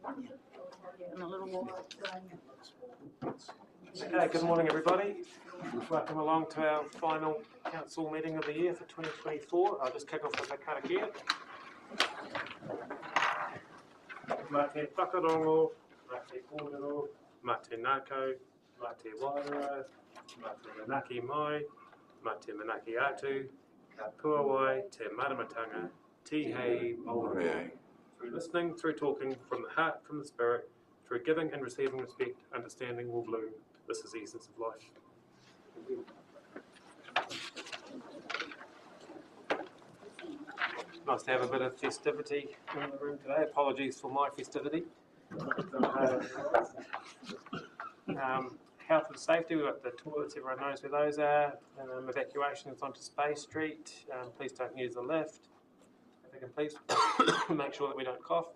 In a little while. Okay, good morning everybody. Welcome along to our final council meeting of the year for 2024. I'll just kick off with the karakia. Mā te whakarongo, mā te kōrero, mā te nākau, mā te wairua, mā te manaki mai, mā te manaki atu, ka puawai te maramatanga, tihei maurei. Through listening, through talking, from the heart, from the spirit, through giving and receiving respect, understanding will bloom. This is the essence of life. Nice to have a bit of festivity in the room today. Apologies for my festivity. Health and safety, we've got the toilets, everyone knows where those are. Evacuations onto Space Street. Please don't use the lift. If you can please make sure that we don't cough.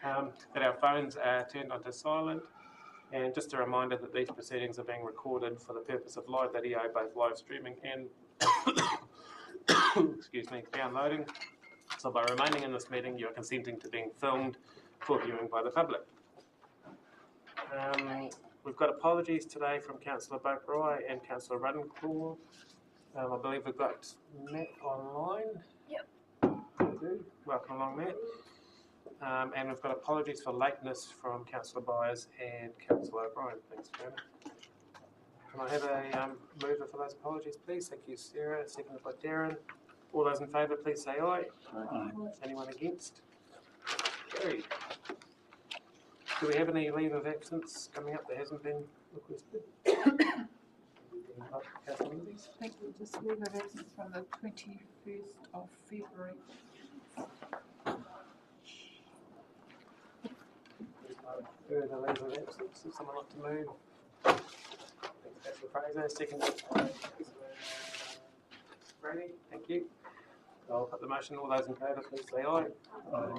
That our phones are turned onto silent. And just a reminder that these proceedings are being recorded for the purpose of live video, both live streaming and downloading. So by remaining in this meeting, you are consenting to being filmed for viewing by the public. We've got apologies today from Councillor Boparai and Councillor Ruddenclaw. I believe we've got Matt online. Yep. We do. Welcome along, Matt. And we've got apologies for lateness from Councillor Byers and Councillor O'Brien. Thanks, Fiona. Can I have a mover for those apologies, please? Thank you, Sarah. Seconded by Darren. All those in favour, please say aye. Aye. Anyone against? Carried. Do we have any leave of absence coming up that hasn't been requested? I think we'll just leave of absence from the 21st of February. Further leave of absence. If someone like to move. Thanks, Councillor Fraser. Seconded by Brady. Thank you. I'll put the motion. All those in favour, please say aye. Aye.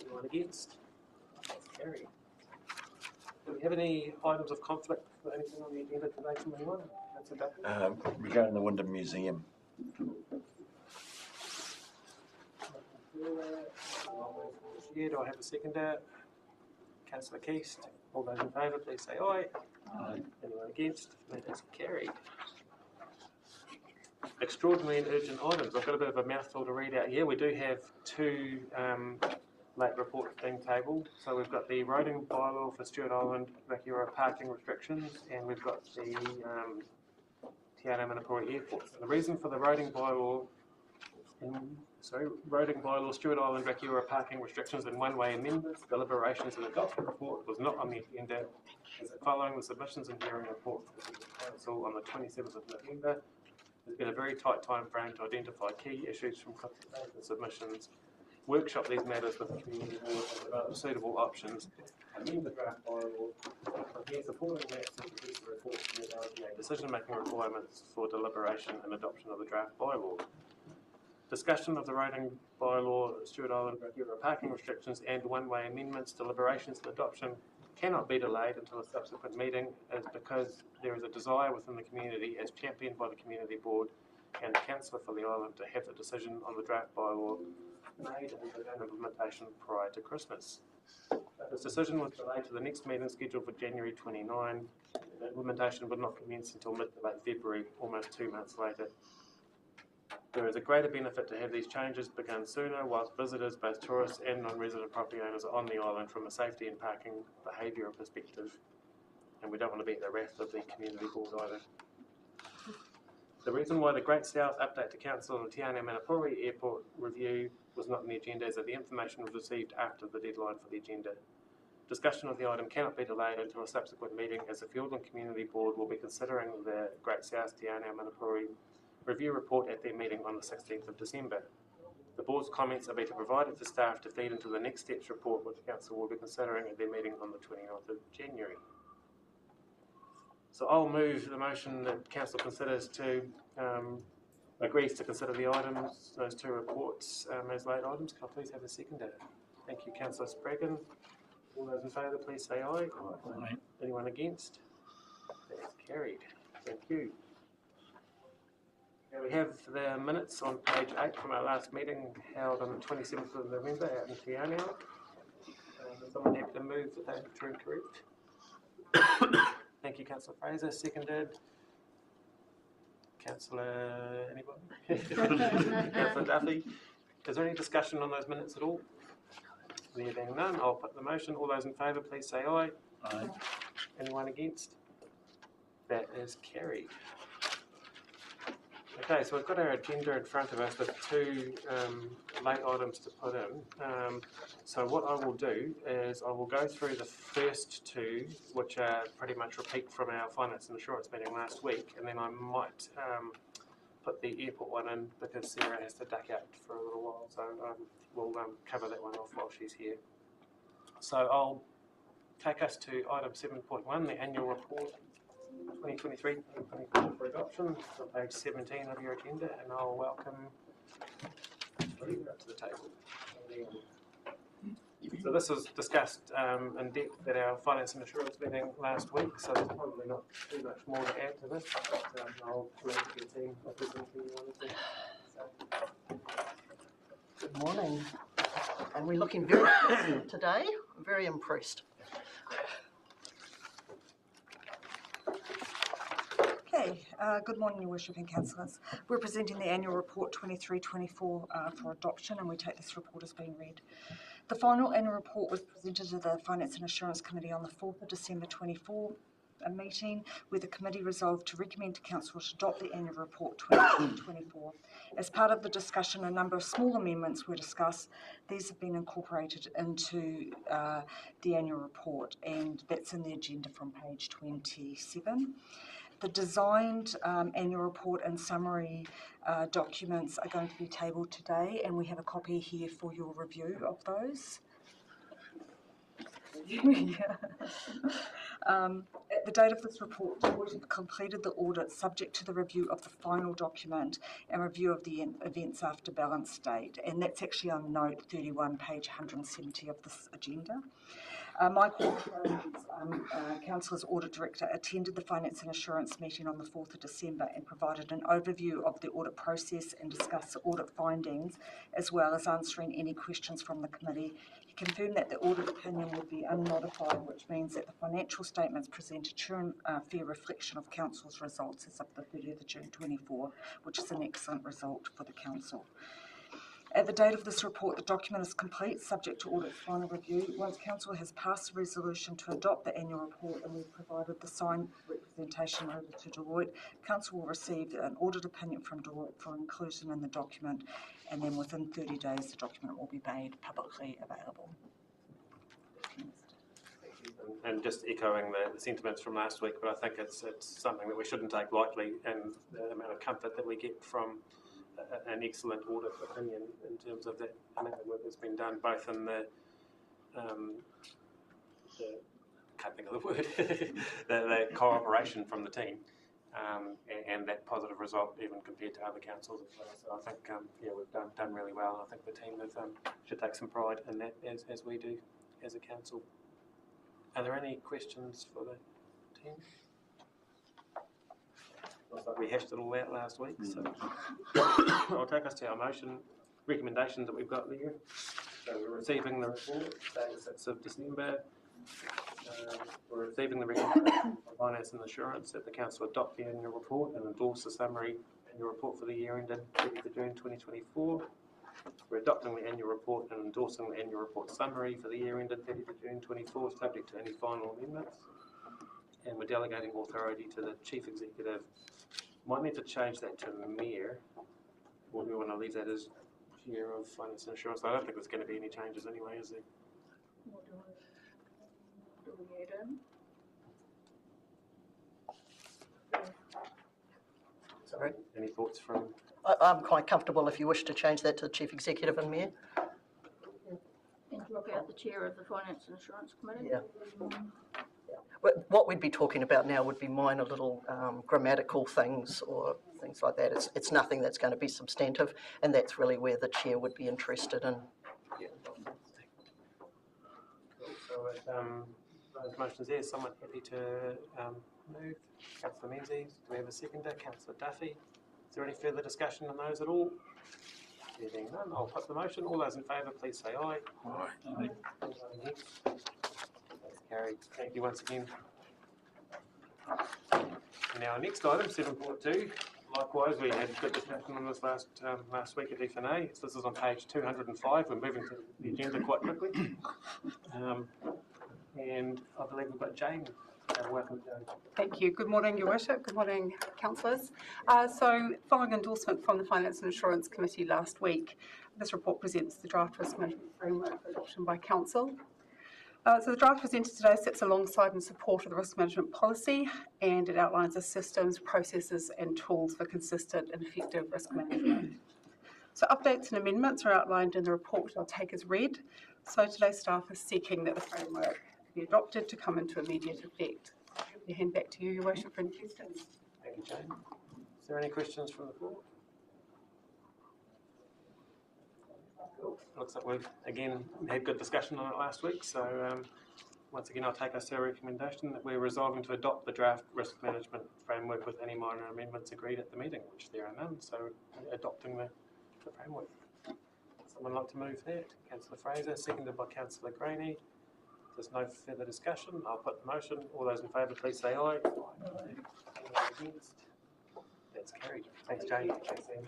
Anyone against? Carried. Do we have any items of conflict or anything on the agenda today from anyone? Regarding the Wyndham Museum. Do I have a seconder? Councillor Keast. All those in favour, please say aye. Aye. Anyone against? That is carried. Extraordinary and urgent items. I've got a bit of a mouthful to read out here. We do have two late reports being tabled. So we've got the roading bylaw for Stewart Island Rakura parking restrictions, and we've got the Tiana Manapuri Airport. So the reason for the roading bylaw Stewart Island Rakura parking restrictions and one-way amendments, deliberations and adoption report was not on the agenda. Following the submissions and hearing report from the Council on the 27th of November, there's been a very tight time frame to identify key issues from consultation submissions, workshop these matters with the community board and develop suitable options, amend the draft bylaw, prepare supporting maps and produce a report to meet LGA decision-making requirements for deliberation and adoption of the draft bylaw. Discussion of the roading bylaw, Stewart Island regular parking restrictions and one-way amendments, deliberations and adoption cannot be delayed until a subsequent meeting, as because there is a desire within the community, as championed by the community board and the councillor for the island, to have the decision on the draft bylaw made and implementation prior to Christmas. This decision was delayed to the next meeting scheduled for January 29. The implementation would not commence until mid to late February, almost 2 months later. There is a greater benefit to have these changes begun sooner, whilst visitors, both tourists and non-resident property owners, are on the island from a safety and parking behavioural perspective, and we don't want to be at the wrath of the community board either. The reason why the Great South update to Council on the Tiana Manapuri Airport review was not on the agenda is that the information was received after the deadline for the agenda. Discussion of the item cannot be delayed until a subsequent meeting, as the Fiordland Community Board will be considering the Great South Tiana Manapuri review report at their meeting on the 16th of December. The board's comments are being provided to staff to feed into the next steps report, which the council will be considering at their meeting on the 29th of January. So I'll move the motion that council considers to agrees to consider the items, those two reports, as late items. Can I please have a seconder? Thank you, Councillor Spraggan. All those in favour, please say aye. Aye. Anyone against? That's carried. Thank you. Now we have the minutes on page 8 from our last meeting held on the 27th of November out in Te Aneo. Is someone happy to move move that they are true and correct. Thank you, Councillor Fraser. Seconded. Councillor, anybody? Councillor Duffy. Is there any discussion on those minutes at all? There being none, I'll put the motion. All those in favour, please say aye. Aye. Anyone against? That is carried. Okay, so we've got our agenda in front of us with two late items to put in. So what I will do is I will go through the first two, which are pretty much repeat from our finance and insurance meeting last week, and then I might put the airport one in because Sarah has to duck out for a little while, so we'll cover that one off while she's here. So I'll take us to item 7.1, the annual report 2023-2024 for adoption, on page 17 of your agenda, and I'll welcome Lydia up to the table. So this was discussed in depth at our finance and insurance meeting last week, so there's probably not too much more to add to this, but I'll leave it to the team if there's anything you wanted to say. Good morning. And we're looking very good today. I'm very impressed. Okay, good morning, Your Worship and Councillors. We're presenting the annual report 23-24 for adoption, and we take this report as being read. The final annual report was presented to the Finance and Assurance Committee on the 4th of December 24, a meeting where the committee resolved to recommend to Council to adopt the annual report 2023-24. As part of the discussion, a number of small amendments were discussed. These have been incorporated into the annual report, and that's in the agenda from page 27. The designed annual report and summary documents are going to be tabled today, and we have a copy here for your review of those. At the date of this report, the audit have completed the audit subject to the review of the final document and review of the events after balance date, and that's actually on note 31, page 170 of this agenda. Michael Councillor's Audit Director attended the Finance and Assurance meeting on the 4th of December and provided an overview of the audit process and discussed the audit findings, as well as answering any questions from the committee. He confirmed that the audit opinion would be unmodified, which means that the financial statements presented true and fair reflection of Council's results as of the 30th of June 24, which is an excellent result for the Council. At the date of this report, the document is complete, subject to audit's final review. Once Council has passed a resolution to adopt the annual report and we've provided the signed representation over to Deloitte, Council will receive an audit opinion from Deloitte for inclusion in the document, and then within 30 days the document will be made publicly available. And just echoing the sentiments from last week, but I think it's something that we shouldn't take lightly, and the amount of comfort that we get from an excellent audit opinion in terms of that amount of work that's been done, both in the can't think of the word, the cooperation from the team, and that positive result even compared to other councils as well. So I think we've done really well, and I think the team should take some pride in that as we do as a council. Are there any questions for the team? Looks like we hashed it all out last week, so I'll take us to our motion recommendation that we've got there. So we're receiving the report, dated 6th of December. We're receiving the recommendation from Finance and Assurance that the Council adopt the annual report and endorse the summary annual report for the year ended 30th of June 2024. We're adopting the annual report and endorsing the annual report summary for the year ended 30th of June 24, subject to any final amendments. And we're delegating authority to the Chief Executive. Might need to change that to Mayor, or do we want to leave that as Chair of Finance and Insurance? I don't think there's going to be any changes anyway, is there? What do we add in? Sorry, any thoughts from? I'm quite comfortable if you wish to change that to the Chief Executive and Mayor. And drop out the Chair of the Finance and Insurance Committee? Yeah. What we'd be talking about now would be minor little grammatical things or things like that. It's nothing that's going to be substantive, and that's really where the Chair would be interested in. Yeah. So those motions there, someone happy to move? Councillor Menzies, do we have a seconder? Councillor Duffy. Is there any further discussion on those at all? There being none, I'll put the motion. All those in favour, please say aye. Aye. carried. Thank you once again. Now, next item, 7.2. Likewise, we had good discussion on this last week at F&A. So this is on page 205. We're moving to the agenda quite quickly. And I believe we've got Jane. Welcome, Jane. Thank you. Good morning, Your Worship. Good morning, councillors. So, following endorsement from the Finance and Insurance Committee last week, this report presents the draft risk management framework for adoption by Council. So the draft presented today sits alongside and support of the risk management policy, and it outlines the systems, processes and tools for consistent and effective risk management. So updates and amendments are outlined in the report, which I'll take as read. So today's staff is seeking that the framework be adopted to come into immediate effect. I'll hand back to you, Your Worship, for any questions. Thank you, Jane. Is there any questions from the floor? Cool. Looks like we've again had good discussion on it last week, so once again I'll take us to a recommendation that we're resolving to adopt the draft risk management framework with any minor amendments agreed at the meeting, which there are none, so adopting the framework. Someone like to move that? Councillor Fraser, seconded by Councillor Graney. If there's no further discussion, I'll put the motion. All those in favour, please say aye. Anyone against? That's carried. Thanks, Jane. Thanks, Ian.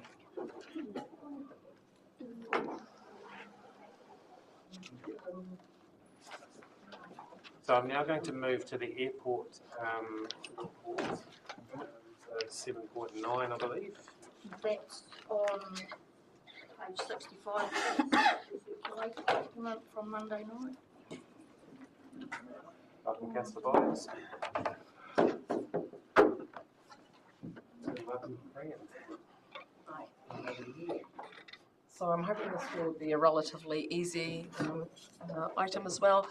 So I'm now going to move to the airport report, so 7.9 I believe. That's on page 65, circulated document from Monday night. Welcome, Councillor Byers. Welcome, Fran. So I'm hoping this will be a relatively easy item as well.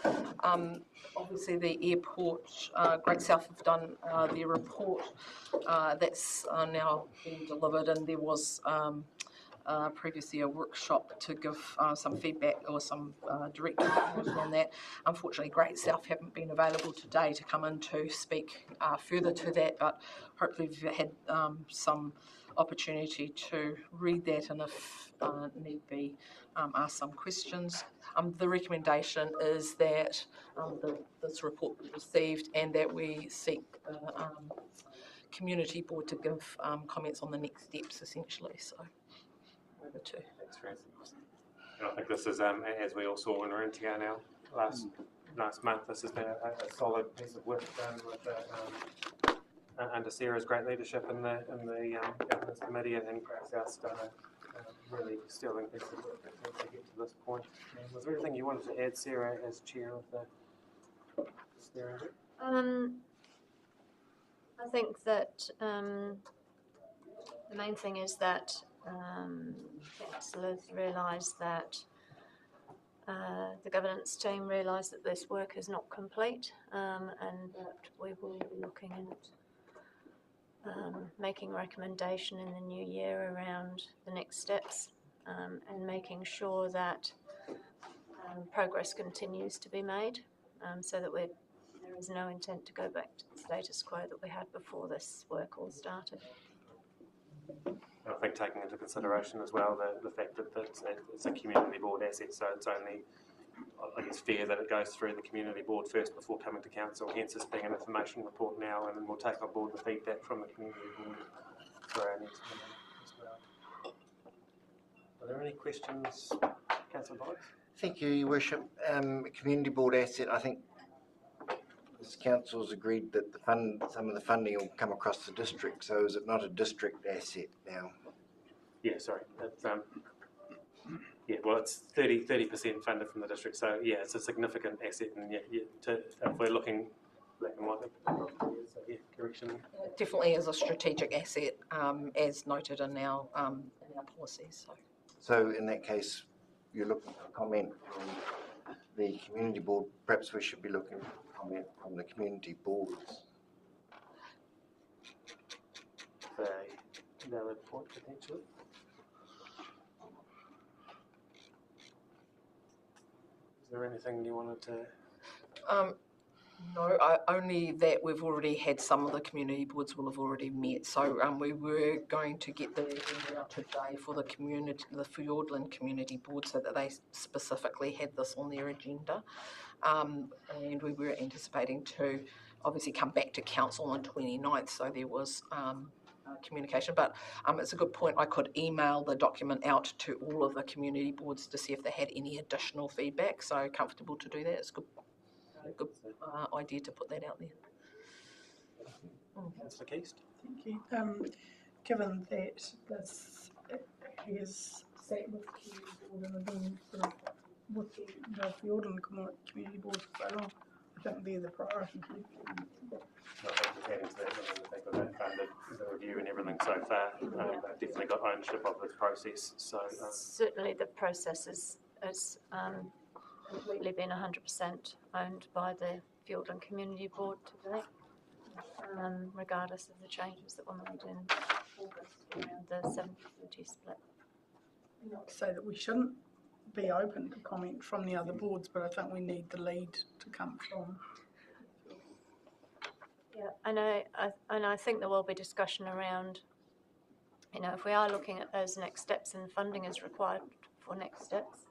Obviously the airport, Great South have done their report that's now being delivered, and there was previously a workshop to give some feedback or some direct information on that. Unfortunately, Great South haven't been available today to come in to speak further to that, but hopefully we've had some opportunity to read that, and if need be, ask some questions. The recommendation is that this report be received and that we seek the community board to give comments on the next steps, essentially. So over to. Thanks, Francis. And I think this is, as we all saw when we were in Te now last month, this has been a solid piece of work done with under Sarah's great leadership in the governance committee, and Great South's done a really sterling piece of work to get to this point. Was there anything you wanted to add, Sarah, as chair of the steering group? I think that the main thing is that councillors realise that the governance team realise that this work is not complete, and that we will be looking at making a recommendation in the new year around the next steps, and making sure that progress continues to be made, so that there is no intent to go back to the status quo that we had before this work all started. I think taking into consideration as well the fact that it's a community board asset, so it's only, I guess, fair that it goes through the community board first before coming to council, hence this being an information report now, and then we'll take on board the feedback from the community board for our next meeting as well. Are there any questions, Councillor Byers? Thank you, Your Worship. Community board asset, I think this council's agreed that some of the funding will come across the district, so is it not a district asset now? Yeah, sorry. It's, yeah, well, it's 30% funded from the district, so yeah, it's a significant asset, and yeah, if we're looking black and white, so yeah, correction. It definitely is a strategic asset, as noted in our policies. So in that case, you're looking for comment from the community board. Perhaps we should be looking for comment from the community boards. A valid point, potentially. Is there anything you wanted to? No, only that we've already had some of the community boards will have already met. So we were going to get the agenda out today for the Fiordland Community Board, so that they specifically had this on their agenda. And we were anticipating to obviously come back to council on 29th, so there was communication. But it's a good point. I could email the document out to all of the community boards to see if they had any additional feedback, so comfortable to do that. It's a good idea to put that out there. Councillor Keast? Thank you. Given that this has sat with the community board and been sort of with the Fiordland community board for so long, I think they're the priority. No, just adding to that, I think they've funded the review and everything so far. They've definitely got ownership of this process. So certainly the process is completely been 100% owned by the Fiordland Community Board to date, regardless of the changes that were made in August around the 70-30 split. Not to say that we shouldn't be open to comment from the other boards, but I think we need the lead to come from. Yeah, and I think there will be discussion around, you know, if we are looking at those next steps and funding is required for next steps,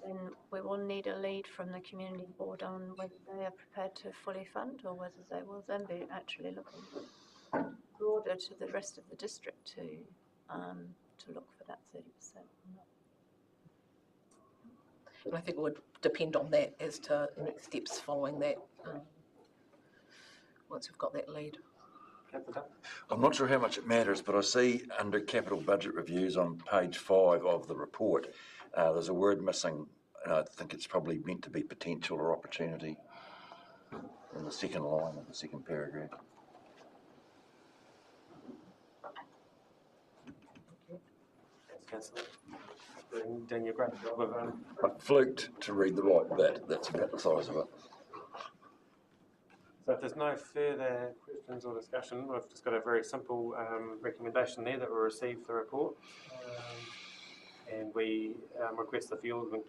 then we will need a lead from the community board on whether they are prepared to fully fund or whether they will then be actually looking broader to the rest of the district to look for that 30%. And I think it would depend on that as to next steps following that, once we've got that lead. I'm not sure how much it matters, but I see under capital budget reviews on page 5 of the report, there's a word missing, and I think it's probably meant to be potential or opportunity in the second line of the second paragraph. thanks, Councillor. Doing your great job of I fluked to read the right bit. That's about the size of it. So if there's no further questions or discussion, we've just got a very simple recommendation there that will receive the report. And we request the Fiordland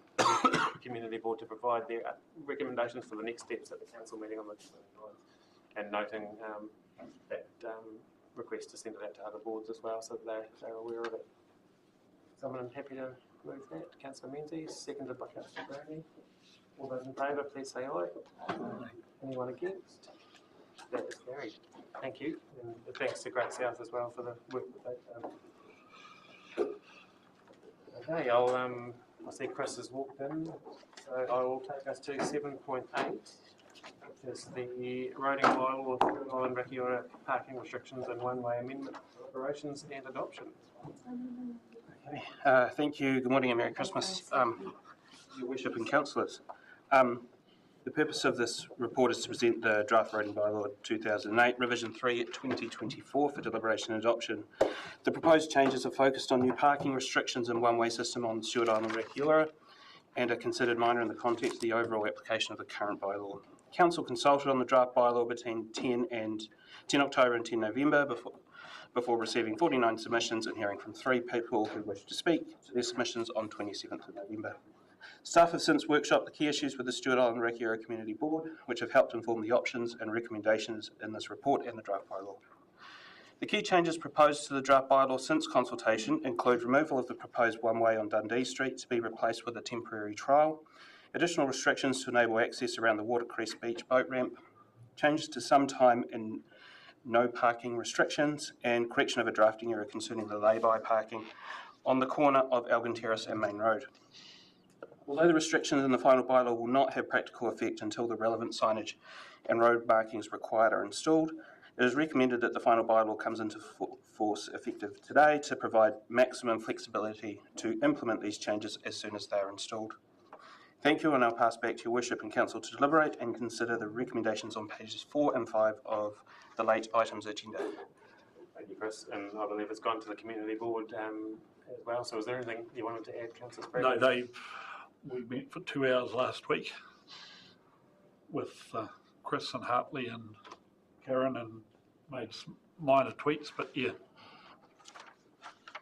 Community Board to provide their recommendations for the next steps at the council meeting on the 29th, and noting that request to send it out to other boards as well, so that they're aware of it. Someone happy to move that? Councillor Menzies, seconded by Councillor Brady. All those in favour, please say aye. Anyone against? That is carried. Thank you, and thanks to Great South as well for the work that they've done. Okay, I see Chris has walked in, so I will take us to 7.8, which is the roading bylaw of Island Rakiura parking restrictions and one-way amendment operations and adoption. Okay. Thank you. Good morning and Merry Christmas, Your Worship and Councillors. The purpose of this report is to present the draft roading bylaw 2008, revision 3 at 2024 for deliberation and adoption. The proposed changes are focused on new parking restrictions and one-way system on Stewart Island Rakiura and are considered minor in the context of the overall application of the current bylaw. Council consulted on the draft bylaw between 10 October and 10 November before receiving 49 submissions and hearing from 3 people who wished to speak to their submissions on 27th of November. Staff have since workshopped the key issues with the Stewart Island Rakiura Community Board, which have helped inform the options and recommendations in this report and the draft bylaw. The key changes proposed to the draft bylaw since consultation include removal of the proposed one-way on Dundee Street to be replaced with a temporary trial, additional restrictions to enable access around the Watercress Beach boat ramp, changes to some time in no parking restrictions, and correction of a drafting error concerning the lay-by parking on the corner of Elgin Terrace and Main Road. Although the restrictions in the final bylaw will not have practical effect until the relevant signage and road markings required are installed, it is recommended that the final bylaw comes into force effective today to provide maximum flexibility to implement these changes as soon as they are installed. Thank you, and I'll pass back to Your Worship and Council to deliberate and consider the recommendations on pages 4 and 5 of the late items agenda. Thank you, Chris, and I believe it's gone to the community board as well. So is there anything you wanted to add, Councillor Sprague? No, we met for 2 hours last week with Chris and Hartley and Karen and made some minor tweaks, but yeah,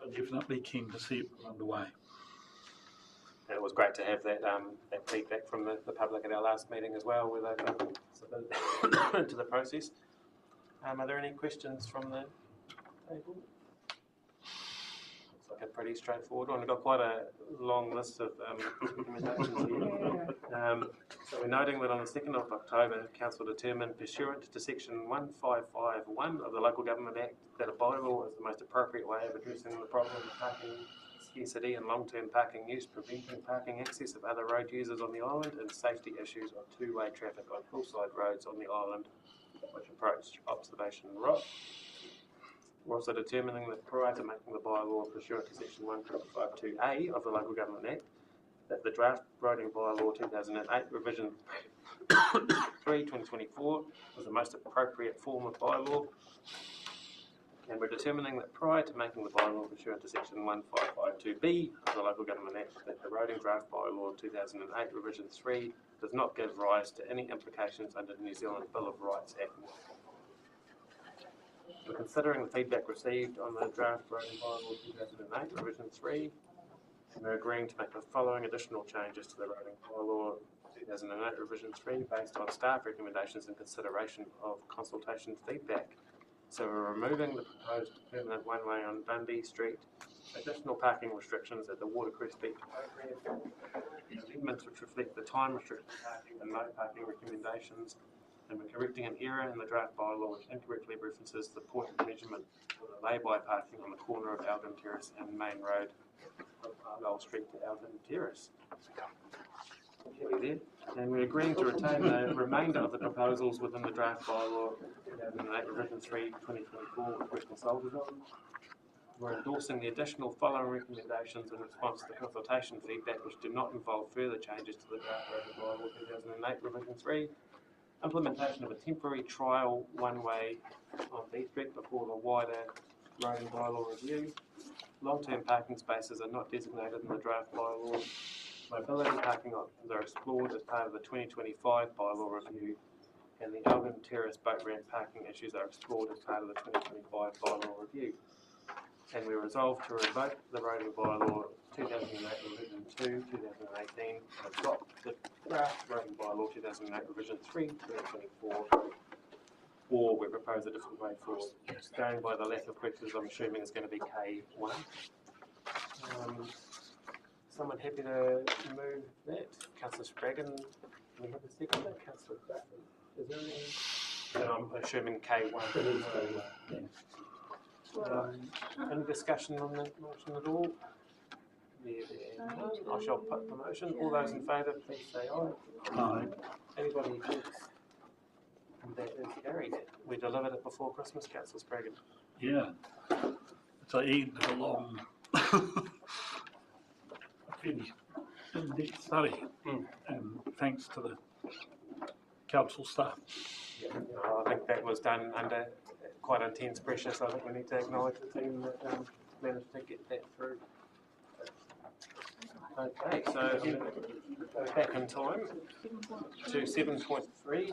I'm definitely keen to see it underway. And it was great to have that that feedback from the public at our last meeting as well, where they've submitted into the process. Are there any questions from the table? So a pretty straightforward one. We've got quite a long list of recommendations here. So we're noting that on the 2nd of October, Council determined pursuant to section 1551 of the Local Government Act that a bylaw is the most appropriate way of addressing the problem of parking scarcity and long-term parking use, preventing parking access of other road users on the island, and safety issues of two-way traffic on hillside roads on the island, which approach Observation Rock. We're also determining that prior to making the bylaw pursuant to section 1552A of the Local Government Act, that the draft roading bylaw 2008 revision 3/2024 was the most appropriate form of bylaw. And we're determining that prior to making the bylaw pursuant to section 1552B of the Local Government Act, that the roading draft bylaw 2008 revision 3 does not give rise to any implications under the New Zealand Bill of Rights Act. We're considering the feedback received on the draft roading bylaw 2008 revision 3, and we're agreeing to make the following additional changes to the roading bylaw 2008 revision 3 based on staff recommendations and consideration of consultation feedback. So we're removing the proposed permanent one-way on Dundee Street, additional parking restrictions at the Watercress Beach program, amendments which reflect the time restricted parking and no parking recommendations, and we're correcting an error in the draft bylaw which incorrectly references the point of measurement for the lay-by parking on the corner of Alden Terrace and Main Road from Argyle Street to Alden Terrace. And we're agreeing to retain the remainder of the proposals within the draft bylaw 2008 revision 3 2024 which we're consulted on. We're endorsing the additional following recommendations in response to the consultation feedback which do not involve further changes to the draft roading bylaw 2008 revision 3. Implementation of a temporary trial one-way on B Street before the wider roading bylaw review. Long-term parking spaces are not designated in the draft bylaw. Mobility parking options are explored as part of the 2025 bylaw review, and the Alden Terrace boat ramp parking issues are explored as part of the 2025 bylaw review. And we resolve to revoke the roading bylaw 2008 revision 2 2018 and adopt the draft roading bylaw 2008 revision 3 2024, or we propose a different way for us. Going by the lack of questions, I'm assuming it's going to be K1. Someone happy to move that? Councillor Spraggan, can we have a second? Councillor Bracken, is there any? And I'm assuming K1. Any discussion on that motion at all? I shall put the motion. All those in favour, please say aye. Aye. Anybody against? That is carried. We delivered it before Christmas, Councillor Spraggan. Yeah. It's a end of a long, fairly in-depth study, and thanks to the council staff. Yeah, I think that was done under quite intense pressure, so I think we need to acknowledge the team that managed to get that through. Okay, so go back in time to 7.3.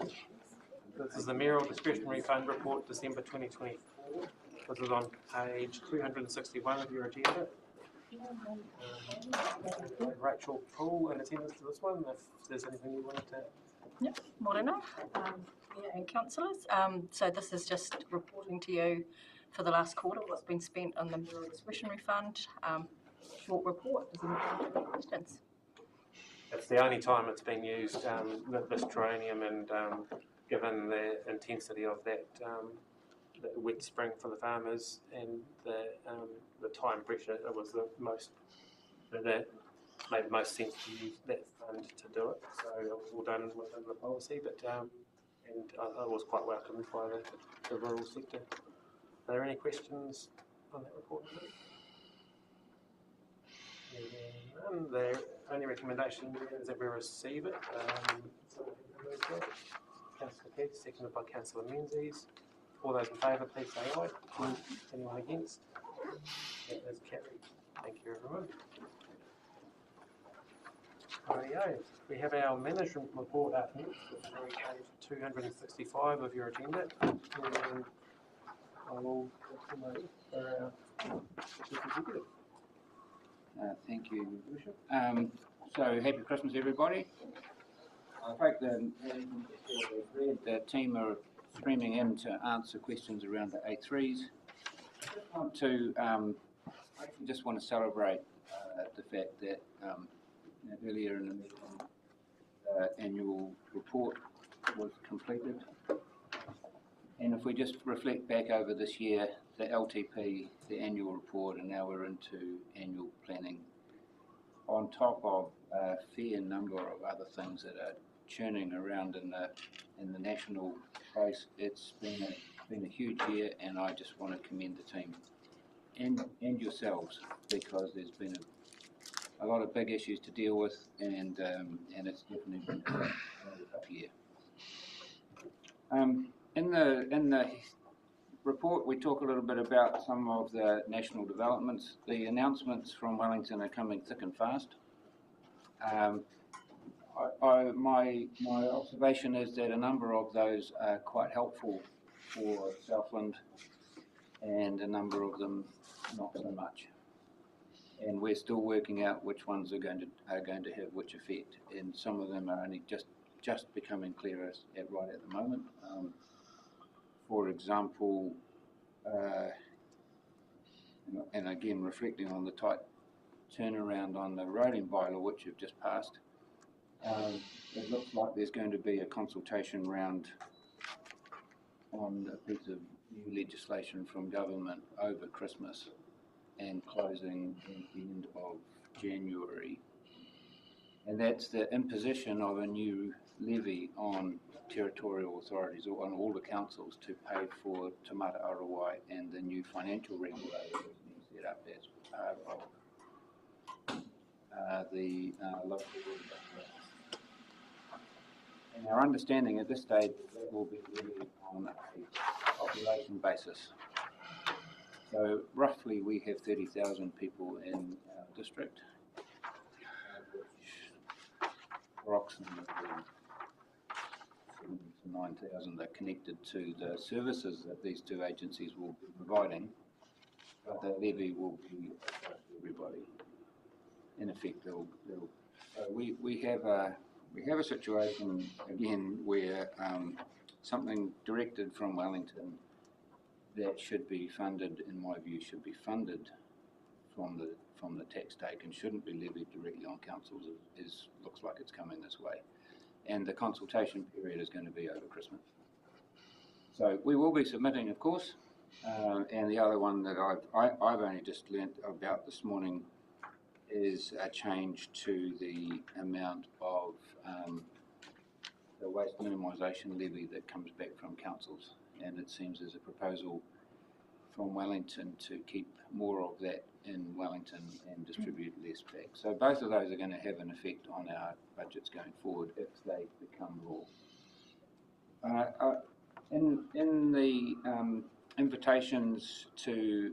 This is the Mayoral Discretionary Fund Report, December 2024. This is on page 261 of your agenda. Rachel Poole in attendance to this one, if there's anything you wanted to... Yep, morena, and councillors. So this is just reporting to you for the last quarter what's been spent on the Mayoral Discretionary Fund. Short report. Does anyone have any questions? It's the only time it's been used, this geranium, and given the intensity of that the wet spring for the farmers and the time pressure, it was the most, that made the most sense to use that fund to do it. So it was all done within the policy, but and I was quite welcomed by the rural sector. Are there any questions on that report? None. The only recommendation is that we receive it. Councillor Keith, seconded by Councillor Menzies. All those in favour, please say aye. Anyone against? That is carried. Thank you, everyone. Rightio. We have our management report up next, which is on page 265 of your agenda. And I will promote for our chief executive. Thank you, Your Worship. So, happy Christmas, everybody. I hope the team are streaming in to answer questions around the A3s. I just want to I just want to celebrate the fact that earlier in the meeting, the annual report was completed. And if we just reflect back over this year, the LTP, the annual report, and now we're into annual planning, on top of a fair number of other things that are churning around in the national space, it's been a huge year, and I just want to commend the team and yourselves, because there's been a lot of big issues to deal with, and it's definitely been a tough year. In the report, we talk a little bit about some of the national developments. The announcements from Wellington are coming thick and fast. My observation is that a number of those are quite helpful for Southland, and a number of them not so much. And we're still working out which ones are going to have which effect, and some of them are only just becoming clearer right at the moment. For example, and again reflecting on the tight turnaround on the roading bylaw, which you've just passed, it looks like there's going to be a consultation round on a piece of new legislation from government over Christmas and closing at the end of January. And that's the imposition of a new levy on territorial authorities, or on all the councils, to pay for Te Mata Arawai and the new financial regulator that's been set up as part of the local government. And our understanding at this stage is that will be levied on a population basis. So roughly we have 30,000 people in our district, which approximately 7,000 to 9,000 are connected to the services that these two agencies will be providing, but the levy will be across everybody. In effect, so we have a situation again where something directed from Wellington that should be funded, in my view, should be funded from the tax take and shouldn't be levied directly on councils, looks like it's coming this way. And the consultation period is going to be over Christmas. So we will be submitting, of course. And the other one that I've only just learnt about this morning is a change to the amount of the waste minimisation levy that comes back from councils. And it seems there's a proposal from Wellington to keep more of that in Wellington and distribute less back. So both of those are going to have an effect on our budgets going forward if they become law. In the invitations to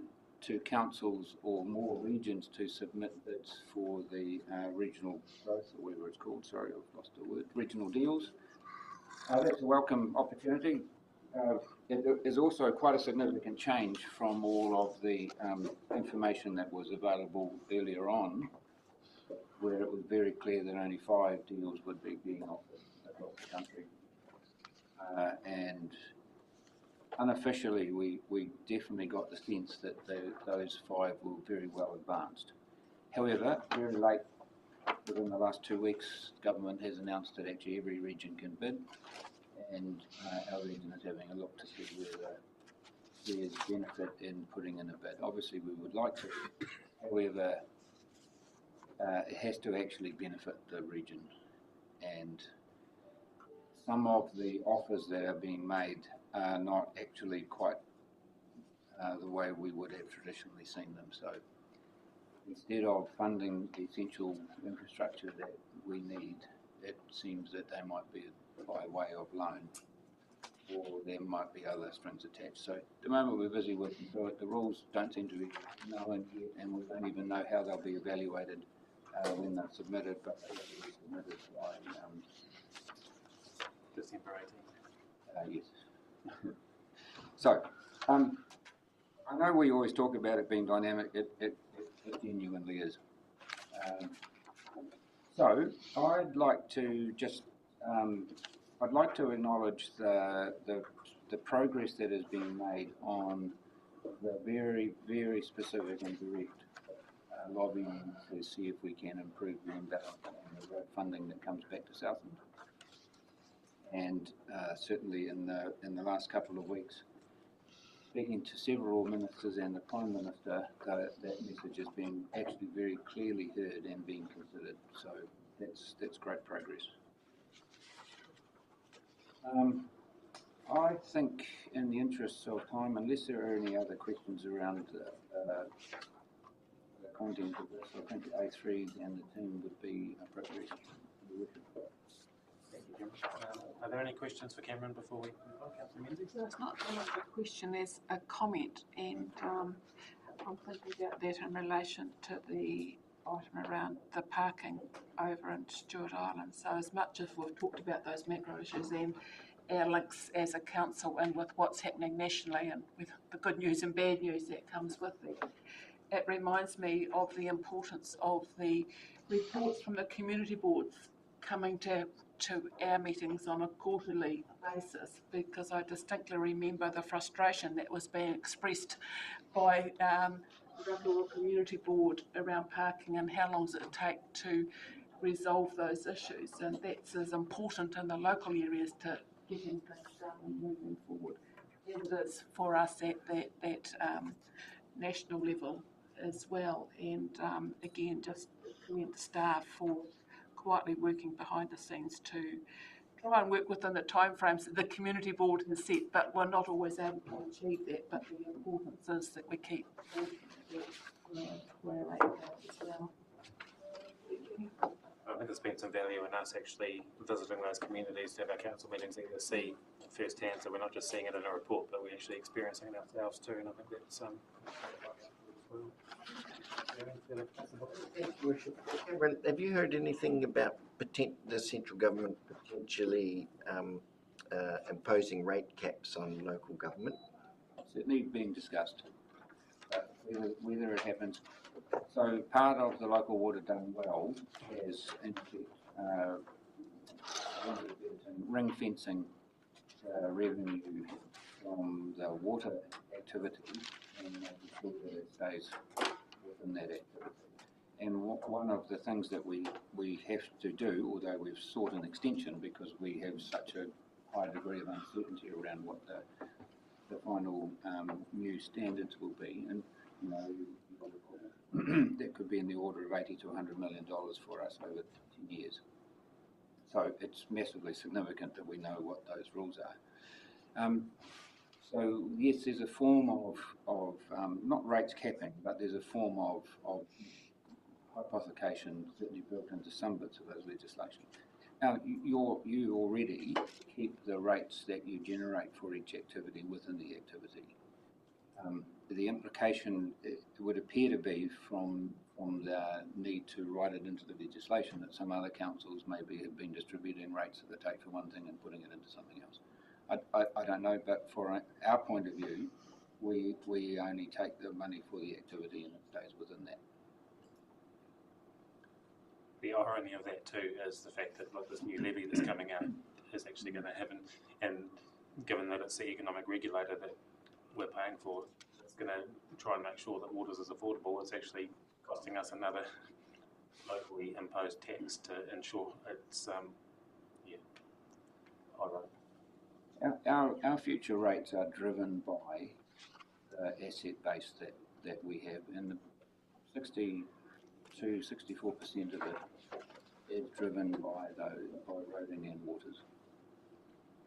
councils or more regions to submit bids for the regional growth, or whatever it's called, sorry, I've lost the word, regional deals, that's a welcome opportunity. It is also quite a significant change from all of the information that was available earlier on, where it was very clear that only 5 deals would be being offered across the country. And unofficially, we definitely got the sense that those 5 were very well advanced. However, very late, within the last 2 weeks, government has announced that actually every region can bid, and our region is having a look to see whether there's benefit in putting in a bid. Obviously, we would like to. However, it has to actually benefit the region, and some of the offers that are being made are not actually quite the way we would have traditionally seen them. So instead of funding the essential infrastructure that we need, it seems that they might be by way of loan, or there might be other strings attached. So at the moment we're busy working through it. The rules don't seem to be known yet, and we don't even know how they'll be evaluated when they're submitted, but they will be submitted by December 18th. yes. So, I know we always talk about it being dynamic. It genuinely is. So I'd like to just acknowledge the progress that has been made on the very, very specific and direct lobbying to see if we can improve the imbalance and the road funding that comes back to Southland. And certainly in the last couple of weeks, speaking to several ministers and the Prime Minister, that message has been actually very clearly heard and being considered. So that's great progress. I think, in the interests of time, unless there are any other questions around the content of this, I think A3 and the team would be appropriate. Thank you, Cameron. Are there any questions for Cameron before we move on? Councillor Menzies? So it's not so much a question, there's a comment, and I'm thinking about that in relation to the item around the parking over in Stewart Island. So as much as we've talked about those macro issues and our links as a council and with what's happening nationally and with the good news and bad news that comes with it, it reminds me of the importance of the reports from the community boards coming to our meetings on a quarterly basis, because I distinctly remember the frustration that was being expressed by the Rotorua Community Board around parking and how long does it take to resolve those issues, and that's as important in the local areas to getting things done and moving forward as it is for us at that national level as well. And again, just commend the staff for quietly working behind the scenes to try and work within the timeframes that the community board has set, but we're not always able to achieve that. But the importance is that we keep working where as well. I think there's been some value in us actually visiting those communities to have our council meetings and to see firsthand, so we're not just seeing it in a report, but we're actually experiencing it ourselves too, and I think that's Cameron, have you heard anything about the central government potentially imposing rate caps on local government? Certainly being discussed, whether it happens. So part of the local water done well is in effect ring fencing revenue from the water activity and making sure that it stays within that activity. And one of the things that we have to do, although we've sought an extension because we have such a high degree of uncertainty around what the final new standards will be, and you know, that could be in the order of $80 to $100 million for us over 10 years. So it's massively significant that we know what those rules are. So yes, there's a form of not rates capping, but there's a form of hypothecation certainly built into some bits of those legislation. Now, you already keep the rates that you generate for each activity within the activity. The implication would appear to be from the need to write it into the legislation that some other councils maybe have been distributing rates that they take for one thing and putting it into something else. I don't know, but for our point of view, we only take the money for the activity and it stays within that. The irony of that too is the fact that this new levy that's coming out is actually going to happen, and given that it's the economic regulator that we're paying for, it's going to try and make sure that water's is affordable. It's actually costing us another locally imposed tax to ensure it's ironic. Our future rates are driven by the asset base that we have, and the 60 to 64% of it is driven by roading and waters.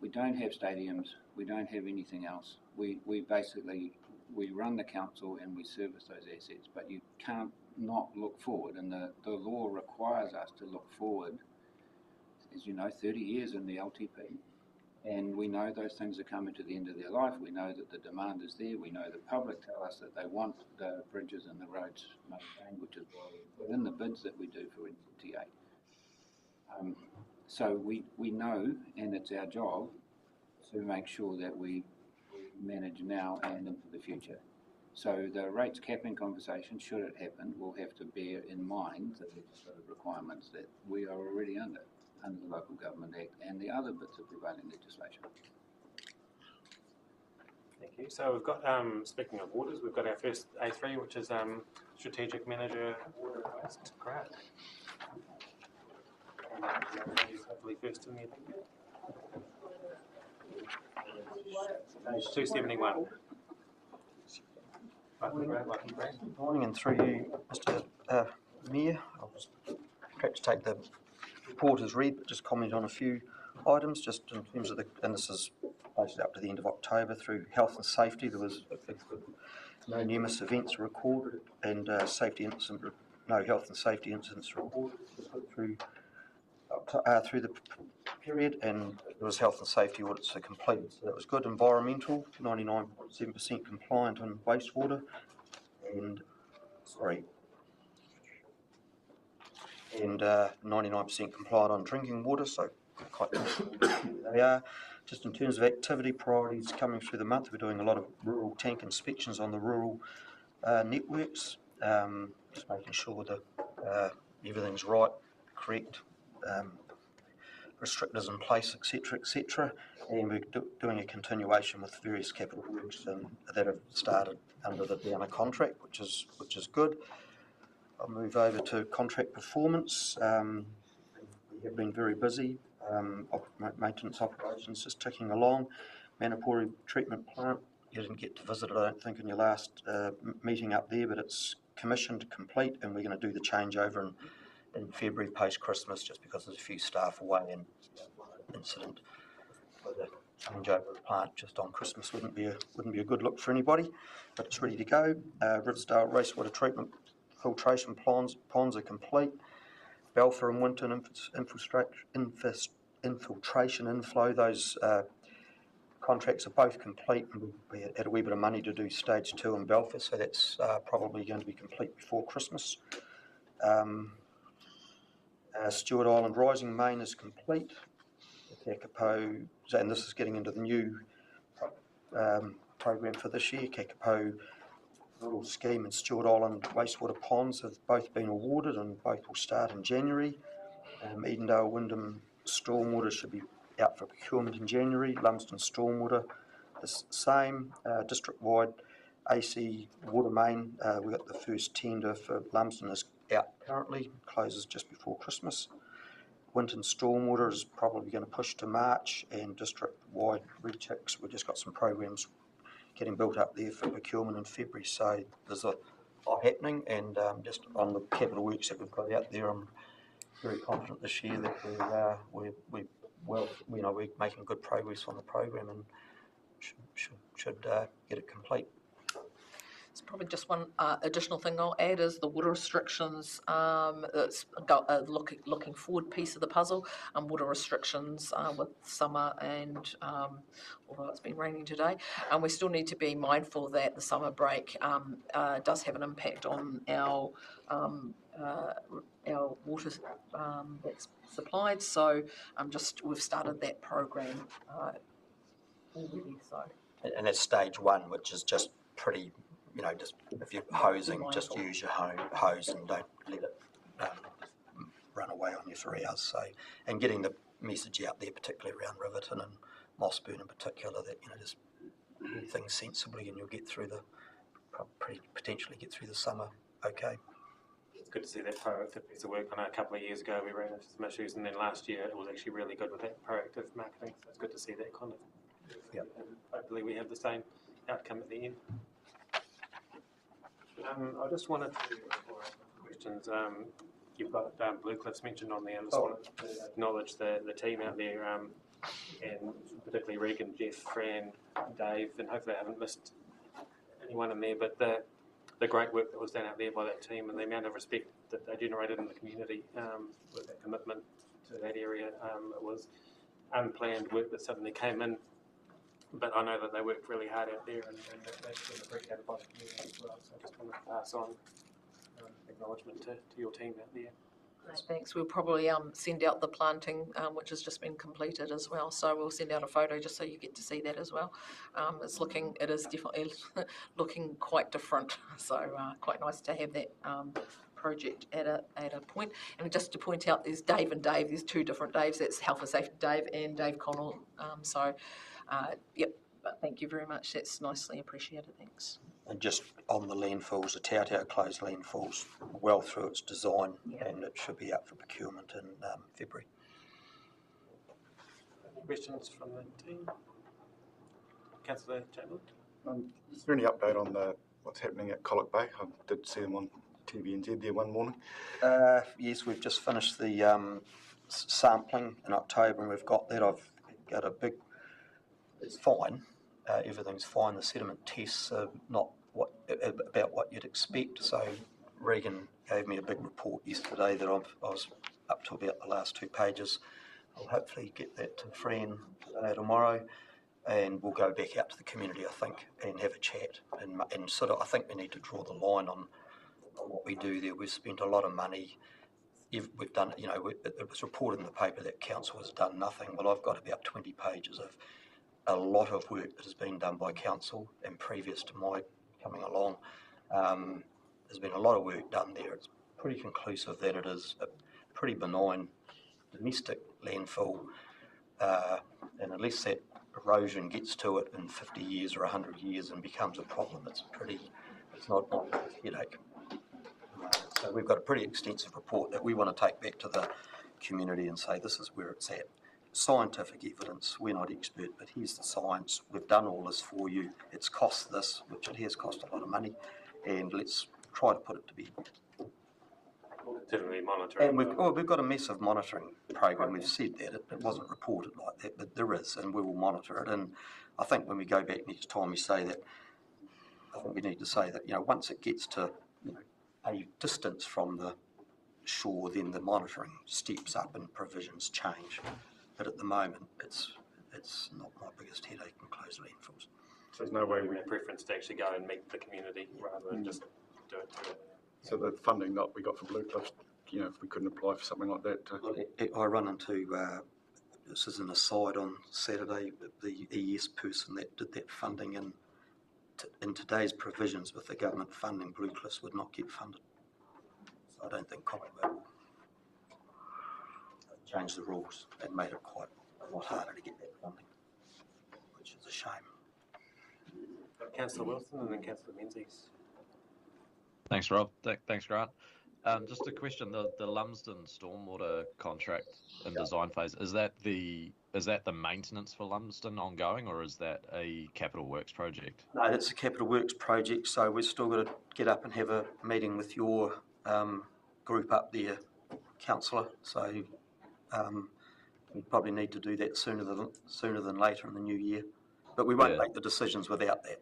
We don't have stadiums, we don't have anything else. We basically run the council and we service those assets, but you can't not look forward, and the law requires us to look forward, as you know, 30 years in the LTP. And we know those things are coming to the end of their life. We know that the demand is there. We know the public tell us that they want the bridges and the roads maintained, which is within the bids that we do for NTA. So we know, and it's our job to make sure that we manage now and into the future. So the rates capping conversation, should it happen, will have to bear in mind the legislative requirements that we are already under the Local Government Act and the other bits of prevailing legislation. Thank you. So we've got, speaking of waters, we've got our first A3, which is Strategic Manager Water and Waste grant. Hopefully first in the agenda. Page 271. Good morning, and through you, Mr. Mayor, I'll just perhaps take the report as read, but just comment on a few items, just in terms of the, and this is basically up to the end of October. Through health and safety, there was no near miss events recorded, and no health and safety incidents recorded through the period, and there was health and safety audits are completed, so that was good. Environmental, 99.7% compliant on wastewater, and 99% compliant on drinking water, so quite they are. Just in terms of activity priorities coming through the month, we're doing a lot of rural tank inspections on the rural networks, just making sure that everything's right, correct, restrictors in place, etc. And we're doing a continuation with various capital works that have started under the Downer contract, which is good. I'll move over to contract performance. We have been very busy. Maintenance operations just ticking along. Manapori treatment plant, you didn't get to visit it, I don't think, in your last meeting up there, but it's commissioned, complete, and we're going to do the changeover in February post-Christmas, just because there's a few staff away, and incident with a changeover of the plant just on Christmas wouldn't be a good look for anybody, but it's ready to go. Riversdale wastewater treatment filtration ponds are complete. Balfour and Winton infiltration inflow, those contracts are both complete, and we had a wee bit of money to do stage 2 in Balfour, so that's probably going to be complete before Christmas. Stewart Island Rising Main is complete. Kakapo, and this is getting into the new program for this year. Kakapo Rural Scheme and Stewart Island wastewater ponds have both been awarded, and both will start in January. Edendale Wyndham Stormwater should be out for procurement in January. Lumsden Stormwater, the same. District-wide AC water main, we've got the first tender for Lumsden is out currently, closes just before Christmas. Winton Stormwater is probably going to push to March, and district-wide rechecks, we've just got some programs getting built up there for procurement in February, so there's a lot happening, and just on the capital works that we've got out there, I'm very confident this year that we're making good progress on the program, and should get it complete. There's probably just one additional thing I'll add is the water restrictions. It's looking forward piece of the puzzle. Water restrictions with summer, and although it's been raining today, we still need to be mindful that the summer break does have an impact on our water that's supplied. So we've started that program already. So. And that's stage 1, which is just pretty. Just if you're hosing, just use your hose and don't let it run away on you for hours. So, and getting the message out there, particularly around Riverton and Mossburn in particular, that just do things sensibly, and you'll get through potentially get through the summer. Okay. It's good to see that proactive piece of work. I know a couple of years ago we ran into some issues, and then last year it was actually really good with that proactive marketing. So it's good to see that kind of. Yeah. And hopefully we have the same outcome at the end. I just wanted to ask questions. You've got Blue Cliffs mentioned on there. I just wanted to acknowledge the team out there, and particularly Regan, Jeff, Fran, Dave, and hopefully I haven't missed anyone in there, but the great work that was done out there by that team, and the amount of respect that they generated in the community with that commitment to that area. It was unplanned work that suddenly came in, but I know that they worked really hard out there, and that's been appreciated by the community as well. So I just wanted to pass on acknowledgement to your team out there. Thanks. We'll probably send out the planting, which has just been completed as well. So we'll send out a photo just so you get to see that as well. It is definitely looking quite different. So quite nice to have that project at a point. And just to point out, there's Dave and Dave. There's two different Daves. That's Health and Safety Dave and Dave Connell. Yep, But thank you very much, that's nicely appreciated, thanks. And just on the landfills, the Tautau closed landfills well through its design, and it should be up for procurement in February. Any questions from the team? Councillor Chamberlain? Is there any update on what's happening at Colic Bay? I did see them on TVNZ there one morning. Yes, we've just finished the sampling in October, and we've got that. I've got a big, it's fine, everything's fine. The sediment tests are not about what you'd expect. So Regan gave me a big report yesterday that I was up to about the last 2 pages. I'll hopefully get that to Fran today or tomorrow, and we'll go back out to the community, I think, and have a chat. And sort of, I think we need to draw the line on what we do there. We've spent a lot of money. We've done, you know, it was reported in the paper that council has done nothing. Well, I've got about 20 pages of a lot of work that has been done by council, and previous to my coming along, there's been a lot of work done there. It's pretty conclusive that it is a pretty benign domestic landfill, and unless that erosion gets to it in 50 years or 100 years and becomes a problem, it's not a headache. So we've got a pretty extensive report that we want to take back to the community and say this is where it's at. Scientific evidence, we're not expert, but here's the science. We've done all this for you. It's cost this, which it has cost a lot of money, and let's try to put it to bed. Certainly monitoring. And we've got a massive monitoring program. We've said that it wasn't reported like that, but there is, and we will monitor it. And I think when we go back next time, we say that. I think we need to say that, you know, once it gets to, you know, a distance from the shore, then the monitoring steps up and provisions change. But at the moment, it's not my biggest headache in closed landfills. So there's no way we have preference to actually go and meet the community rather than just do it to it. So the funding that we got for Blue Cliff, you know, if we couldn't apply for something like that. I run into, this is an aside on Saturday, the ES person that did that funding, and in today's provisions with the government funding, Blue Cliffs would not get funded. So I don't think Commonwealth changed the rules and made it quite a lot harder to get that funding, which is a shame. Councillor Wilson and then Councillor Menzies. Thanks, Rob. Thanks, Grant. Just a question: the Lumsden stormwater contract in design phase, is that the maintenance for Lumsden ongoing, or is that a capital works project? No, that's a capital works project. So we've still got to get up and have a meeting with your group up there, councillor. So we probably need to do that sooner than later in the new year. But we won't make the decisions without that.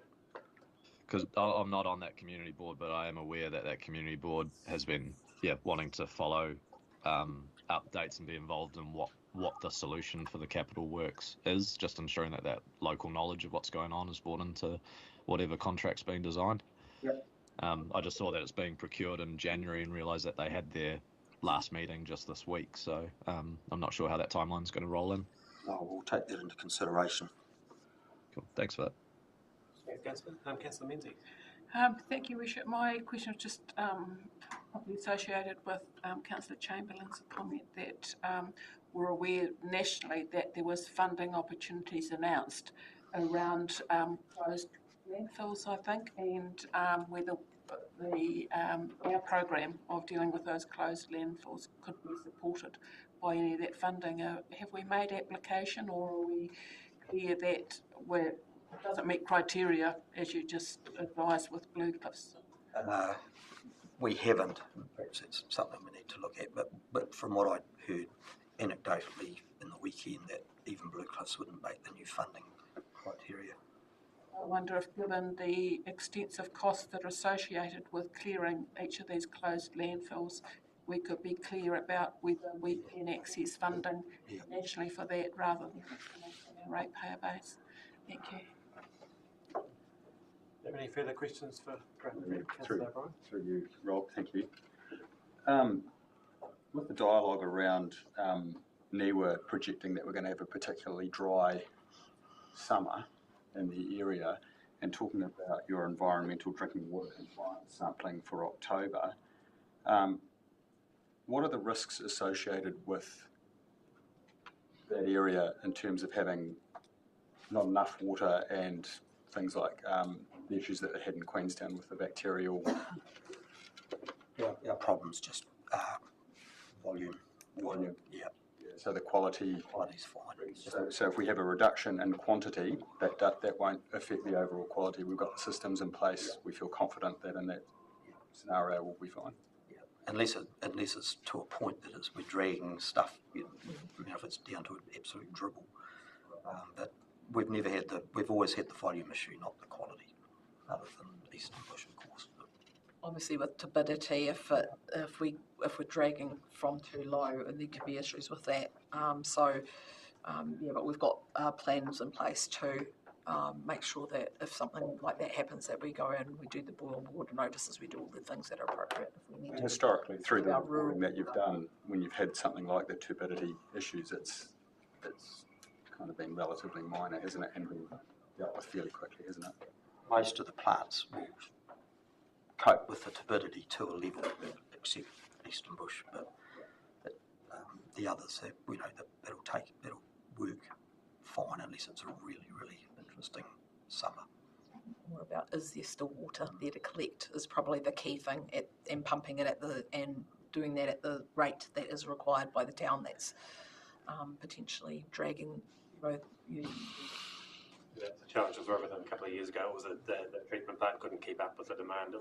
Because I'm not on that community board, but I am aware that community board has been wanting to follow updates and be involved in what the solution for the capital works is, just ensuring that local knowledge of what's going on is brought into whatever contract's being designed. Yep. I just saw that it's being procured in January and realised that they had their last meeting just this week, so I'm not sure how that timeline's going to roll in. Oh, we'll take that into consideration. Cool, thanks for that. Councillor Menzies. Thank you, Bishop. My question is just probably associated with Councillor Chamberlain's comment that we're aware nationally that there was funding opportunities announced around closed landfills, I think, and whether our program of dealing with those closed landfills could be supported by any of that funding. Have we made application, or are we clear that it doesn't meet criteria, as you just advised with Blue Cliffs? We haven't. Perhaps it's something we need to look at. But from what I'd heard anecdotally in the weekend, that even Blue Cliffs wouldn't make the new funding criteria. I wonder if, given the extensive costs that are associated with clearing each of these closed landfills, we could be clear about whether we can access funding nationally for that rather than a ratepayer base. Thank you. Have any further questions for Councillor O'Brien? Through you, Rob, thank you. With the dialogue around NIWA projecting that we're going to have a particularly dry summer in the area, and talking about your environmental drinking water compliance sampling for October, what are the risks associated with that area in terms of having not enough water and things like the issues that they had in Queenstown with the bacterial. Our problem's just volume. Yeah. So the quality's fine. So if we have a reduction in quantity, that won't affect the overall quality. We've got the systems in place. We feel confident that in that scenario we'll be fine. Yeah. Unless it's to a point that we're dragging stuff, if it's down to an absolute dribble. But we've always had the volume issue, not the quality, other than Eastern Bush, of course. Obviously with turbidity, if we're dragging from too low, there could be issues with that. But we've got plans in place to make sure that if something like that happens, that we go in, we do the boil water notices, we do all the things that are appropriate if we need to. Historically, through the reporting that you've done, when you've had something like the turbidity issues, it's kind of been relatively minor, hasn't it, and been dealt with fairly quickly, isn't it? Most of the plants will cope with the turbidity to a level, except Eastern Bush, but the others, that'll work fine unless it's a really, really interesting summer. More about, is there still water there to collect is probably the key thing, and pumping it and doing that at the rate that is required by the town that's potentially dragging The challenges were everything a couple of years ago was that the treatment plant couldn't keep up with the demand.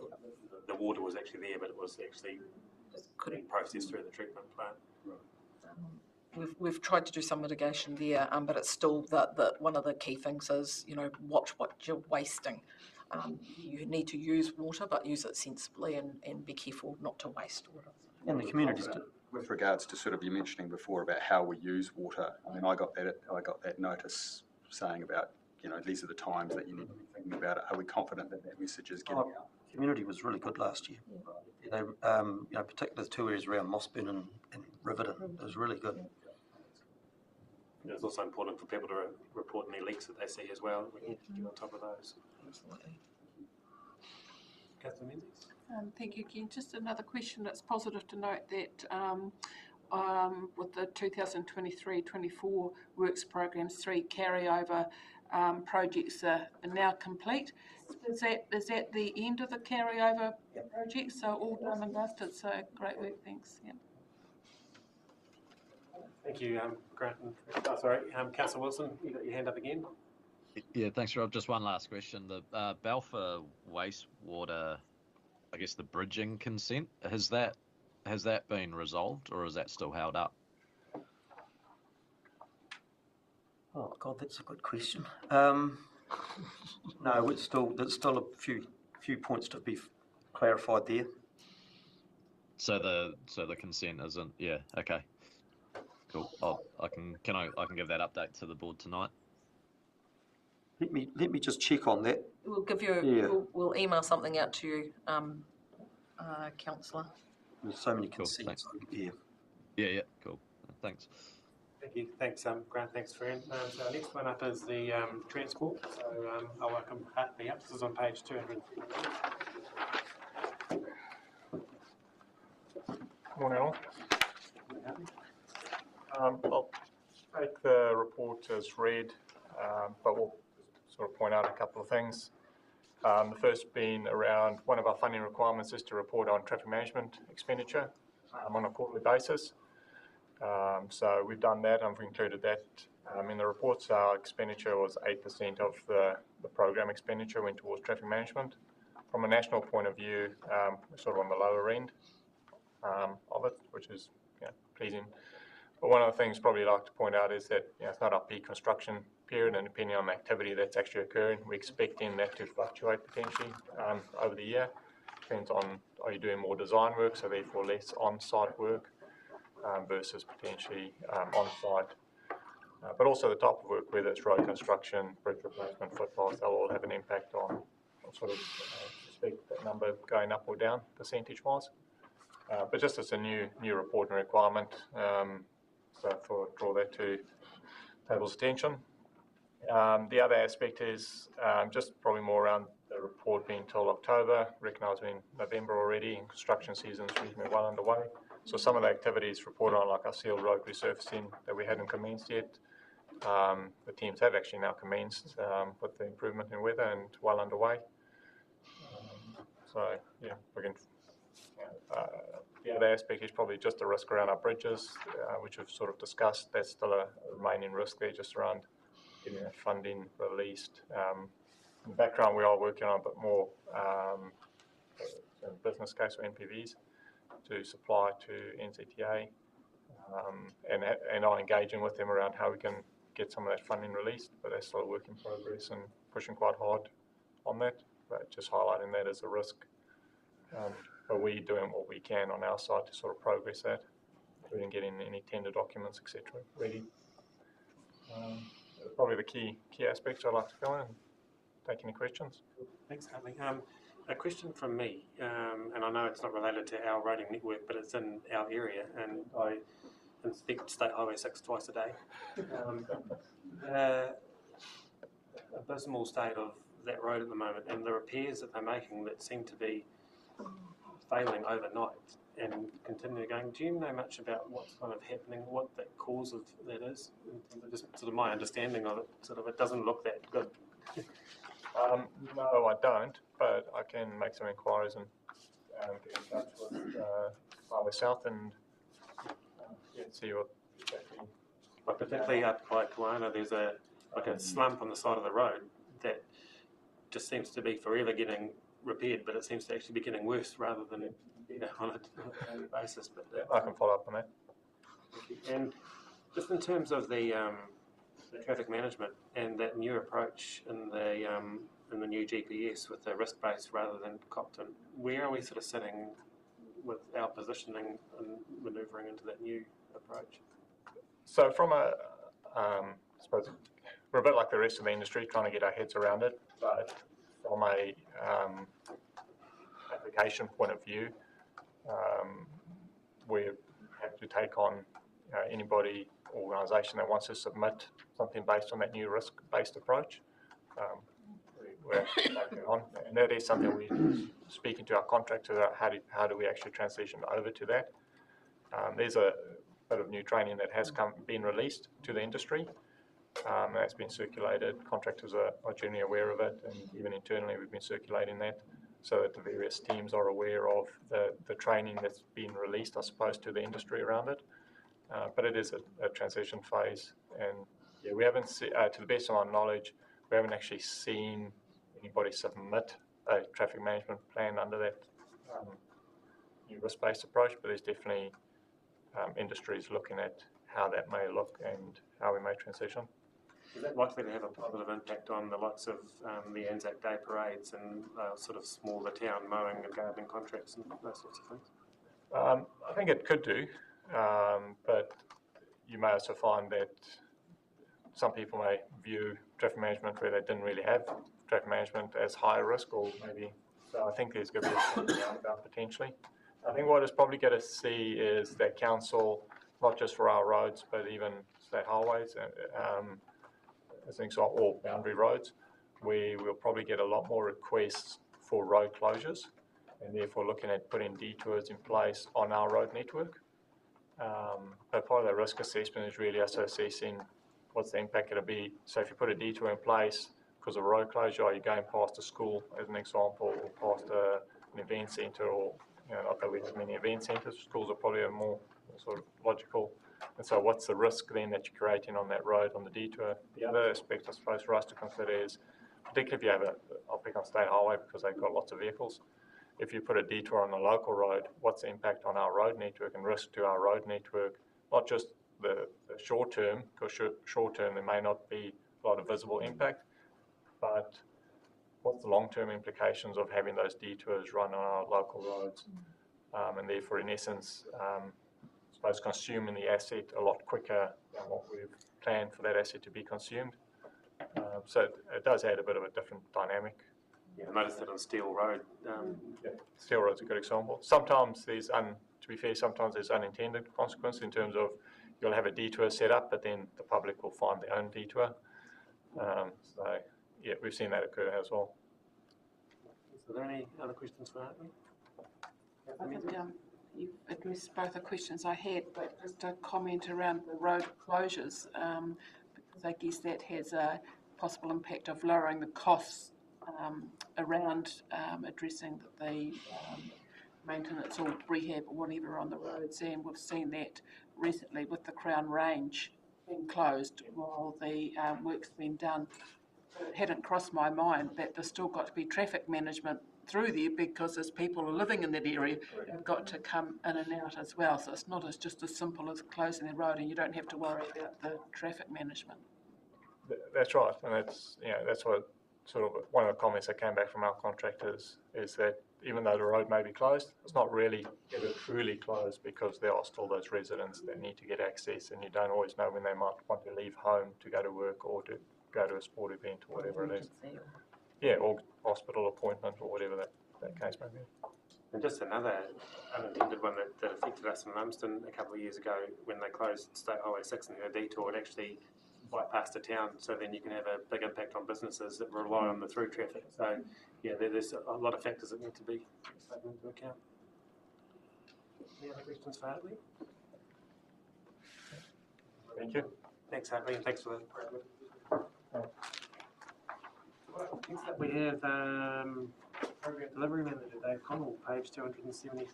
The water was actually there, but it was actually couldn't process through the treatment plant. We've tried to do some mitigation there, but it's still the one of the key things is, watch what you're wasting. You need to use water, but use it sensibly and be careful not to waste water. And the communities do. With regards to sort of you mentioning before about how we use water, I mean, I got that notice saying about, these are the times that you need to be thinking about it. Are we confident that that message is getting out? The community was really good last year. They, particularly the two areas around Mossburn and Riverton, it was really good. It's also important for people to report any leaks that they see as well. We need to get on top of those. Absolutely. Councillor Menzies? Thank you again. Just another question. It's positive to note that with the 2023-24 works programs, 3 carryover projects are now complete. Is that the end of the carryover projects? So all done and dusted. So great work. Thanks. Yeah. Thank you, Grant. Councillor Wilson, you got your hand up again. Yeah, thanks, Rob. Just one last question. The Balfour wastewater, I guess the bridging consent, has that been resolved, or is that still held up? Oh God, that's a good question. No, there's still a few points to be clarified there. So the consent isn't. Yeah. Okay. Cool. I can give that update to the board tonight. Let me just check on that. We'll give you. We'll email something out to you, Councillor. There's so many consents. Yeah. Cool. Thanks. Thank you. Thanks, Grant. Thanks, Fran. So our next one up is the transport. So I'll welcome Hartley up. This is on page 203. Morning all. I'll take the report as read, but we'll sort of point out a couple of things. The first being around one of our funding requirements is to report on traffic management expenditure on a quarterly basis. So we've done that and we've included that in the reports. Our expenditure was 8% of the program expenditure went towards traffic management. From a national point of view, we're sort of on the lower end of it, which is pleasing. But one of the things probably I'd like to point out is that it's not our peak construction period, and depending on the activity that's actually occurring, we're expecting that to fluctuate potentially over the year. Depends on, are you doing more design work, so therefore less on-site work versus potentially on-site. But also the type of work, whether it's road construction, bridge replacement, footpaths, they'll all have an impact on sort of expect that number going up or down percentage-wise. But just as a new reporting requirement, so draw that to table's attention. The other aspect is just probably more around the report being till October. Recognise we're in November already and construction season's reasonably well underway. So some of the activities reported on, like our sealed road resurfacing that we hadn't commenced yet, The teams have actually now commenced with the improvement in weather and well underway. So yeah, we can. The other aspect is probably just the risk around our bridges, which we've sort of discussed. That's still a remaining risk there, just around getting that funding released. In the background, we are working on a bit more business case or NPVs to supply to NZTA, and are engaging with them around how we can get some of that funding released, but that's still a work in progress and pushing quite hard on that, but just highlighting that as a risk. But we're doing what we can on our side to sort of progress that, including getting any tender documents, etc. ready. Probably the key aspects I'd like to go in and take any questions. Thanks, Hartley. A question from me, and I know it's not related to our roading network, but it's in our area, and I inspect State Highway 6 twice a day. The abysmal state of that road at the moment, and the repairs that they're making that seem to be failing overnight and continue going. Do you know much about what's kind of happening, what the cause of that is? Just sort of my understanding of it, sort of it doesn't look that good. No, I don't, but I can make some inquiries and get in touch with Highway South and see what exactly. Like particularly up by Kawana, there's a slump on the side of the road that just seems to be forever getting repaired, but it seems to actually be getting worse rather than on a daily basis. But I can follow up on that. And just in terms of the traffic management and that new approach in the new GPS with the risk base rather than Copton, where are we sort of sitting with our positioning and manoeuvring into that new approach? So from I suppose we're a bit like the rest of the industry, trying to get our heads around it, but from a application point of view, we have to take on anybody, organisation that wants to submit something based on that new risk-based approach. We're actually taking on, and that is something we're speaking to our contractors about. How do we actually transition over to that? There's a bit of new training that has been released to the industry. That's been circulated. Contractors are generally aware of it, and even internally we've been circulating that so that the various teams are aware of the training that's been released, I suppose, to the industry around it. But it is a transition phase, and yeah, we haven't, to the best of our knowledge, we haven't actually seen anybody submit a traffic management plan under that new risk-based approach, but there's definitely industries looking at how that may look and how we may transition. Is that likely to have a positive impact on the likes of the Anzac Day parades and sort of smaller town mowing and gardening contracts and those sorts of things? I think it could do, but you may also find that some people may view traffic management where they didn't really have traffic management as high risk, or maybe, so I think there's going to be a something out about potentially. I think what is probably going to see is that council, not just for our roads, but even state highways, as an example, or boundary roads, we will probably get a lot more requests for road closures, and therefore looking at putting detours in place on our road network. But part of the risk assessment is really also assessing what's the impact going to be. So if you put a detour in place because of a road closure, are you going past a school, as an example, or past an event centre, or not that we have many event centres, schools are probably a more sort of logical. And so what's the risk then that you're creating on that road, on the detour? The other aspect, I suppose, for us to consider is, particularly if you have I'll pick on State Highway because they've got lots of vehicles. If you put a detour on the local road, what's the impact on our road network and risk to our road network? Not just the short term, because short term there may not be a lot of visible impact, but what's the long-term implications of having those detours run on our local roads? And therefore, in essence, I suppose consuming the asset a lot quicker than what we've planned for that asset to be consumed. So it does add a bit of a different dynamic. Yeah, I noticed that on Steel Road. Steel Road's a good example. Sometimes there's, to be fair, sometimes there's unintended consequence in terms of you'll have a detour set up, but then the public will find their own detour. So yeah, we've seen that occur as well. Are there any other questions for Hartley? I think you've addressed both the questions I had, but just a comment around the road closures. because I guess that has a possible impact of lowering the costs around addressing the maintenance or rehab or whatever on the roads, and we've seen that recently with the Crown Range being closed while the work's been done. It hadn't crossed my mind that there's still got to be traffic management through there, because as people are living in that area have got to come in and out as well. So it's not just as simple as closing the road, and you don't have to worry about the traffic management. That's right, and that's what sort of one of the comments that came back from our contractors is that even though the road may be closed, it's not really ever truly closed, because there are still those residents that need to get access, and you don't always know when they might want to leave home to go to work or to go to a sport event or whatever it is. Yeah, or hospital appointment or whatever that case may be. And just another unintended one that affected us in Lumsden a couple of years ago when they closed State Highway 6 and the detour, it actually bypassed the town, so then you can have a big impact on businesses that rely on the through traffic. So yeah, there's a lot of factors that need to be taken into account. Any other questions for Hartley? Thank you. Thanks, Hartley, and thanks for that. Next up we have Program Delivery Manager Dave Connell, page 273.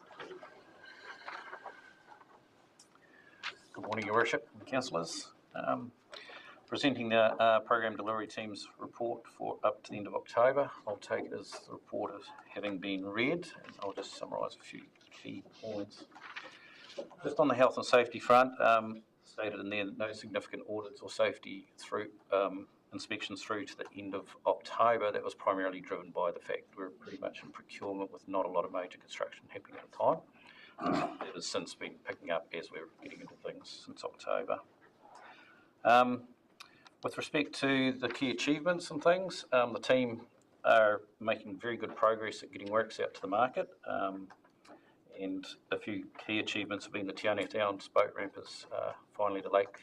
Good morning, Your Worship and councillors. Presenting the Program Delivery Team's report for up to the end of October. I'll take it as the report as having been read, and I'll just summarise a few key points. Just on the health and safety front, stated in there that no significant audits or safety through inspections through to the end of October. That was primarily driven by the fact we're pretty much in procurement with not a lot of major construction happening at the time. It has since been picking up as we're getting into things since October. With respect to the key achievements and things, the team are making very good progress at getting works out to the market. And a few key achievements have been the Te Anau Downs boat ramp is finally the lake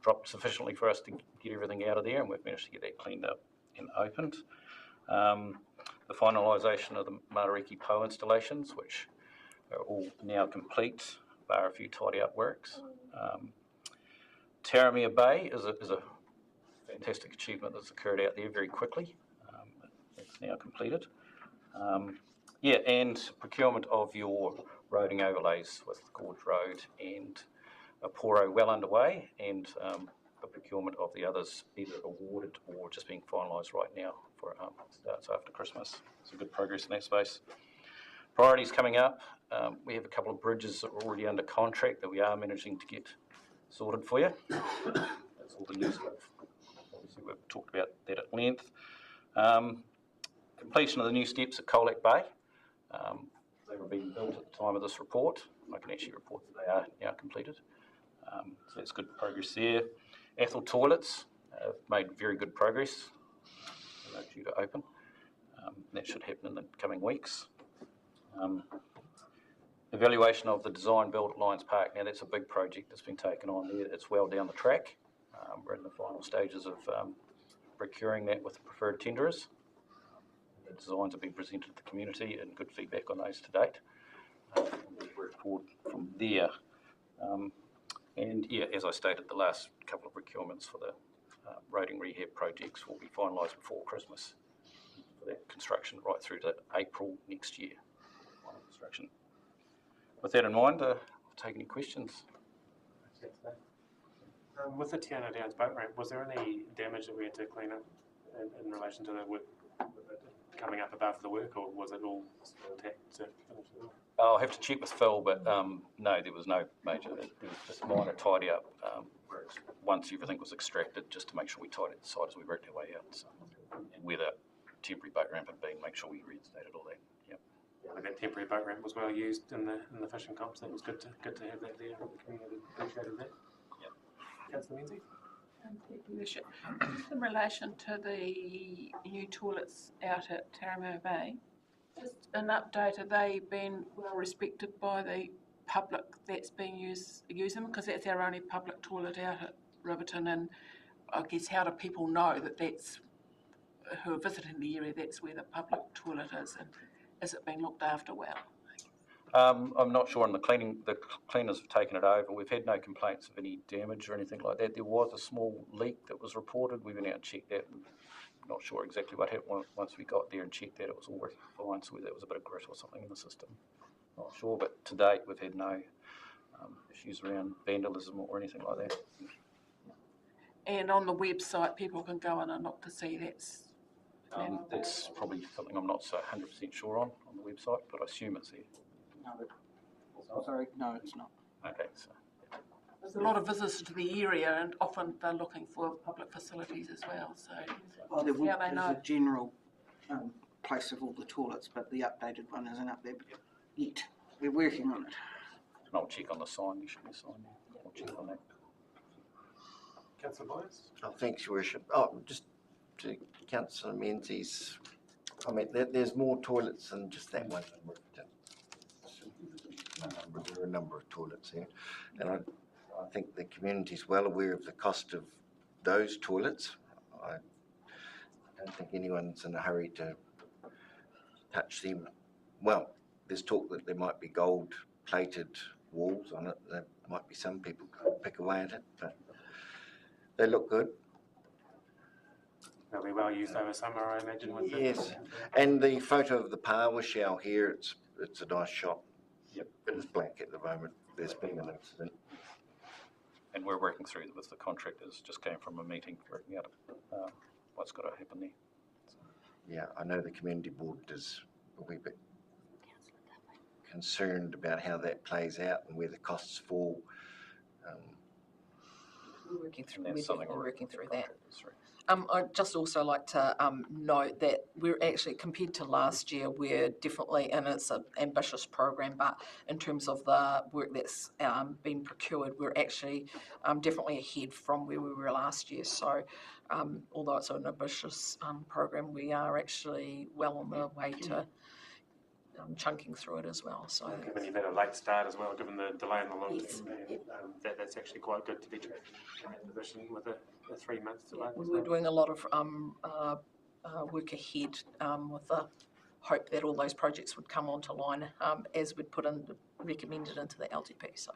dropped sufficiently for us to get everything out of there, and we've managed to get that cleaned up and opened. The finalisation of the Matariki Po installations, which are all now complete, bar a few tidy up works. Taramia Bay is a fantastic achievement that's occurred out there very quickly. It's now completed. Yeah, and procurement of your roading overlays with Gorge Road and Poro well underway, and the procurement of the others either awarded or just being finalised right now for starts after Christmas. So good progress in that space. Priorities coming up. We have a couple of bridges that are already under contract that we are managing to get sorted for you. That's all the new stuff. Obviously, we've talked about that at length. Completion of the new steps at Colac Bay. They were being built at the time of this report. I can actually report that they are now completed. So that's good progress there. Athol toilets have made very good progress. They're due to open. That should happen in the coming weeks. Evaluation of the design build at Lions Park. Now that's a big project that's been taken on there. It's well down the track. We're in the final stages of procuring that with the preferred tenderers. The designs have been presented to the community and good feedback on those to date. We'll work forward from there. And yeah, as I stated, the last couple of procurements for the roading rehab projects will be finalised before Christmas for that construction right through to April next year. Final construction. With that in mind, I'll take any questions. With the Te Anau Downs boat ramp, was there any damage that we had to clean up in relation to the work coming up above the work, or was it all still intact to finish it off? I'll have to check with Phil, but no, there was no major. There was just minor tidy up works once everything was extracted, just to make sure we tidied the site as we worked our way out. So, and where the temporary boat ramp had been, make sure we reinstated all that. Yep. Yeah, that temporary boat ramp was well used in the fishing comps. That was good to have that there. The community appreciated that. Yep. Councillor Menzies? Worship. Just in relation to the new toilets out at Taramau Bay, just an update, are they been well respected by the public that's been using them? Because that's our only public toilet out at Riverton, and I guess how do people know that that's, who are visiting the area, that's where the public toilet is, and has it been looked after well? I'm not sure on the cleaning, the cleaners have taken it over. We've had no complaints of any damage or anything like that. There was a small leak that was reported. We went out and checked that. Not sure exactly what happened. Once we got there and checked that, it was all working fine. So there was a bit of grit or something in the system. Not sure, but to date we've had no issues around vandalism or anything like that. And on the website, people can go in and look to see that's... That's probably something I'm not so 100% sure on the website, but I assume it's there. No, sorry, no, it's not. Okay, so. There's a lot of visitors to the area and often they're looking for public facilities as well, so Well, there how they there's know. a general place of all the toilets, but the updated one isn't up there yet. We're working on it. And I'll check on the sign. There should be a sign there. I'll check on that. Councillor Byers? Oh, thanks, Your Worship. Oh, just to Councillor Menzies' comment, there's more toilets than just that one. There are a number of toilets there, and I think the community's well aware of the cost of those toilets. I don't think anyone's in a hurry to touch them. Well, there's talk that there might be gold-plated walls on it. There might be some people who pick away at it, but they look good. They'll be well used over summer, I imagine. With Yes, and the photo of the power shower here, it's a nice shot. Yep. But it's black at the moment. There's been an incident. And we're working through with the contractors. Just came from a meeting, working out what's got to happen there. So. Yeah, I know the community board is a wee bit concerned about how that plays out and where the costs fall. We're working through, That's we're something definitely we're working through that. Right. I'd just also like to note that we're actually, compared to last year, we're definitely, and it's an ambitious program, but in terms of the work that's been procured, we're actually definitely ahead from where we were last year. So although it's an ambitious program, we are actually well on the way to chunking through it as well. So given you've had a late start as well, given the delay in the long term, that's actually quite good to be tracking in that position with a 3 month delay. We're doing a lot of work ahead with the hope that all those projects would come onto line as we'd recommended into the LTP. So.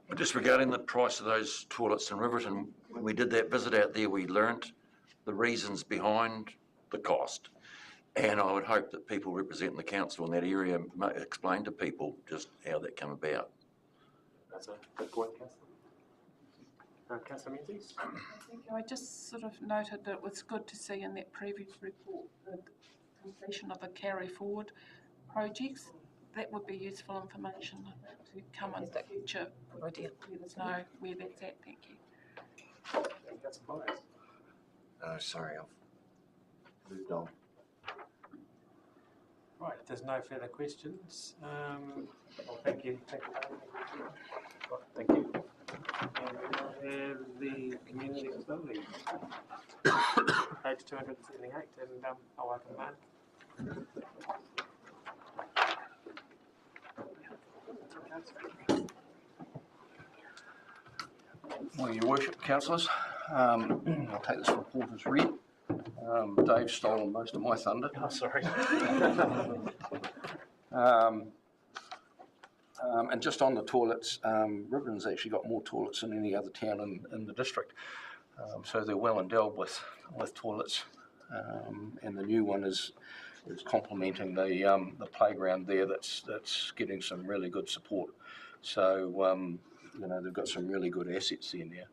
But just regarding the price of those toilets in Riverton, when we did that visit out there, we learnt the reasons behind the cost. And I would hope that people representing the council in that area might explain to people just how that came about. That's a good point, Councillor. Councillor Menzies? I just sort of noted that it was good to see in that previous report the completion of the carry forward projects. That would be useful information to come in the future. Let us know where that's at. Thank you. Councillor Byers? Oh, sorry, I've moved on. Right, if there's no further questions, well, thank you. Thank you. And the community facility, page 278, and I'll open Mark. Well, Your Worship, councillors, I'll take this report as read. Dave stole most of my thunder. Oh, sorry. And just on the toilets, Riverton's actually got more toilets than any other town in the district. So they're well endowed with toilets. And the new one is complementing the playground there that's getting some really good support. So, you know, they've got some really good assets in there.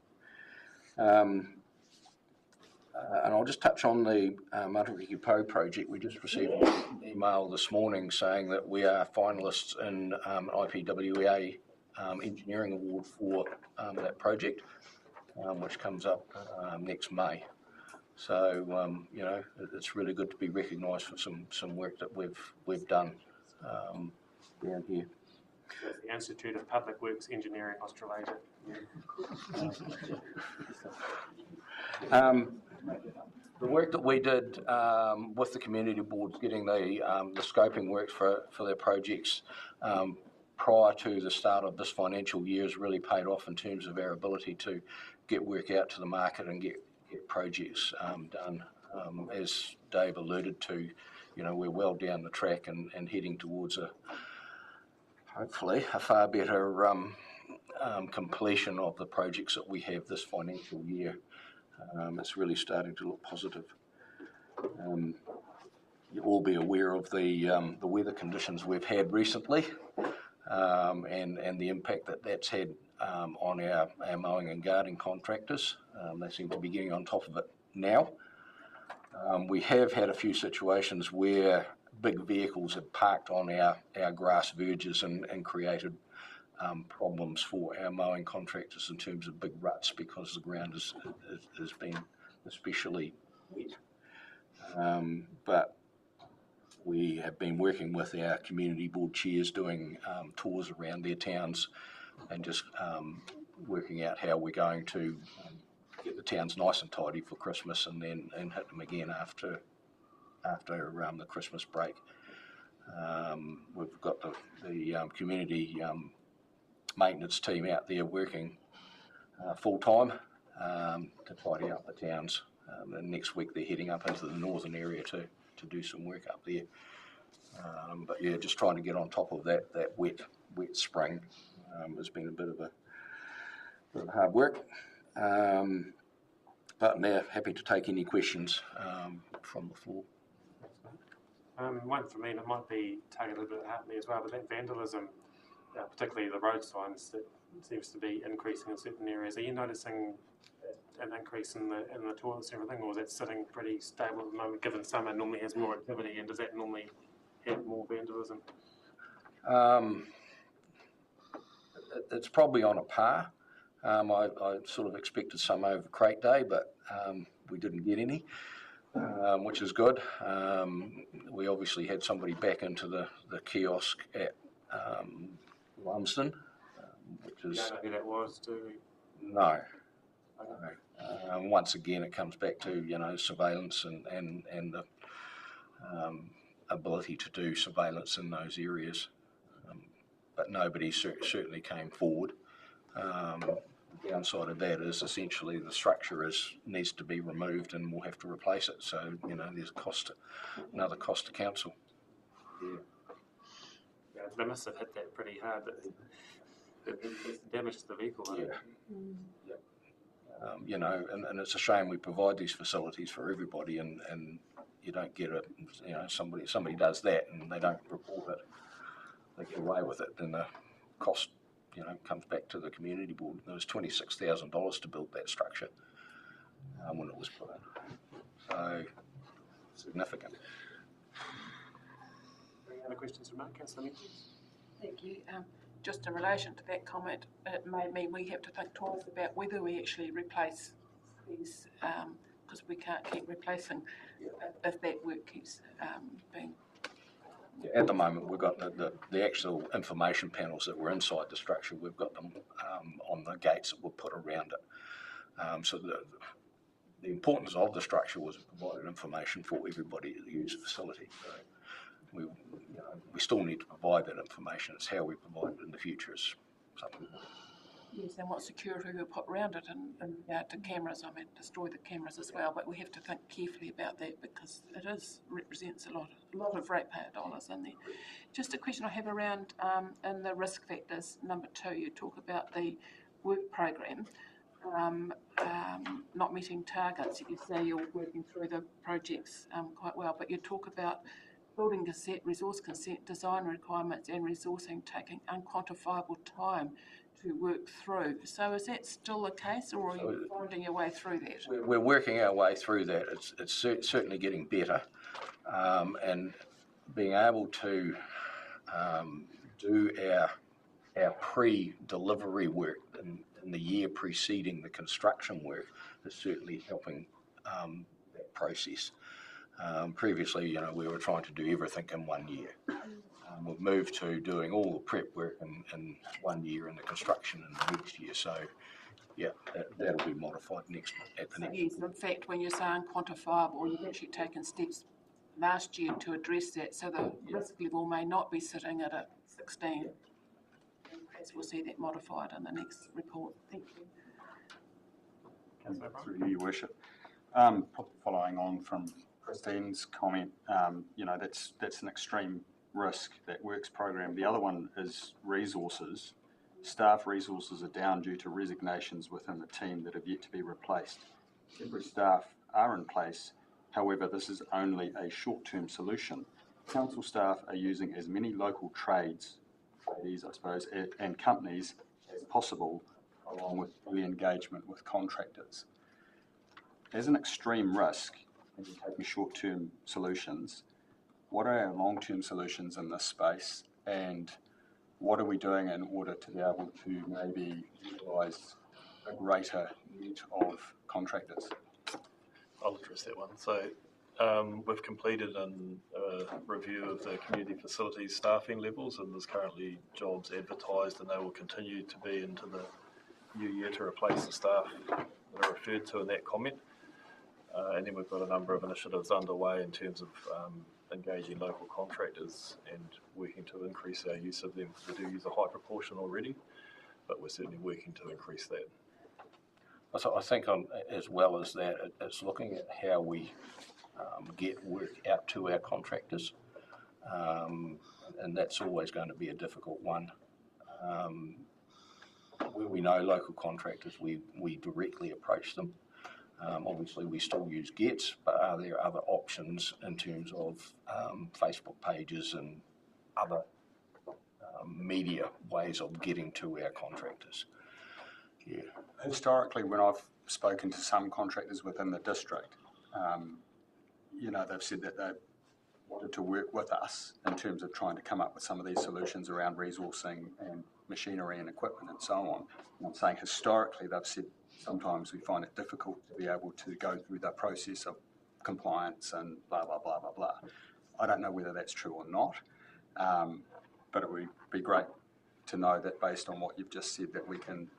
And I'll just touch on the Matariki Po project. We just received an email this morning saying that we are finalists in IPWA engineering award for that project, which comes up next May. So, you know, it's really good to be recognised for some work that we've done down here. That's the Institute of Public Works Engineering Australasia. The work that we did with the community boards, getting the scoping work for their projects prior to the start of this financial year has really paid off in terms of our ability to get work out to the market and get projects done. As Dave alluded to, we're well down the track and heading towards hopefully a far better completion of the projects that we have this financial year. It's really starting to look positive. You'll all be aware of the weather conditions we've had recently, and the impact that that's had on our mowing and gardening contractors. They seem to be getting on top of it now. We have had a few situations where big vehicles have parked on our grass verges and created problems for our mowing contractors in terms of big ruts because the ground has been especially wet. But we have been working with our community board chairs doing tours around their towns and just working out how we're going to get the towns nice and tidy for Christmas and then hit them again after the Christmas break. We've got the community maintenance team out there working full time to tidy up the towns. And next week they're heading up into the northern area to do some work up there. But yeah, just trying to get on top of that wet spring has been a bit of hard work. But now happy to take any questions from the floor. One for me, and it might be targeted a little bit at me as well, but that vandalism, particularly the road signs, that seems to be increasing in certain areas. Are you noticing an increase in the toilets and everything, or is that sitting pretty stable at the moment, given summer normally has more activity, and does that normally have more vandalism? It's probably on a par. I sort of expected some over Crate Day, but we didn't get any, which is good. We obviously had somebody back into the kiosk at Lumsden, which is... You don't know who that was, do we? No. Once again, it comes back to, surveillance and the ability to do surveillance in those areas. But nobody certainly came forward. The downside of that is essentially the structure needs to be removed and we'll have to replace it. So, there's another cost to council. Yeah, they must have hit that pretty hard, but it damaged the vehicle. And it's a shame we provide these facilities for everybody and you don't get it, somebody does that and they don't report it, they get away with it, then the cost, comes back to the community board. There was $26,000 to build that structure when it was put in. So, significant. Any other questions from Mark? Councillor? Thank you. Just in relation to that comment, it may mean we have to think twice about whether we actually replace these, because we can't keep replacing if that work keeps being... At the moment, we've got the actual information panels that were inside the structure. We've got them on the gates that were put around it. So the importance of the structure was it provided information for everybody to use the facility. So we still need to provide that information. It's how we provide it in the future is something. Yes, and what security we put around it and to cameras, destroy the cameras as well, but we have to think carefully about that because it represents a lot of ratepayer dollars in there. Just a question I have around in the risk factors, number 2, you talk about the work program not meeting targets. You say you're working through the projects quite well, but you talk about building consent, resource consent, design requirements and resourcing taking unquantifiable time to work through. So is that still the case, or are you finding your way through that? We're working our way through that. It's certainly getting better, and being able to do our pre-delivery work in the year preceding the construction work is certainly helping that process. Previously, we were trying to do everything in 1 year. We've moved to doing all the prep work in 1 year and the construction in the next year. So, yeah, that'll be modified at the next year. Yes, in fact, when you're saying quantifiable, you've actually taken steps last year to address that, so the risk level may not be sitting at a 16. Perhaps we'll see that modified in the next report. Thank you. Through you, Your Worship. Probably following on from Christine's comment, that's an extreme risk, that works program. The other one is resources. Staff resources are down due to resignations within the team that have yet to be replaced. Temporary staff are in place, however, this is only a short-term solution. Council staff are using as many local tradies, I suppose, and companies as possible, along with early engagement with contractors. As an extreme risk, and you're taking short-term solutions, what are our long-term solutions in this space, and what are we doing in order to be able to maybe utilise a greater net of contractors? I'll address that one. So we've completed a review of the community facilities staffing levels, and there's currently jobs advertised, and they will continue to be into the new year to replace the staff that are referred to in that comment. And then we've got a number of initiatives underway in terms of engaging local contractors and working to increase our use of them. We do use a high proportion already, but we're certainly working to increase that. So I think as well as that, it's looking at how we get work out to our contractors, and that's always going to be a difficult one. Where we know local contractors, we directly approach them. Obviously, we still use GETS, but are there other options in terms of Facebook pages and other media ways of getting to our contractors? Yeah. Historically, when I've spoken to some contractors within the district, they've said that they wanted to work with us in terms of trying to come up with some of these solutions around resourcing and machinery and equipment and so on. And I'm saying historically, they've said sometimes we find it difficult to be able to go through the process of compliance and blah, blah, blah, blah, blah. I don't know whether that's true or not, but it would be great to know that based on what you've just said, that we can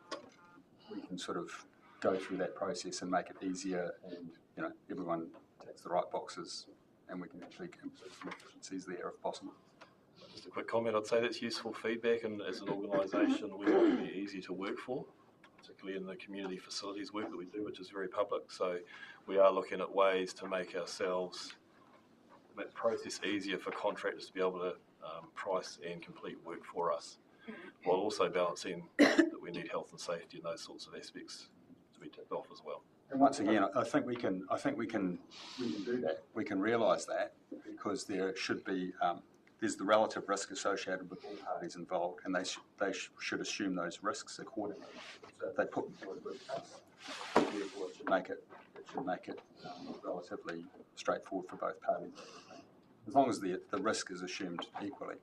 sort of go through that process and make it easier, and everyone ticks the right boxes, and we can actually improve some efficiencies there if possible. Just a quick comment, I'd say that's useful feedback, and as an organisation we want to be easy to work for, particularly in the community facilities work that we do, which is very public. So we are looking at ways to make that process easier for contractors to be able to price and complete work for us, while also balancing that we need health and safety and those sorts of aspects to be ticked off as well. And once again, I think we can do that. We can realise that, because there should be there's the relative risk associated with all parties involved, and they should assume those risks accordingly. So if they put forward with us, therefore it should make it relatively straightforward for both parties, as long as the risk is assumed equally.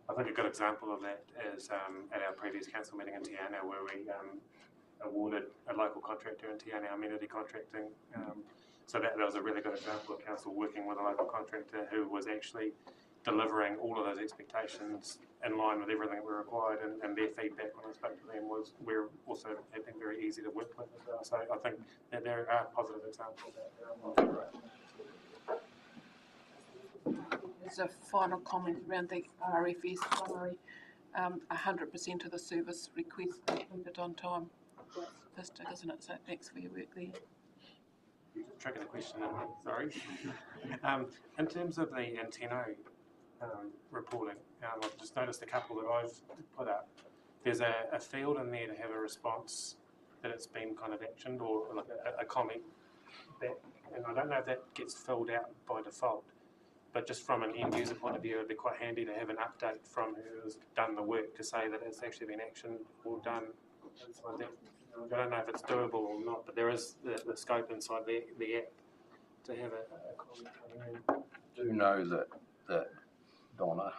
I think a good example of that is at our previous council meeting in Te Anau, where we awarded a local contractor in Te Anau amenity contracting. So that was a really good example of council working with a local contractor who was actually delivering all of those expectations in line with everything that we required, and their feedback when I spoke to them was we're also have been very easy to work with as well. So I think that there are positive examples out there. As a final comment around the RFS summary, 100% of the service requests are completed on time. That's fantastic, isn't it? So thanks for your work there. Tricking the question in, sorry. In terms of the antenna reporting, I've just noticed a couple that I've put up. There's a field in there to have a response that it's been kind of actioned, or like a comment back, and I don't know if that gets filled out by default. But just from an end user point of view, it'd be quite handy to have an update from who's done the work to say that it's actually been actioned or done. I don't know if it's doable or not, but there is the scope inside the app to have a comment coming in. I do know that Donna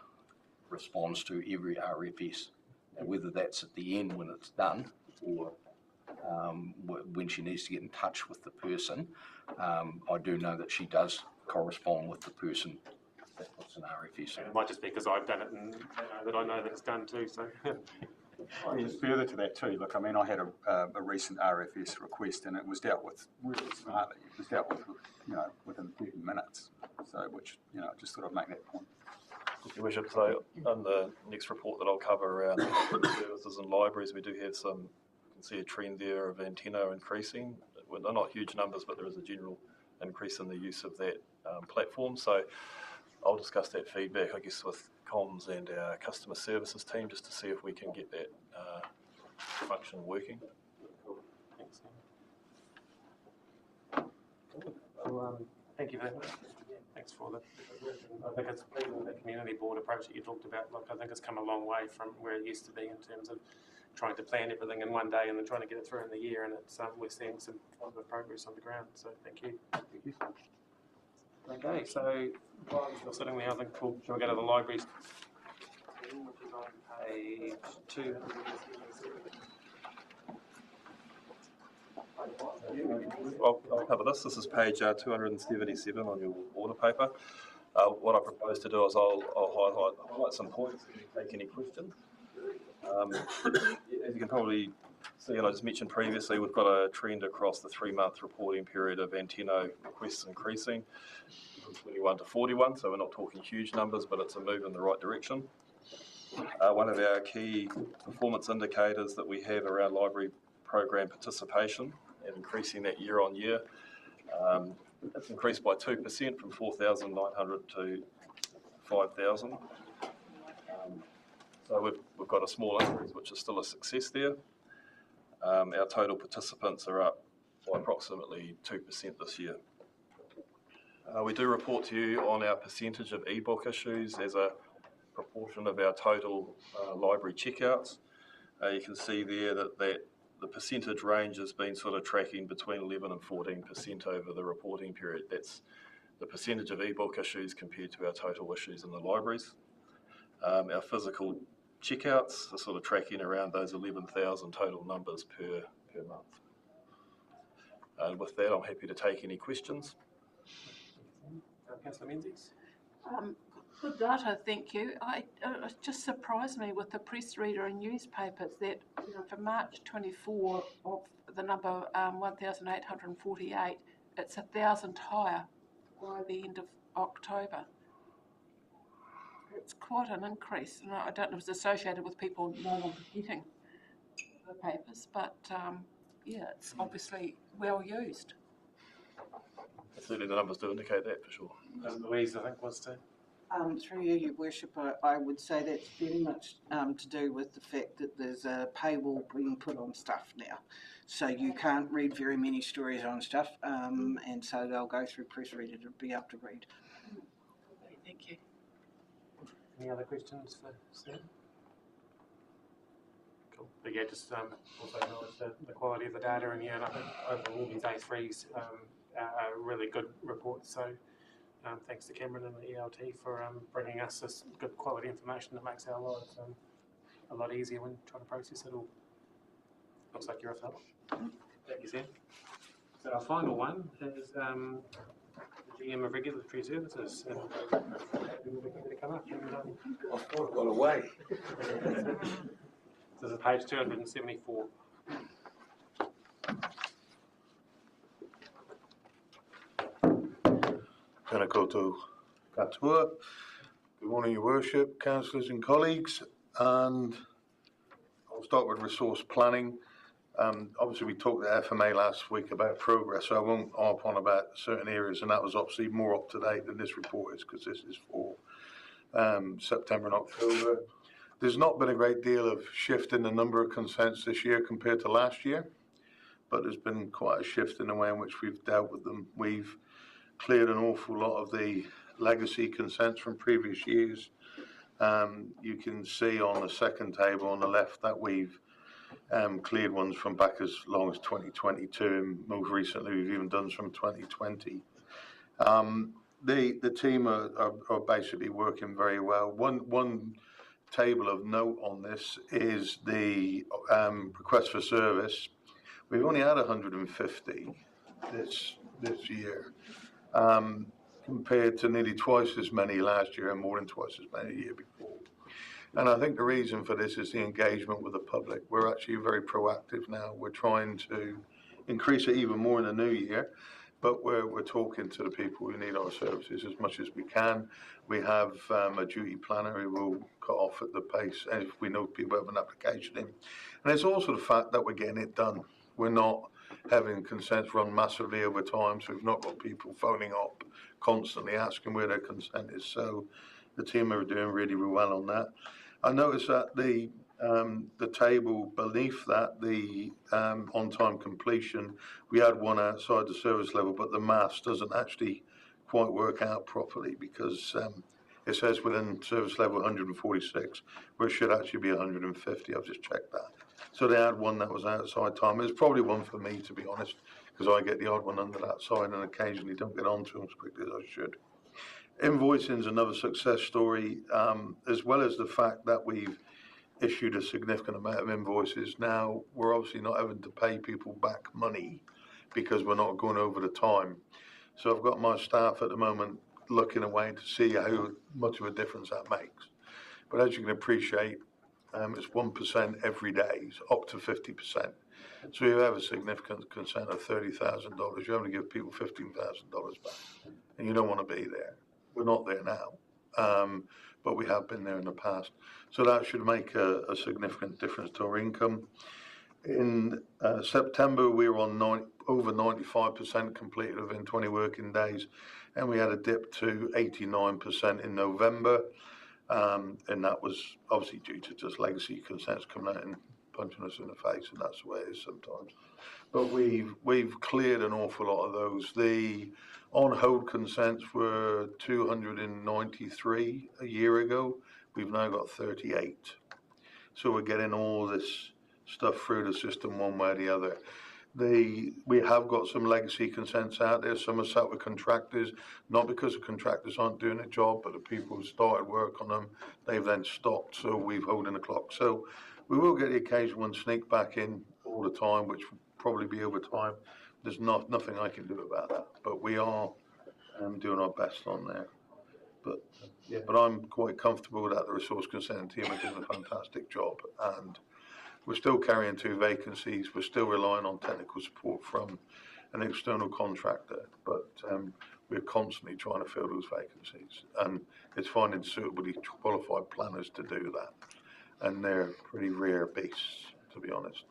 responds to every RFS, and whether that's at the end when it's done or when she needs to get in touch with the person, I do know that she does correspond with the person that puts an RFS in. It might just be because I've done it and that I know that it's done too. So. Just further to that too, look, I mean, I had a recent RFS request, and it was dealt with really smartly. It was dealt with, within 30 minutes. So, which, just thought I'd make that point. Your Worship, so on the next report that I'll cover around services and libraries, we do have you can see a trend there of antenna increasing. Well, they're not huge numbers, but there is a general increase in the use of that platform. So I'll discuss that feedback, I guess, with comms and our customer services team, just to see if we can get that function working. Thanks. Well, thank you very much. Yeah, thanks for that. I think it's the community board approach that you talked about. Look, I think it's come a long way from where it used to be in terms of trying to plan everything in one day and then trying to get it through in the year, and it's we're seeing some positive progress on the ground. So thank you. Thank you. Okay, so while we're still sitting there, I think shall we go to the libraries, which is on page 277. I'll cover this. This is page 277 on your order paper. What I propose to do is I'll highlight some points and take any questions. As you can probably see, and I just mentioned previously, we've got a trend across the 3-month reporting period of Anteno requests increasing from 21 to 41, so we're not talking huge numbers, but it's a move in the right direction. One of our key performance indicators that we have around library program participation and increasing that year on year, it's increased by 2% from 4,900 to 5,000. So we've got a small increase, which is still a success there. Our total participants are up by approximately 2% this year. We do report to you on our percentage of e-book issues as a proportion of our total library checkouts. You can see there that the percentage range has been sort of tracking between 11 and 14% over the reporting period. That's the percentage of e-book issues compared to our total issues in the libraries. Our physical checkouts are sort of tracking around those 11,000 total numbers per month. And with that, I'm happy to take any questions. Councillor Menzies. Good data, thank you. It just surprised me with the press reader and newspapers that for March 24 of the number 1,848, it's 1,000 higher by the end of October. It's quite an increase, and I don't know if it's associated with people no longer getting the papers, but yeah, it's obviously well used. Certainly the numbers do indicate that for sure. Louise, I think, was to... Through you, Your Worship, I would say that's very much to do with the fact that there's a paywall being put on stuff now. So you can't read very many stories on stuff, and so they'll go through press reader to be able to read. Thank you. Any other questions for Sam? Cool. But yeah, just also acknowledge the quality of the data, and yeah, and I think overall these A3s are really good reports. So thanks to Cameron and the ELT for bringing us this good quality information that makes our lives a lot easier when trying to process it all. Looks like you're off that one. Thank you, Sam. So our final one is the GM of Regulatory Services. We'll be happy to come up. I've got away. This is page 274. Tēnā koutou katoa. Good morning, Your Worship, councillors and colleagues. And I'll start with resource planning. Obviously, we talked to FMA last week about progress, so I won't harp on about certain areas, and that was obviously more up to date than this report is, because this is for September and October. There's not been a great deal of shift in the number of consents this year compared to last year, but there's been quite a shift in the way in which we've dealt with them. We've cleared an awful lot of the legacy consents from previous years. You can see on the second table on the left that we've cleared ones from back as long as 2022, and most recently we've even done some 2020. The team are basically working very well. One table of note on this is the request for service. We've only had 150 this year, compared to nearly twice as many last year and more than twice as many the year before. And I think the reason for this is the engagement with the public. We're actually very proactive now. We're trying to increase it even more in the new year, but we're talking to the people who need our services as much as we can. We have a duty planner who will cut off at the pace if we know people have an application in. And it's also the fact that we're getting it done. We're not having consents run massively over time, so we've not got people phoning up constantly asking where their consent is. So the team are doing really well on that. I noticed that the table beneath that, the on-time completion, we had one outside the service level, but the maths doesn't actually quite work out properly because it says within service level 146, where it should actually be 150. I've just checked that. So they had one that was outside time. It's probably one for me, to be honest, because I get the odd one under that side and occasionally don't get onto them as quickly as I should. Invoicing is another success story, as well as the fact that we've issued a significant amount of invoices. Now, we're obviously not having to pay people back money because we're not going over the time. So I've got my staff at the moment looking away to see how much of a difference that makes. But as you can appreciate, it's 1% every day, so up to 50%. So you have a significant consent of $30,000. You only give people $15,000 back, and you don't want to be there. We're not there now, but we have been there in the past. So that should make a significant difference to our income. In September, we were on over 95% completed within 20 working days, and we had a dip to 89% in November, and that was obviously due to just legacy consents coming out and punching us in the face, and that's the way it is sometimes. But we've cleared an awful lot of those. The on-hold consents were 293 a year ago. We've now got 38. So we're getting all this stuff through the system one way or the other. We have got some legacy consents out there. Some are sat with contractors, not because the contractors aren't doing a job, but the people who started work on them, they've then stopped, so we've holding the clock. So we will get the occasional one sneak back in all the time, which will probably be over time. There's nothing I can do about that, but we are doing our best on there. But I'm quite comfortable that the resource consent team are doing a fantastic job, and we're still carrying 2 vacancies. We're still relying on technical support from an external contractor, but we're constantly trying to fill those vacancies, and it's finding suitably qualified planners to do that, and they're pretty rare beasts, to be honest.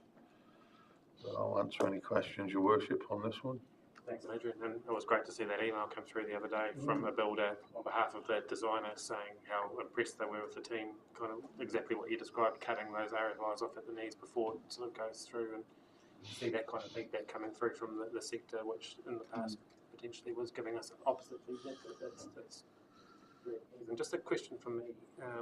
But I'll answer any questions, Your Worship, on this one. Thanks, Adrian. And it was great to see that email come through the other day from a builder on behalf of the designer saying how impressed they were with the team, kind of exactly what you described, cutting those RFIs off at the knees before it sort of goes through, and see that kind of feedback coming through from the sector, which in the past potentially was giving us opposite feedback. That's very pleasing. Just a question from me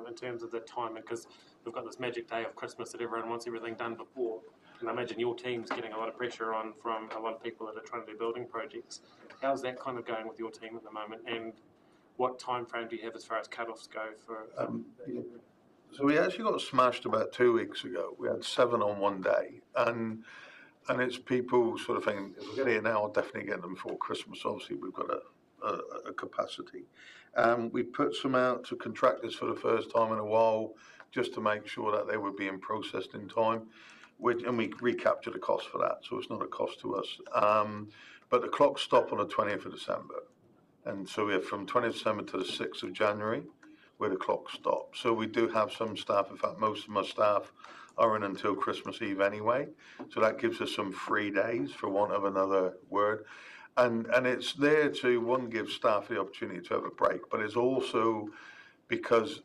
in terms of the timing, because we've got this magic day of Christmas that everyone wants everything done before. And I imagine your team's getting a lot of pressure on from a lot of people that are trying to do building projects. How's that kind of going with your team at the moment? And what time frame do you have as far as cut-offs go for? So we actually got smashed about 2 weeks ago. We had 7 on one day, and it's people sort of thinking, if we get here now, I'll definitely get them before Christmas. Obviously, we've got a capacity. We put some out to contractors for the first time in a while, just to make sure that they were being processed in time. And we recapture the cost for that, so it's not a cost to us. But the clocks stop on the 20th of December. And so we have from 20th of December to the 6th of January, where the clock stops. So we do have some staff, in fact, most of my staff are in until Christmas Eve anyway. So that gives us some free days, for want of another word. And it's there to, one, give staff the opportunity to have a break, but it's also because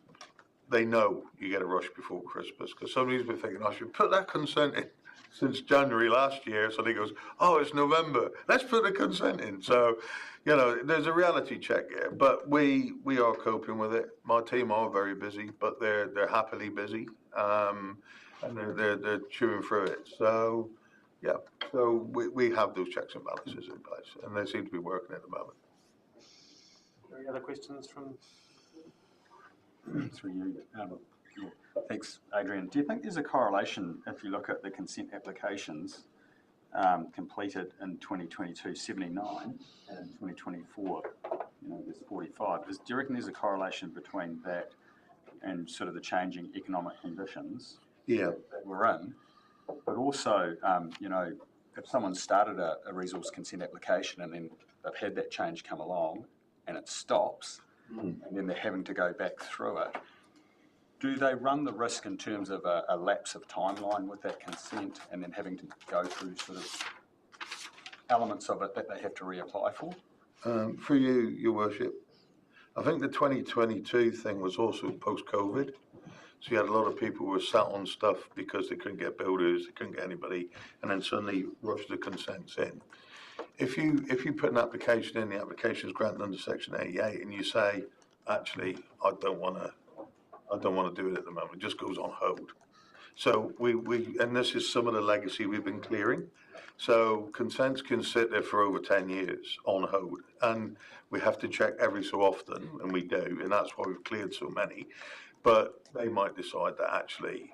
they know you get a rush before Christmas, because somebody's been thinking, I should put that consent in since January last year. So they goes, oh, it's November, let's put the consent in. So, you know, there's a reality check here, but we are coping with it. My team are very busy, but they're happily busy, and they're chewing through it. So, yeah, so we have those checks and balances in place, and they seem to be working at the moment. Any other questions from? Through you. Thanks, Adrian. Do you think there's a correlation, if you look at the consent applications completed in 2022, 79, and in 2024, there's 45. Do you reckon there's a correlation between that and sort of the changing economic conditions that we're in? But also, if someone started a resource consent application and then they've had that change come along and it stops, and then they're having to go back through it, do they run the risk in terms of a lapse of timeline with that consent and then having to go through sort of elements of it that they have to reapply for? For you, Your Worship, I think the 2022 thing was also post-COVID. So you had a lot of people who were sat on stuff because they couldn't get builders, they couldn't get anybody, and then suddenly rushed the consents in. If you put an application in, the application is granted under Section 88, and you say, actually, I don't want to do it at the moment, it just goes on hold. So and this is some of the legacy we've been clearing. So consents can sit there for over 10 years on hold, and we have to check every so often, and we do, and that's why we've cleared so many. But they might decide that actually,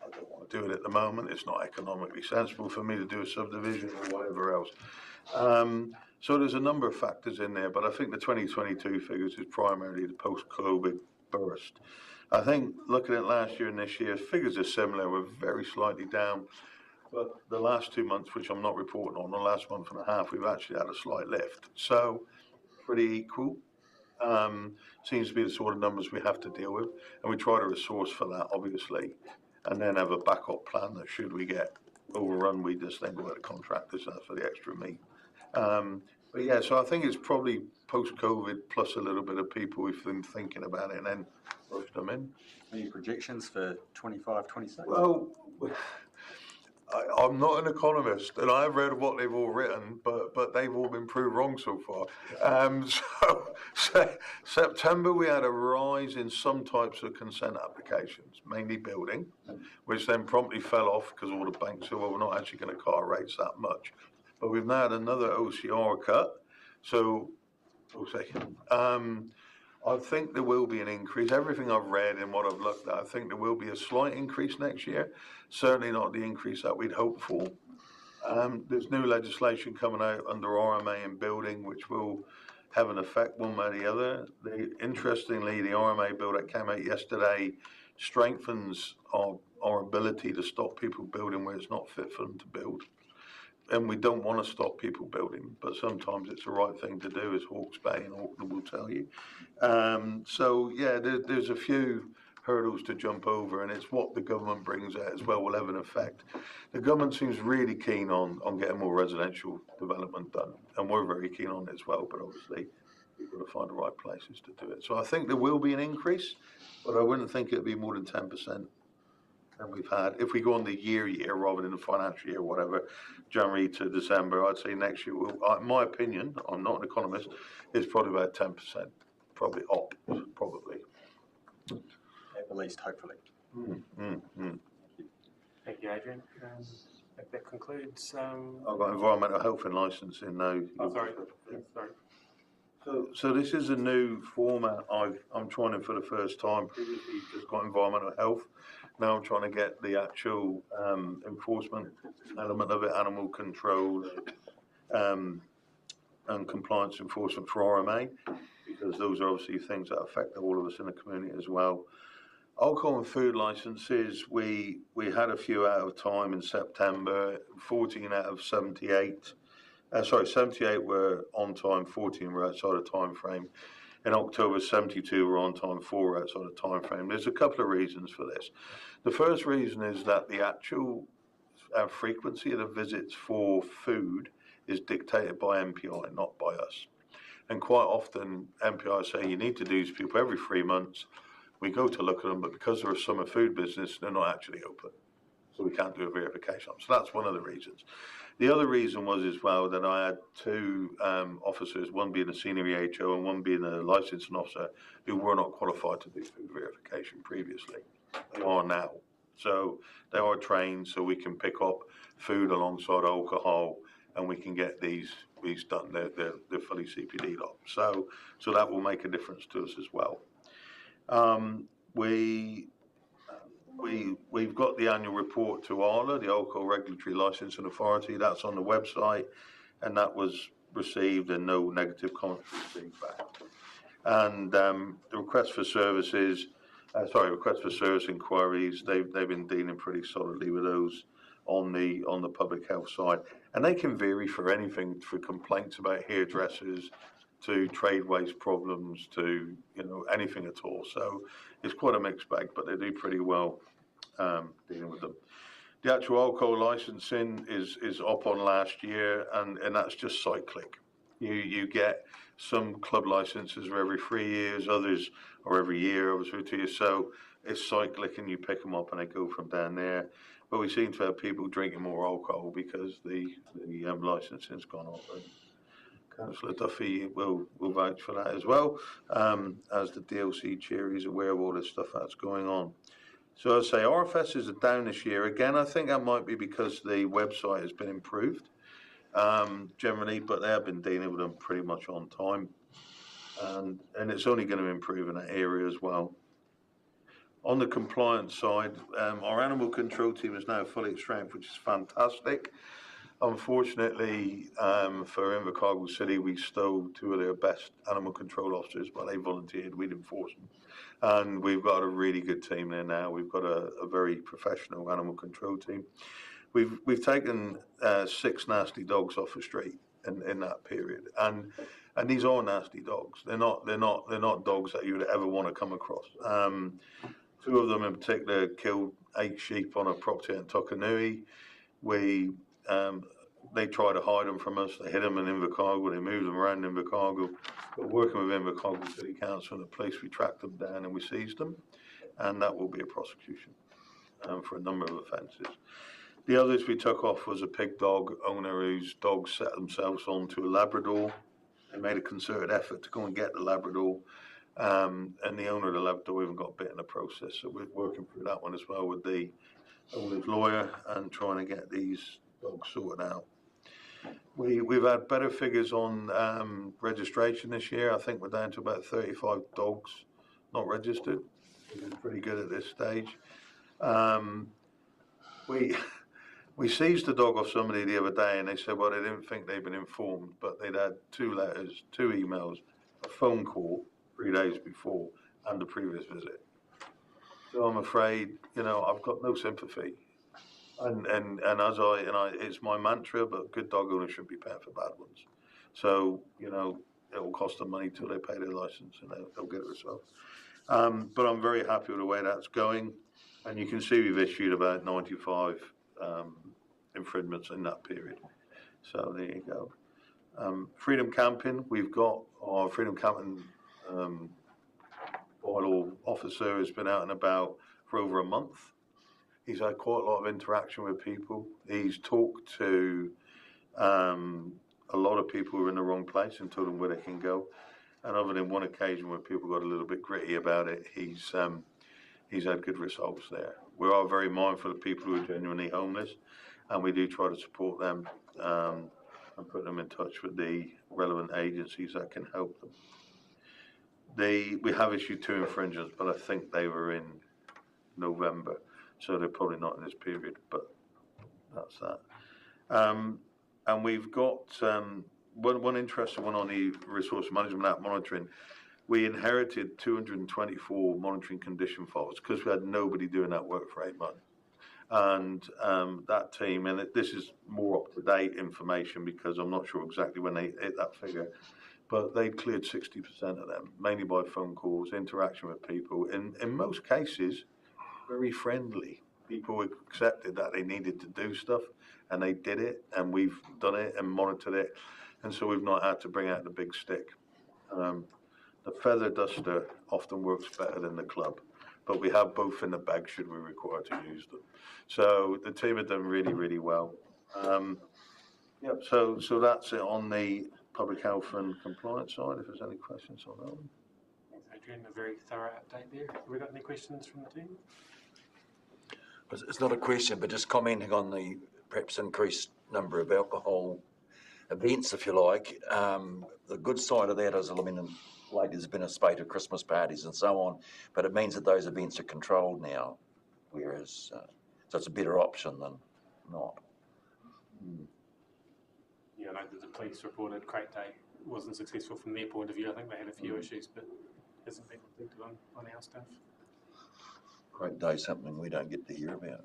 I don't want to do it at the moment, it's not economically sensible for me to do a subdivision or whatever else. So there's a number of factors in there, but I think the 2022 figures is primarily the post-COVID burst. I think looking at last year and this year, figures are similar, we're very slightly down. But the last 2 months, which I'm not reporting on, the last month and a half, we've actually had a slight lift. So pretty equal. Seems to be the sort of numbers we have to deal with. And we try to resource for that, obviously, and then have a backup plan that should we get overrun, we just then go out to contractors for the extra meat. But yeah, so I think it's probably post-COVID plus a little bit of people who've been thinking about it and then rushed them in. Any projections for 25, 26? Well, I'm not an economist, and I've read what they've all written, but they've all been proved wrong so far. So September we had a rise in some types of consent applications, mainly building, which then promptly fell off because all the banks said, well, we're not actually going to cut our rates that much. But we've now had another OCR cut, so we'll see. I think there will be an increase. Everything I've read and what I've looked at, I think there will be a slight increase next year. Certainly not the increase that we'd hoped for. There's new legislation coming out under RMA and building, which will have an effect one way or the other. Interestingly, the RMA bill that came out yesterday strengthens our ability to stop people building where it's not fit for them to build. And we don't want to stop people building, but sometimes it's the right thing to do, as Hawke's Bay and Auckland will tell you. So yeah, there's a few hurdles to jump over, and it's what the government brings out as well will have an effect. The government seems really keen on getting more residential development done, and we're very keen on it as well, but obviously we've got to find the right places to do it. So I think there will be an increase, but I wouldn't think it would be more than 10%. And we've had, if we go on the year rather than the financial year, whatever, January to December, I'd say next year, in my opinion, I'm not an economist, is probably about 10%, probably up, probably. At least, hopefully. Thank you, Adrian. That concludes. I've got environmental health and licensing now. Oh, sorry. So this is a new format I'm trying it for the first time. Previously, just got environmental health. Now I'm trying to get the actual enforcement element of it, animal control and compliance enforcement for RMA, because those are obviously things that affect all of us in the community as well. Alcohol and food licences, we had a few out of time in September, 14 out of 78. 78 were on time, 14 were outside of time frame. In October, 72 were on time, 4 were outside of time frame. There's a couple of reasons for this. The first reason is that the actual frequency of the visits for food is dictated by MPI, not by us. And quite often, MPI say you need to do these people every 3 months. We go to look at them, but because they're a summer food business, they're not actually open. So we can't do a verification. So that's one of the reasons. The other reason was as well that I had 2 officers, one being a senior EHO and one being a licensing officer, who were not qualified to do food verification previously. They are now. So they are trained, so we can pick up food alongside alcohol, and we can get these done. They're fully CPD'd up. So that will make a difference to us as well. We've got the annual report to ARLA, the Alcohol Regulatory Licensing Authority. That's on the website, and that was received and no negative comments received back. And the request for service inquiries, they've been dealing pretty solidly with those on the public health side, and they can vary for anything, for complaints about hairdressers to trade waste problems to anything at all. So it's quite a mixed bag, but they do pretty well dealing with them. The actual alcohol licensing is up on last year, and that's just cyclic. You get some club licenses are every 3 years, others are every year, obviously, 2 years. So it's cyclic, and you pick them up and they go from down there. But we seem to have people drinking more alcohol because the licensing's gone up. And Councillor Duffy will vouch for that as well, as the DLC chair is aware of all this stuff that's going on. So I'd say RFS is down this year. Again, I think that might be because the website has been improved generally, but they have been dealing with them pretty much on time. And it's only going to improve in that area as well. On the compliance side, our animal control team is now fully at strength, which is fantastic. Unfortunately, for Invercargill City, we stole 2 of their best animal control officers, but they volunteered, we didn't force them. And we've got a really good team there now. We've got a very professional animal control team. We've taken 6 nasty dogs off the street in that period, and these are nasty dogs. They're not dogs that you would ever want to come across. 2 of them in particular killed 8 sheep on a property in Tokanui. They try to hide them from us. They hid them in Invercargill. They moved them around Invercargill. But working with Invercargill City Council and the police, we tracked them down and we seized them. And that will be a prosecution for a number of offences. The others we took off was a pig dog owner whose dogs set themselves onto a Labrador. They made a concerted effort to go and get the Labrador. And the owner of the Labrador even got bit in the process. So we're working through that one as well with the owner's lawyer and trying to get these dogs sorted out. We've had better figures on registration this year. I think we're down to about 35 dogs not registered, which is pretty good at this stage. We seized a dog off somebody the other day, and they said, well, they didn't think they'd been informed, but they'd had 2 letters, 2 emails, a phone call 3 days before, and a previous visit. So I'm afraid, I've got no sympathy. And it's my mantra, but good dog owners shouldn't be paying for bad ones. So, it will cost them money till they pay their license, and they'll get it themselves. But I'm very happy with the way that's going. And you can see we've issued about 95 infringements in that period. So there you go. Freedom Camping, we've got our Freedom Camping bylaw officer has been out and about for over a month. He's had quite a lot of interaction with people. He's talked to a lot of people who are in the wrong place and told them where they can go. And other than one occasion where people got a little bit gritty about it, he's had good results there. We are very mindful of people who are genuinely homeless, and we do try to support them and put them in touch with the relevant agencies that can help them. We have issued 2 infringements, but I think they were in November. So they're probably not in this period, but that's that. And we've got one interesting one on the Resource Management Act monitoring. We inherited 224 monitoring condition files because we had nobody doing that work for 8 months. And that team, and this is more up-to-date information because I'm not sure exactly when they hit that figure, but they cleared 60% of them, mainly by phone calls, interaction with people. In most cases, very friendly. People accepted that they needed to do stuff, and they did it, and we've done it and monitored it, and so we've not had to bring out the big stick. The feather duster often works better than the club, but we have both in the bag should we require to use them. So the team have done really, really well. So that's it on the public health and compliance side, if there's any questions on that one. Thanks, Adrian. A very thorough update there. Have we got any questions from the team? It's not a question, but just commenting on the perhaps increased number of alcohol events, if you like. The good side of that is, lately there's been a spate of Christmas parties and so on, but it means that those events are controlled now, whereas, so it's a better option than not. Yeah, I know that the police reported Crate Day wasn't successful from their point of view. I think they had a few issues, but hasn't been reflected on our stuff. Great Day, something we don't get to hear about.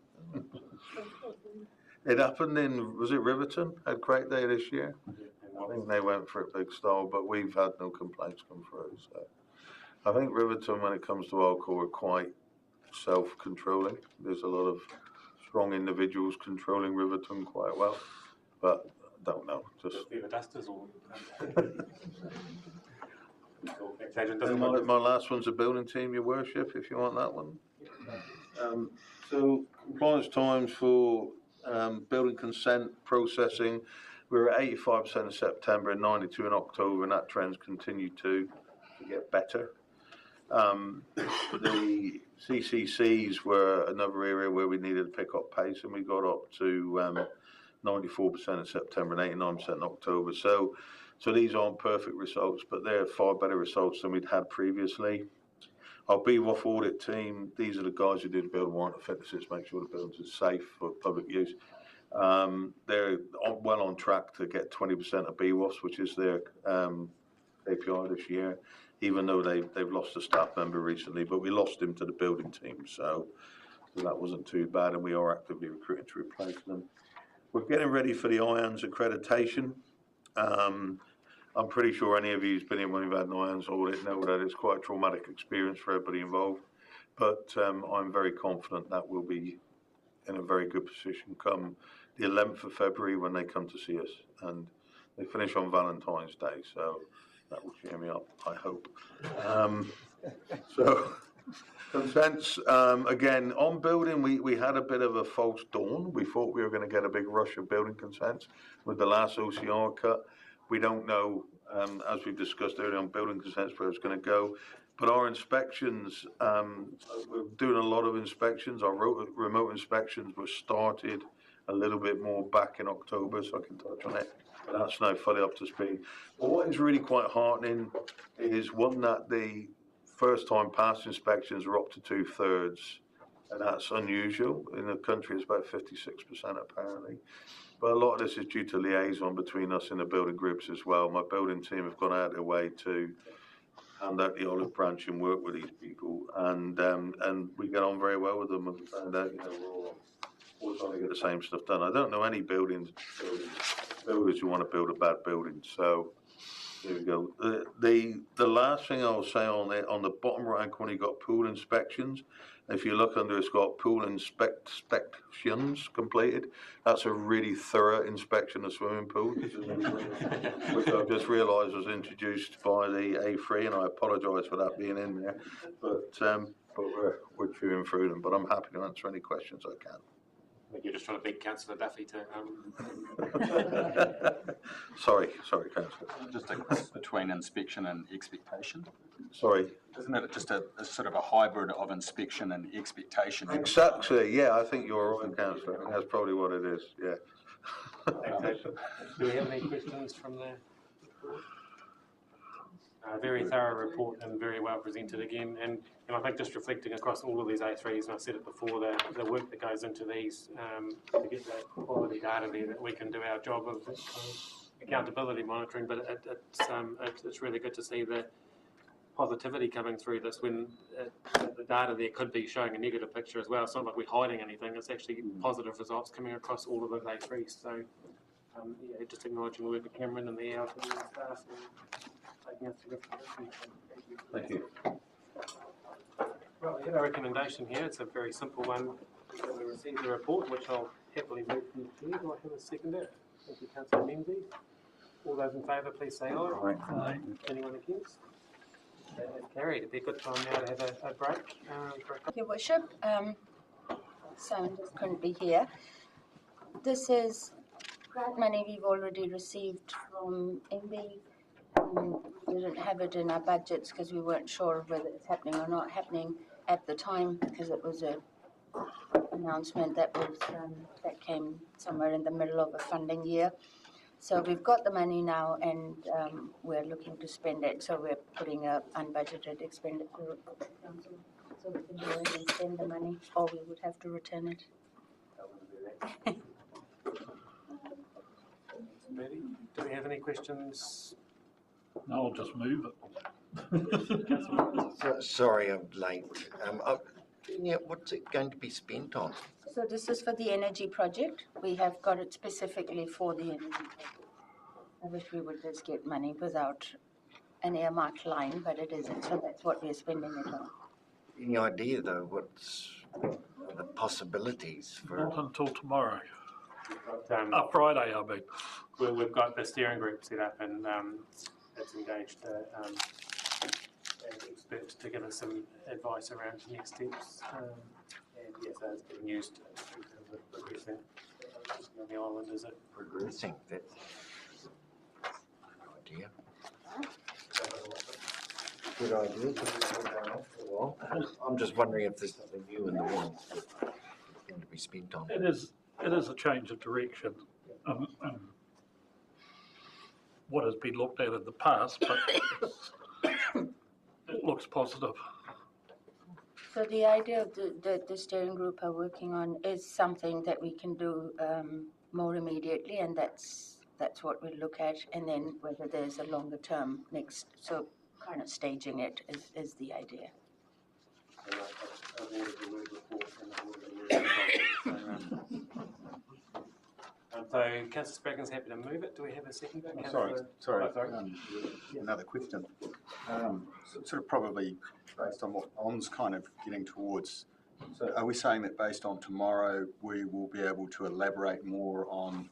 It happened in, was it Riverton, had Crate Day this year? I think they went for it big style, but we've had no complaints come through. So I think Riverton, when it comes to alcohol, are quite self-controlling. There's a lot of strong individuals controlling Riverton quite well, but I don't know. Just The dusters or. and my last one's a building team, Your Worship, if you want that one. So compliance times for building consent processing, we're at 85% in September and 92 in October, and that trend's continued to get better. The CCCs were another area where we needed to pick up pace, and we got up to 94% in September and 89% in October. So these aren't perfect results, but they're far better results than we'd had previously. Our BWOF audit team, these are the guys who do the building warrant of fitnesses, make sure the buildings are safe for public use. They're well on track to get 20% of BWOFs, which is their KPI this year, even though they've lost a staff member recently, but we lost him to the building team, so that wasn't too bad, and we are actively recruiting to replace them. We're getting ready for the IANS accreditation. I'm pretty sure any of you who's been in when we've had an IANS audit know that it's quite a traumatic experience for everybody involved, but I'm very confident that we'll be in a very good position come the 11th of February when they come to see us, and they finish on Valentine's Day, so that will cheer me up, I hope. So consents, again, on building, we had a bit of a false dawn. We thought we were going to get a big rush of building consents with the last OCR cut. We don't know, as we've discussed earlier on building consents, where it's going to go. But our inspections, we're doing a lot of inspections. Our remote inspections were started a little bit more back in October, so I can touch on it. But that's now fully up to speed. But what is really quite heartening is one, that the first time pass inspections are up to 2/3, and that's unusual. In the country, it's about 56% apparently. But a lot of this is due to liaison between us and the building groups as well. My building team have gone out of their way to hand out the olive branch and work with these people, and we get on very well with them, and we found out, we're all trying to get the same stuff done. I don't know any builders who want to build a bad building, so there we go. The last thing I'll say on the bottom right hand corner, you've got pool inspections. If you look under, it's got pool inspections completed. That's a really thorough inspection of swimming pools, which I've just realised was introduced by the A3, and I apologise for that being in there. But we're chewing through them. But I'm happy to answer any questions I can. I think you're just trying to beat Councillor Duffy to. Sorry, Councillor. Just a difference between inspection and expectation. Sorry. Isn't it just a sort of a hybrid of inspection and expectation? Exactly. Yeah, I think you're right, Councillor. I think that's probably what it is. Yeah. Do we have any questions from the report? Very thorough report and very well presented again, and I think just reflecting across all of these A3s, and I've said it before, the work that goes into these to get that quality data there, that we can do our job of accountability monitoring, but it's really good to see the positivity coming through this when the data there could be showing a negative picture as well. It's not like we're hiding anything, it's actually positive results coming across all of those A3s. So yeah, just acknowledging the work of Cameron and the ALP and staff and taking us to different. Thank you. Well, we have a recommendation here. It's a very simple one. We received the report, which I'll happily move from the chair. Do I have a seconder? Thank you, Councillor Menzies. All those in favour, please say aye. Aye. Anyone against? That is carried. It'd be a good time now to have a break. Your Worship, Simon just couldn't be here. This is grant money we've already received from MB. We didn't have it in our budgets because we weren't sure whether it's happening or not happening at the time, because it was a announcement that was that came somewhere in the middle of a funding year. So we've got the money now, and we're looking to spend it. So we're putting a unbudgeted expenditure report to council, so we can go ahead and spend the money, or we would have to return it. Do we have any questions? No, I'll just move it. Sorry, I'm late. What's it going to be spent on? So this is for the energy project. We have got it specifically for the energy project. I wish we would just get money without an earmarked line, but it isn't. So that's what we're spending it on. Any idea though? the possibilities for? Not until tomorrow. Friday, I mean. We've got the steering group set up and it's engaged an expert to give us some advice around next steps. And yes, it's being used in terms of progressing on the island, is it? Progressing, that's a good idea. Good idea. I'm just wondering if there's something new in the world that's going to be spent on. It is a change of direction. What has been looked at in the past, but it looks positive. So the idea of the steering group are working on is something that we can do more immediately, and that's what we'll look at, and then whether there's a longer term next. So kind of staging it is the idea. So Councillor Spraggan's happy to move it. Do we have a second? Sorry. Another question. Sort of probably based on what On's kind of getting towards. So are we saying that based on tomorrow we will be able to elaborate more on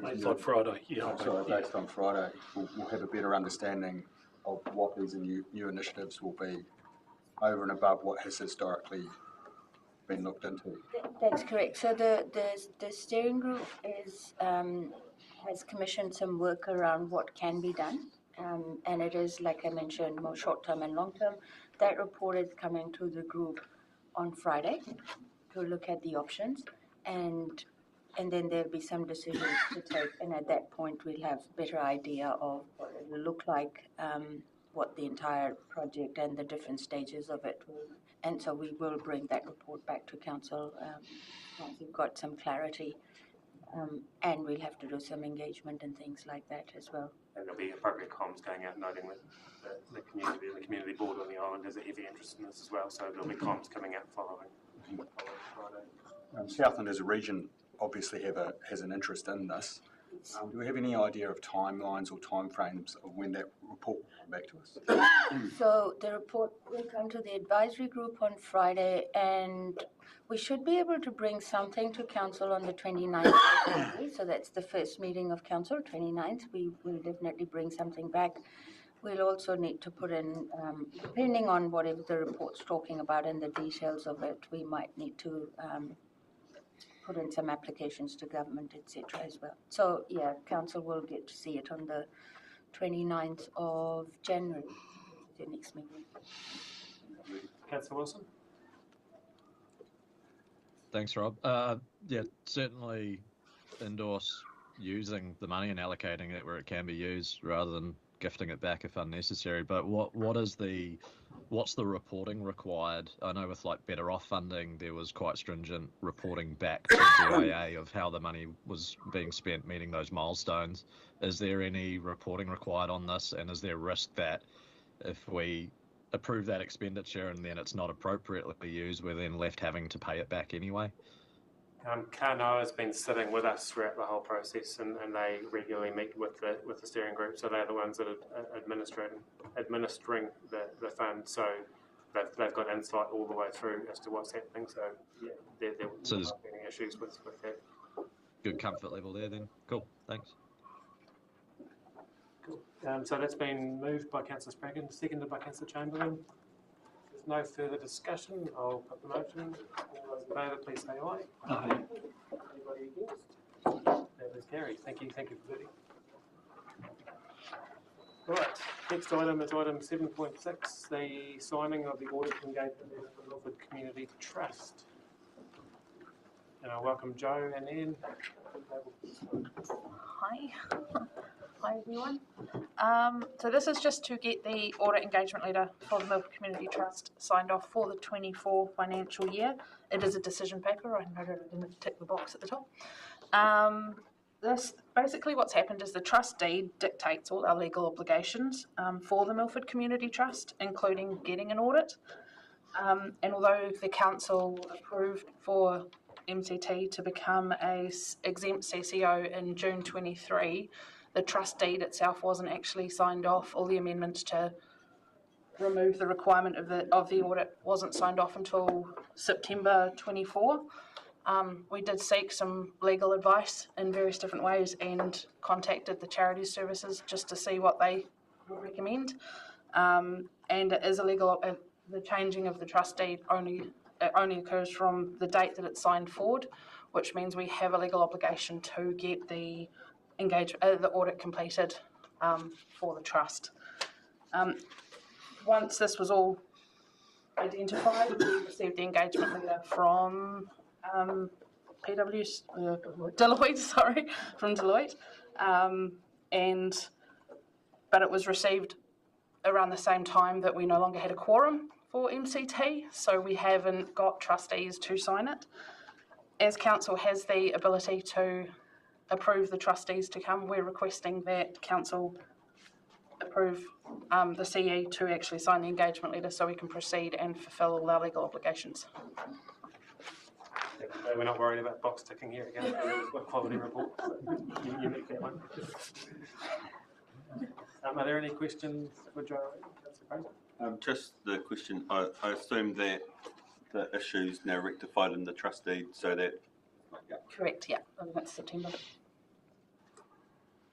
Based on Friday, yeah. Based on Friday, we'll have a better understanding of what these new initiatives will be over and above what has historically been looked into. That's correct. So the steering group has commissioned some work around what can be done, and it is, like I mentioned, more short term and long term. That report is coming to the group on Friday to look at the options, and then there'll be some decisions to take, and at that point we'll have a better idea of what it will look like, what the entire project and the different stages of it will. And so we will bring that report back to council once we've got some clarity, and we'll have to do some engagement and things like that as well. And there'll be appropriate comms going out noting that the community and the community board on the island has a heavy interest in this as well, so there'll be comms coming out following Friday. Southland as a region obviously has an interest in this. Do we have any idea of timelines or timeframes of when that report will come back to us? So the report will come to the advisory group on Friday, and we should be able to bring something to council on the 29th of January. So that's the first meeting of council, 29th. We will definitely bring something back. We'll also need to put in, depending on whatever the report's talking about and the details of it, we might need to put in some applications to government, etc. as well. So yeah, council will get to see it on the 29th of January, the next meeting. Councillor Wilson? Thanks, Rob. Yeah, certainly endorse using the money and allocating it where it can be used rather than gifting it back if unnecessary. But what's the reporting required? I know with like Better Off funding, there was quite stringent reporting back to DIA of how the money was being spent, meeting those milestones. Is there any reporting required on this? And is there risk that if we approve that expenditure and then it's not appropriately used, we're then left having to pay it back anyway? Kanoa has been sitting with us throughout the whole process, and they regularly meet with the steering group, so they're the ones that are administering the fund, so they've got insight all the way through as to what's happening, so yeah, there so won't be any issues with that. Good comfort level there then. Cool, thanks. Cool. So that's been moved by Councillor Spraggan, seconded by Councillor Chamberlain. If there's no further discussion, I'll put the motion. All those in favour, please say aye. Aye. Anybody against? That is carried. Thank you for voting. Right, next item is item 7.6, the signing of the audit engagement with the Milford Community Trust. And I welcome Joe and Anne. Hi. Hi everyone. So this is just to get the audit engagement letter for the Milford Community Trust signed off for the 24 financial year. It is a decision paper. I noted I didn't tick the box at the top. This basically what's happened is the trust deed dictates all our legal obligations for the Milford Community Trust, including getting an audit. And although the council approved for MCT to become a exempt CCO in June 23, the trust deed itself wasn't actually signed off. All the amendments to remove the requirement of the audit wasn't signed off until September 24. We did seek some legal advice in various different ways and contacted the Charities Services just to see what they would recommend. And it is illegal. The changing of the trust deed only occurs from the date that it's signed forward, which means we have a legal obligation to get the the audit completed for the trust. Once this was all identified, we received the engagement letter from Deloitte, from Deloitte, but it was received around the same time that we no longer had a quorum for MCT, so we haven't got trustees to sign it. As council has the ability to approve the trustees to come, we're requesting that council approve the CE to actually sign the engagement letter so we can proceed and fulfil all our legal obligations. We're not worried about box ticking here again. We've got quality report. You make that one. Are there any questions for Joe? Just the question, I assume that the issue's now rectified in the trust deed so that... Correct, yeah, I think that's September.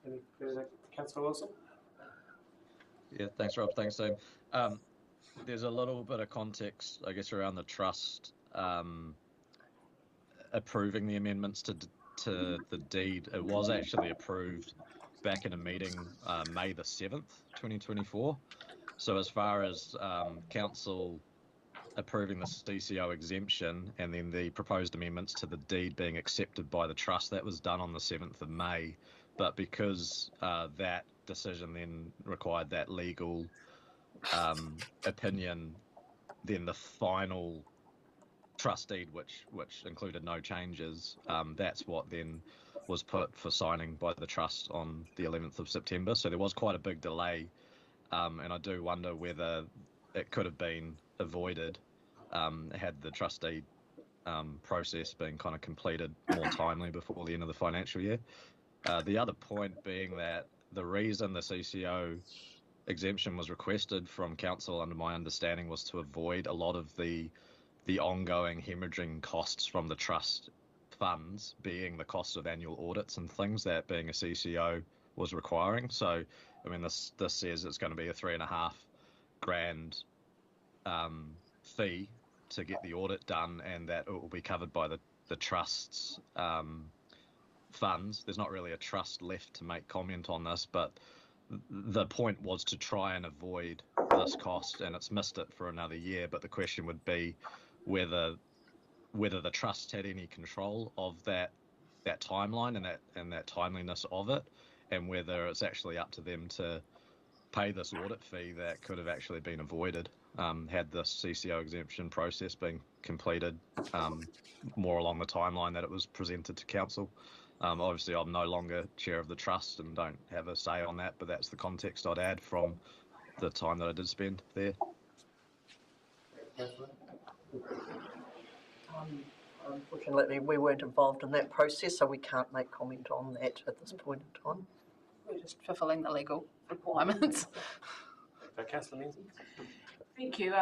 Any further, Councillor Wilson? Yeah, thanks Rob, thanks Sam. There's a little bit of context, I guess, around the trust approving the amendments to the deed. It was actually approved back in a meeting May the 7th, 2024. So as far as council approving the CCO exemption and then the proposed amendments to the deed being accepted by the trust, that was done on the 7th of May. But because that decision then required that legal opinion, then the final trust deed, which included no changes, that's what then was put for signing by the trust on the 11th of September. So there was quite a big delay, and I do wonder whether it could have been avoided had the trust deed process been kind of completed more timely before the end of the financial year. The other point being that the reason the CCO exemption was requested from council, under my understanding, was to avoid a lot of the ongoing hemorrhaging costs from the trust funds, being the cost of annual audits and things that being a CCO was requiring. So, I mean, this says it's going to be a $3,500 fee to get the audit done, and that it will be covered by the trust's funds. There's not really a trust left to make comment on this, but the point was to try and avoid this cost, and it's missed it for another year. But the question would be whether the trust had any control of that timeline and that timeliness of it, and whether it's actually up to them to pay this audit fee that could have actually been avoided had the CCO exemption process been completed more along the timeline that it was presented to council. Obviously, I'm no longer chair of the trust and don't have a say on that, but that's the context I'd add from the time that I did spend there. Unfortunately, we weren't involved in that process, so we can't make comment on that at this point in time. We're just fulfilling the legal requirements. Councillor Menzies? Thank you.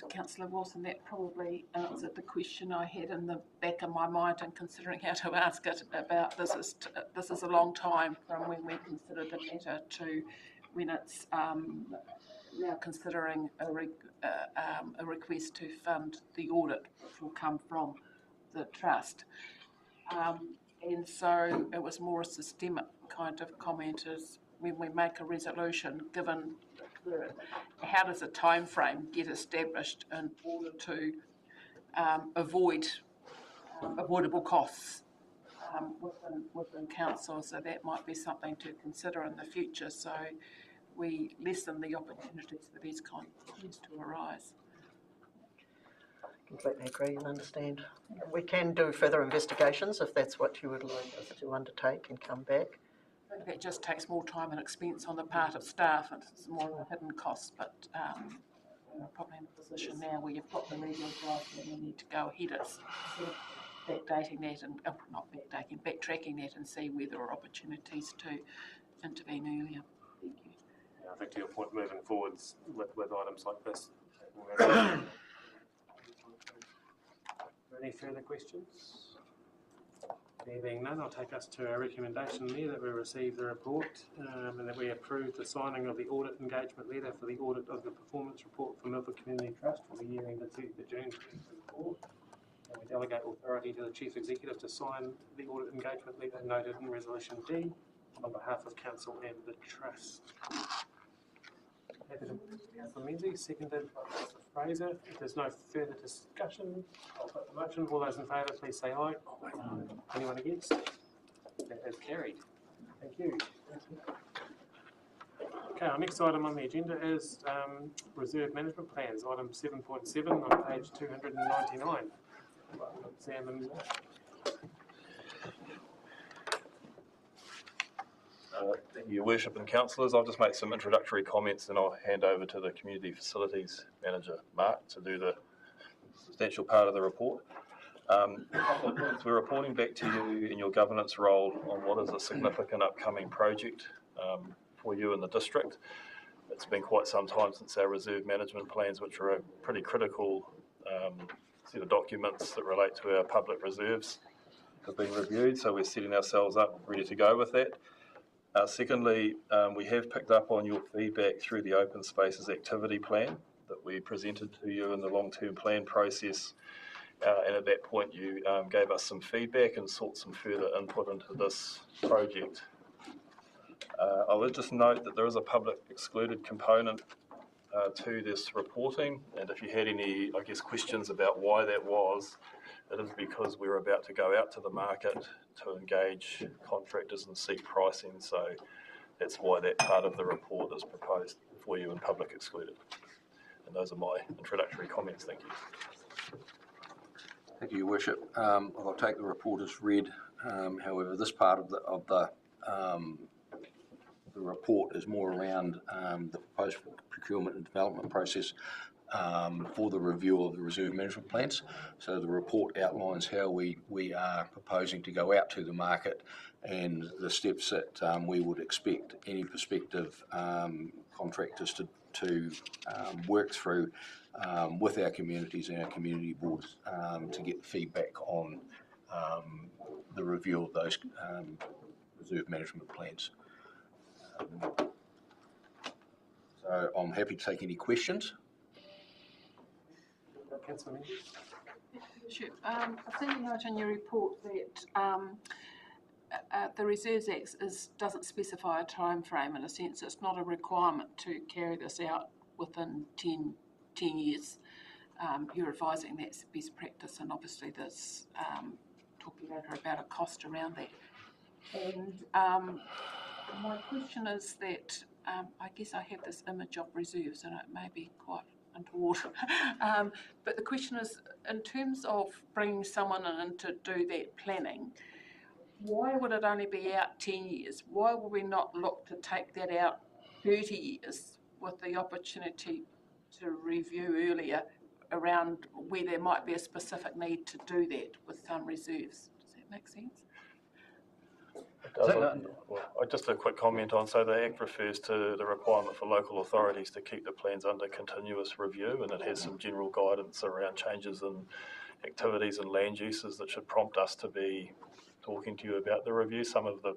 Councillor Wilson, that probably answered the question I had in the back of my mind and considering how to ask it about this is a long time from when we considered the matter to when it's now considering a request to fund the audit, which will come from the trust. And so it was more a systemic kind of comment as when we make a resolution, given how does a time frame get established in order to avoid avoidable costs within council, so that might be something to consider in the future, so we lessen the opportunities for these kinds of things to arise. Completely agree and understand. We can do further investigations if that's what you would like us to undertake and come back. I think that just takes more time and expense on the part of staff, and it's more of a hidden cost, but we're probably in a position now where you've got the legal advice and you need to go ahead. It's sort of backdating that and not backdating, backtracking that and see where there are opportunities to intervene earlier. Thank you. I think to your point, moving forwards with items like this. Any further questions? There being none, I'll take us to our recommendation there that we receive the report and that we approve the signing of the audit engagement letter for the audit of the performance report for Milford Community Trust for the year ended 30th of June 2024. And we delegate authority to the Chief Executive to sign the audit engagement letter noted in Resolution D on behalf of Council and the Trust. Councillor Menzies, seconded by Councillor Fraser. If there's no further discussion, I'll put the motion. All those in favour, please say aye. Anyone against? That is carried. Thank you. Okay, our next item on the agenda is reserve management plans, item 7.7 on page 299. Sam and Thank you, Your Worship and Councillors. I'll just make some introductory comments and I'll hand over to the Community Facilities Manager, Mark, to do the substantial part of the report. We're reporting back to you in your governance role on what is a significant upcoming project for you in the district. It's been quite some time since our reserve management plans, which are a pretty critical set of documents that relate to our public reserves, have been reviewed, so we're setting ourselves up ready to go with that. Secondly, we have picked up on your feedback through the Open Spaces Activity Plan that we presented to you in the long-term plan process, and at that point you gave us some feedback and sought some further input into this project. I would just note that there is a public excluded component to this reporting, and if you had any, I guess, questions about why that was, it is because we're about to go out to the market to engage contractors and seek pricing, so that's why that part of the report is proposed for you in public excluded. And those are my introductory comments. Thank you. Thank you, Your Worship. I'll take the report as read. However, this part of the report is more around the proposed procurement and development process for the review of the reserve management plans. So the report outlines how we are proposing to go out to the market and the steps that we would expect any prospective contractors to work through with our communities and our community boards to get feedback on the review of those reserve management plans. So I'm happy to take any questions. Councillor Menzies. Sure. I've seen a note in your report that the Reserves Act doesn't specify a time frame. In a sense, it's not a requirement to carry this out within 10 years. You're advising that's best practice, and obviously there's talking later about a cost around that. And my question is that I guess I have this image of reserves, and it may be quite untoward. But the question is, in terms of bringing someone in to do that planning, why would it only be out 10 years? Why would we not look to take that out 30 years with the opportunity to review earlier around where there might be a specific need to do that with some reserves? Does that make sense? Just a quick comment on, so the Act refers to the requirement for local authorities to keep the plans under continuous review, and it has some general guidance around changes in activities and land uses that should prompt us to be talking to you about the review. Some of the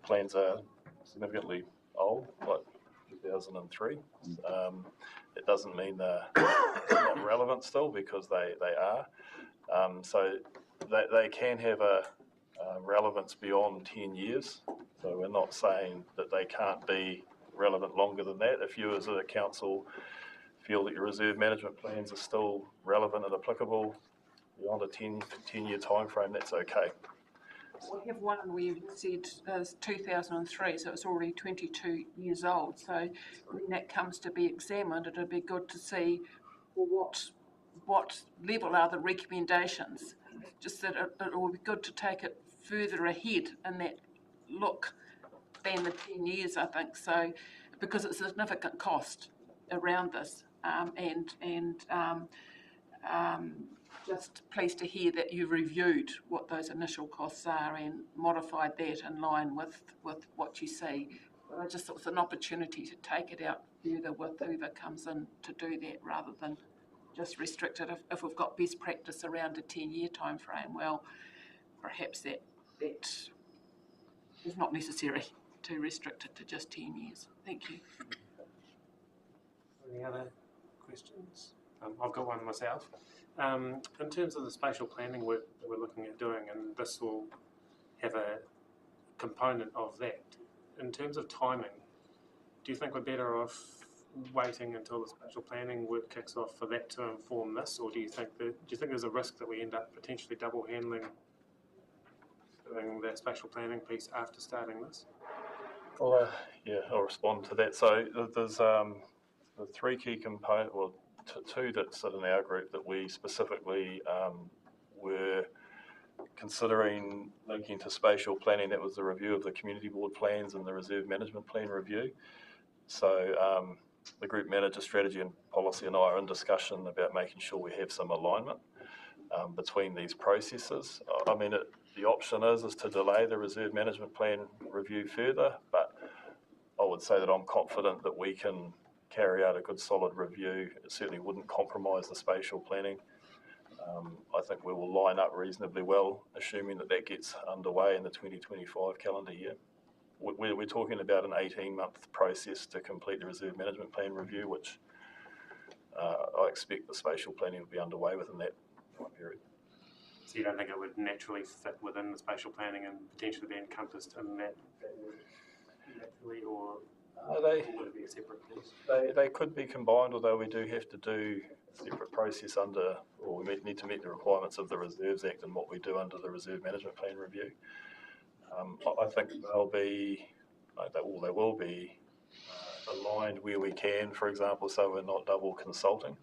plans are significantly old, like 2003. It doesn't mean they're not relevant still, because they are. So they can have a relevance beyond 10 years. So we're not saying that they can't be relevant longer than that. If you as a council feel that your reserve management plans are still relevant and applicable beyond a 10-year time frame, that's okay. We have one where you said it's 2003, so it's already 22 years old. So when that comes to be examined, it'll be good to see what level are the recommendations. Just that it will be good to take it further ahead in that look than the 10 years, I think. So because it's a significant cost around this, just pleased to hear that you reviewed what those initial costs are and modified that in line with what you see But I just thought it was an opportunity to take it out further with whoever comes in to do that rather than just restrict it. If we've got best practice around a 10-year time frame, well, perhaps that is not necessary to restrict it to just 10 years. Thank you. Any other questions? I've got one myself. In terms of the spatial planning work that we're looking at doing, and this will have a component of that, in terms of timing, do you think we're better off waiting until the spatial planning work kicks off for that to inform this, or do you think there's a risk that we end up potentially double handling doing that spatial planning piece after starting this? Well, yeah, I'll respond to that. So there's the three key components, well, two that sit in our group that we specifically were considering linking to spatial planning. That was the review of the community board plans and the reserve management plan review. So the group manager, strategy and policy, and I are in discussion about making sure we have some alignment between these processes. I mean, the option is to delay the reserve management plan review further, but I would say that I'm confident that we can carry out a good solid review. It certainly wouldn't compromise the spatial planning. I think we will line up reasonably well, assuming that that gets underway in the 2025 calendar year. We're talking about an 18-month process to complete the reserve management plan review, which I expect the spatial planning will be underway within that time period. So you don't think it would naturally fit within the spatial planning and potentially be encompassed in that naturally, or would it be a separate piece? They could be combined, although we do have to do a separate process under, or we need to meet the requirements of the Reserves Act and what we do under the Reserve Management Plan review. I think they will be aligned where we can, for example, so we're not double consulting.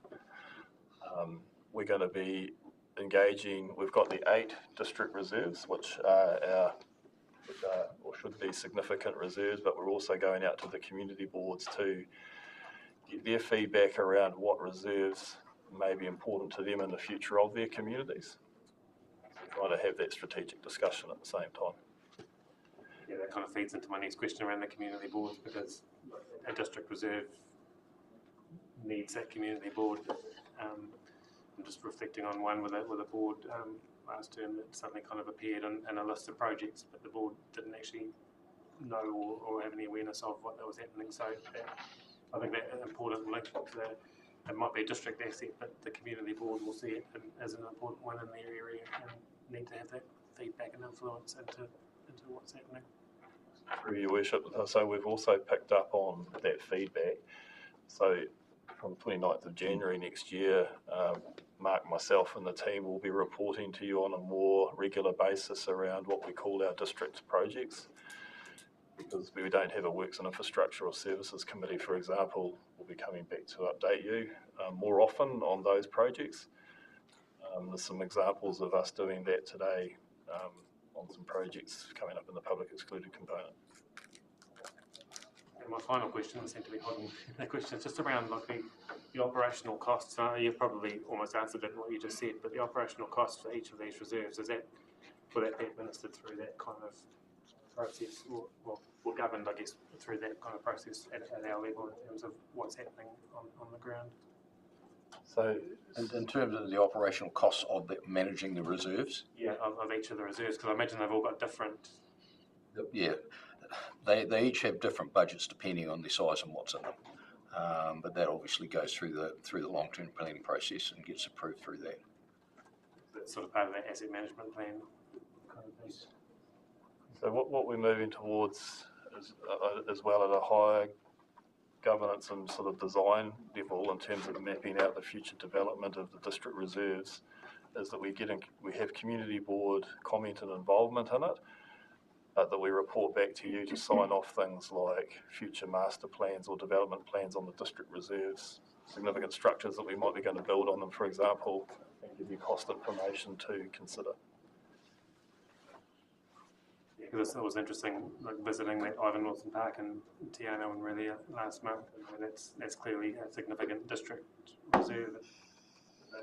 We're going to be engaging, we've got the 8 district reserves, which are or should be significant reserves, but we're also going out to the community boards to get their feedback around what reserves may be important to them in the future of their communities. So trying to have that strategic discussion at the same time. Yeah, that kind of feeds into my next question around the community boards, because a district reserve needs that community board. I'm just reflecting on one with a board last term that suddenly kind of appeared in a list of projects, but the board didn't actually know or have any awareness of what that was happening. So I think that important link to it might be a district asset, but the community board will see it as an important one in their area and need to have that feedback and influence into what's happening. Through your worship, so we've also picked up on that feedback. So from the 29th of January next year, Mark, myself and the team will be reporting to you on a more regular basis around what we call our district projects. Because we don't have a Works and Infrastructure or Services Committee, for example, we'll be coming back to update you more often on those projects. There's some examples of us doing that today on some projects coming up in the public excluded component. And my final question, I seem to be holding the question, is just around like the operational costs. You've probably almost answered it in what you just said, but the operational costs for each of these reserves, will that be administered through that kind of process, or governed, I guess, through that kind of process at our level in terms of what's happening on the ground? So, in terms of the operational costs of managing the reserves? Yeah, of each of the reserves, because I imagine they've all got different. Yeah, they each have different budgets depending on their size and what's in them. But that obviously goes through the long-term planning process and gets approved through that. That's sort of part of that asset management plan kind of piece. So what we're moving towards is, as well at a higher governance and sort of design level in terms of mapping out the future development of the district reserves, is that we have community board comment and involvement in it, but that we report back to you to sign off things like future master plans or development plans on the district reserves, significant structures that we might be going to build on them, for example, and give you cost information to consider. Because it was interesting, like visiting that Ivan Wilson Park in Te Anau and Relia last month. And that's clearly a significant district reserve,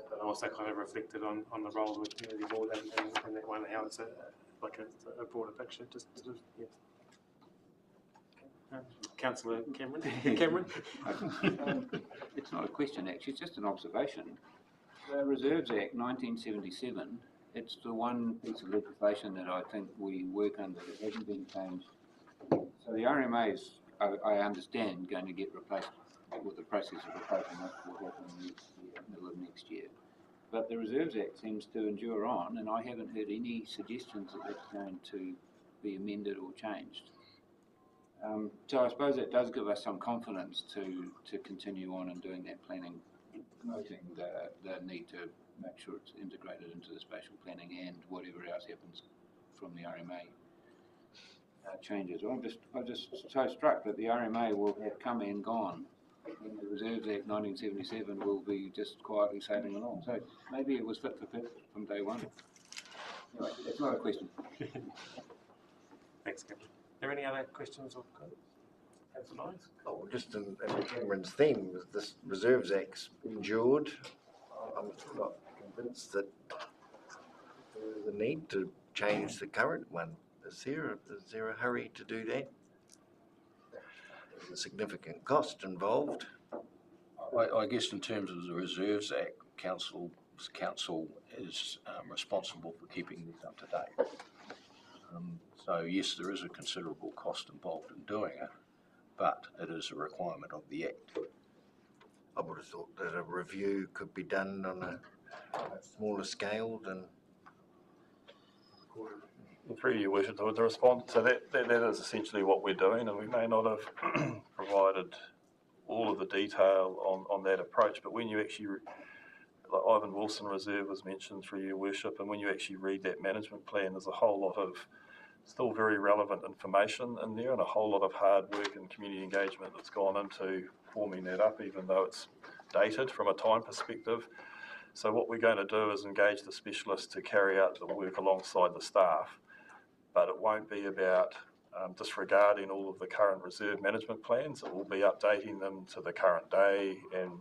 but also kind of reflected on the role of the community board and that one, how it's a broader picture. Just yeah. Councillor Cameron. Cameron? It's not a question, actually, it's just an observation. The Reserves Act 1977, it's the one piece of legislation that I think we work under that hasn't been changed. So the RMA is, I understand, going to get replaced with the process of replacing that will happen next year, middle of next year. But the Reserves Act seems to endure on, and I haven't heard any suggestions that it's going to be amended or changed. So I suppose it does give us some confidence to continue on and doing that planning, noting the need to make sure it's integrated into the spatial planning and whatever else happens from the RMA changes. I'm just so struck that the RMA will have come and gone, and the Reserves Act 1977 will be just quietly sailing along. So maybe it was fit for purpose from day one. Anyway, it's not a question. Thanks, Cameron. Are there any other questions or comments? Councillor Lyons? Oh, just in Cameron's theme, this Reserves Act's endured. I'm not convinced that there's a need to change the current one. Is there a hurry to do that? There's a significant cost involved. I guess in terms of the Reserves Act, council is responsible for keeping these up to date. So yes, there is a considerable cost involved in doing it, but it is a requirement of the Act. I would have thought that a review could be done on a smaller scale than. Through your worship, to respond, so that is essentially what we're doing, and we may not have provided all of the detail on that approach, but when you actually, like Ivan Wilson Reserve was mentioned through your worship, and when you actually read that management plan, there's a whole lot of still very relevant information in there and a whole lot of hard work and community engagement that's gone into forming that up, even though it's dated from a time perspective. So what we're going to do is engage the specialists to carry out the work alongside the staff, but it won't be about disregarding all of the current reserve management plans. It will be updating them to the current day and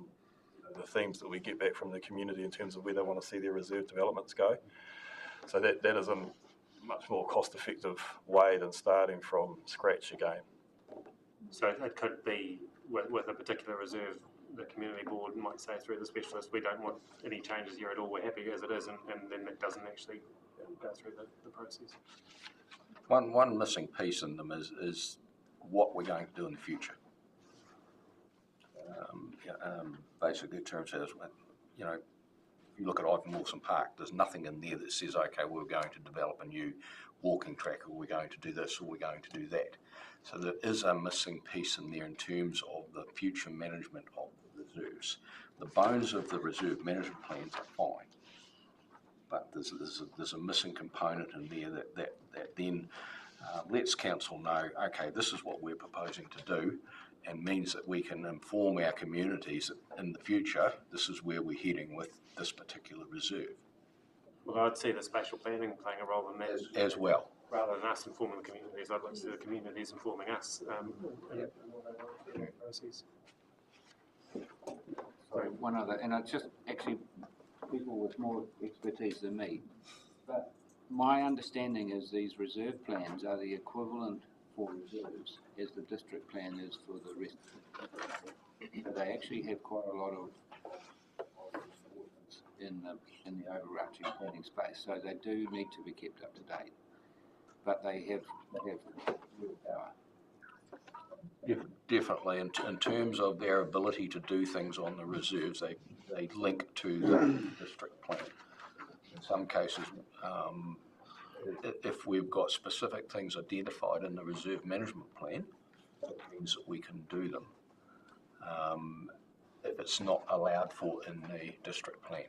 the themes that we get back from the community in terms of where they want to see their reserve developments go. So that is a much more cost-effective way than starting from scratch again. So it could be with a particular reserve, the community board might say through the specialist, we don't want any changes here at all, we're happy as it is, and then it doesn't actually go through the process. One missing piece in them is what we're going to do in the future. Basically, in terms of, you know, if you look at Ivan Wilson Park, there's nothing in there that says, okay, we're going to develop a new walking track, or we're going to do this, or we're going to do that. So there is a missing piece in there in terms of the future management of the reserves. The bones of the reserve management plans are fine, but there's a missing component in there that then lets council know, okay, this is what we're proposing to do, and means that we can inform our communities that in the future, this is where we're heading with this particular reserve. Well, I'd see the spatial planning playing a role in that as well. Rather than us informing the communities, I'd like to see the communities informing us in the process. Sorry, one other, and it's just actually people with more expertise than me, but my understanding is these reserve plans are the equivalent for reserves as the district plan is for the rest of the country. So they actually have quite a lot of in the overarching planning space, so they do need to be kept up to date, but they have real power. Definitely, in terms of their ability to do things on the reserves, they link to the district plan. In some cases, if we've got specific things identified in the reserve management plan, it means that we can do them. If it's not allowed for in the district plan.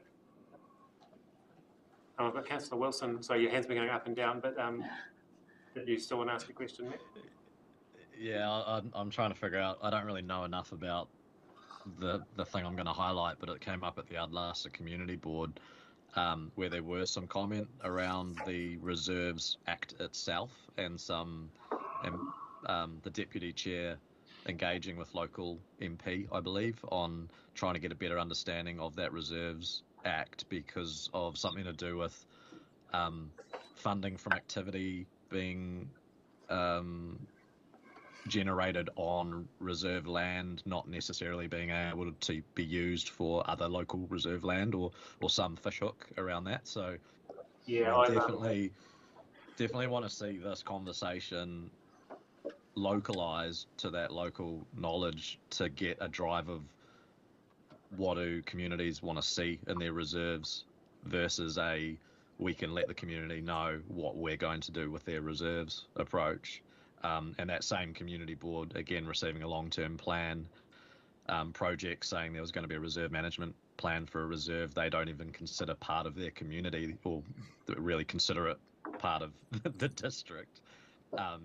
I've got Councillor Wilson, so your hand's been going up and down, but did you still want to ask a question, Matt? Yeah, I'm trying to figure out, I don't really know enough about the thing I'm going to highlight, but it came up at the Ardlasser Community Board where there were some comment around the Reserves Act itself and the Deputy Chair engaging with local MP, I believe, on trying to get a better understanding of that Reserves Act because of something to do with funding from activity being generated on reserve land not necessarily being able to be used for other local reserve land or some fishhook around that. So Yeah, we definitely want to see this conversation localized to that local knowledge to get a drive of what do communities want to see in their reserves versus we can let the community know what we're going to do with their reserves approach. And that same community board, again, receiving a long-term plan project saying there was going to be a reserve management plan for a reserve they don't even consider part of their community or really consider it part of the district.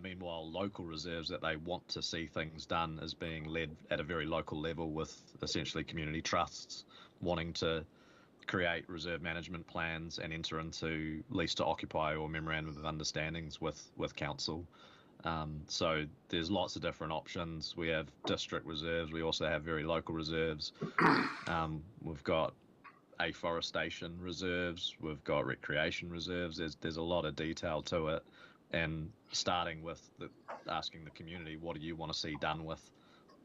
Meanwhile, local reserves that they want to see things done is being led at a very local level with essentially community trusts wanting to create reserve management plans and enter into lease to occupy or memorandum of understandings with council. So there's lots of different options. We have district reserves. We also have very local reserves. We've got afforestation reserves. We've got recreation reserves. There's a lot of detail to it. And starting with asking the community, what do you want to see done with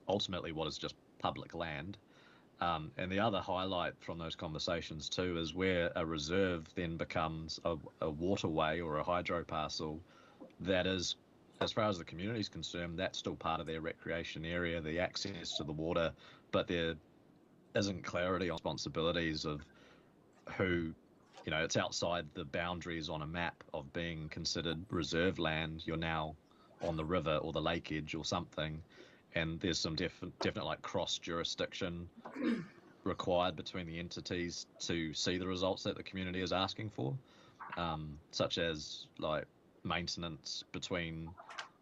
ultimately what is just public land? And the other highlight from those conversations too is where a reserve then becomes a waterway or a hydro parcel that is, as far as the community is concerned, that's still part of their recreation area, the access to the water, but there isn't clarity on responsibilities of who, it's outside the boundaries on a map of being considered reserve land. You're now on the river or the lake edge or something, and there's some definite like cross jurisdiction required between the entities to see the results that the community is asking for, such as like maintenance between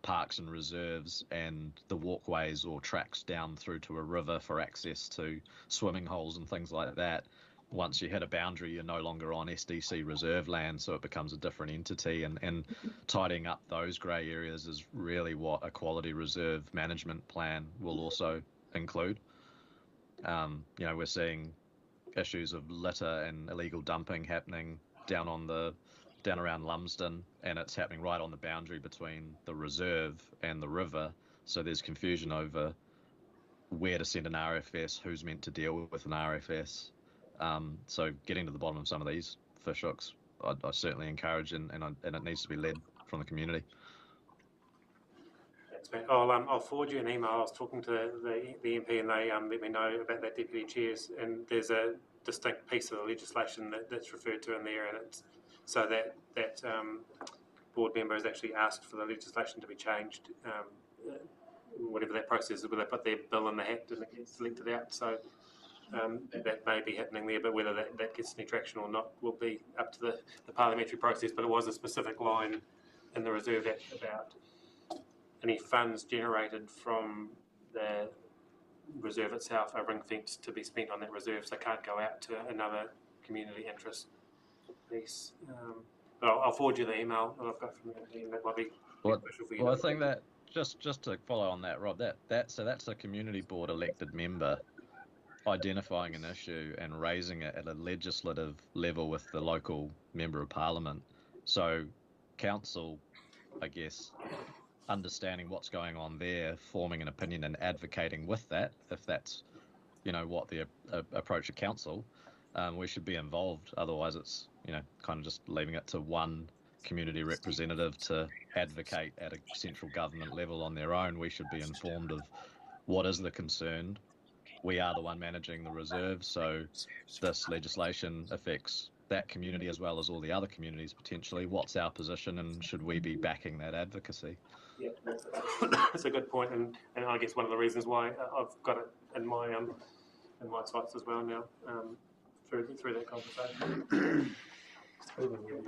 parks and reserves and the walkways or tracks down through to a river for access to swimming holes and things like that. Once you hit a boundary, you're no longer on SDC reserve land, so it becomes a different entity, and tidying up those grey areas is really what a quality reserve management plan will also include. We're seeing issues of litter and illegal dumping happening down around Lumsden, and it's happening right on the boundary between the reserve and the river, so there's confusion over where to send an RFS, who's meant to deal with an RFS. So getting to the bottom of some of these fish hooks, I certainly encourage, and it needs to be led from the community. Thanks, mate. I'll forward you an email. I was talking to the MP and they let me know about that deputy chairs, and there's a distinct piece of the legislation that's referred to in there, and it's so that board member has actually asked for the legislation to be changed, whatever that process is, where they put their bill in the hat and it gets selected out. So that may be happening there, but whether that gets any traction or not will be up to the parliamentary process. But it was a specific line in the Reserve Act about any funds generated from the reserve itself are ring-fenced to be spent on that reserve, so can't go out to another community interest piece. But I'll forward you the email that I've got from the MP, that might be beneficial for you. Well, I think that just to follow on that, Rob, that's a community board elected member identifying an issue and raising it at a legislative level with the local member of parliament. So council, I guess, understanding what's going on there, forming an opinion and advocating with that, if that's what the approach of council, we should be involved. Otherwise it's kind of just leaving it to one community representative to advocate at a central government level on their own. We should be informed of what is the concern. We are the one managing the reserve, so this legislation affects that community as well as all the other communities potentially. What's our position, and should we be backing that advocacy? Yeah, that's a good point, and I guess one of the reasons why I've got it in my sights as well now, through that conversation.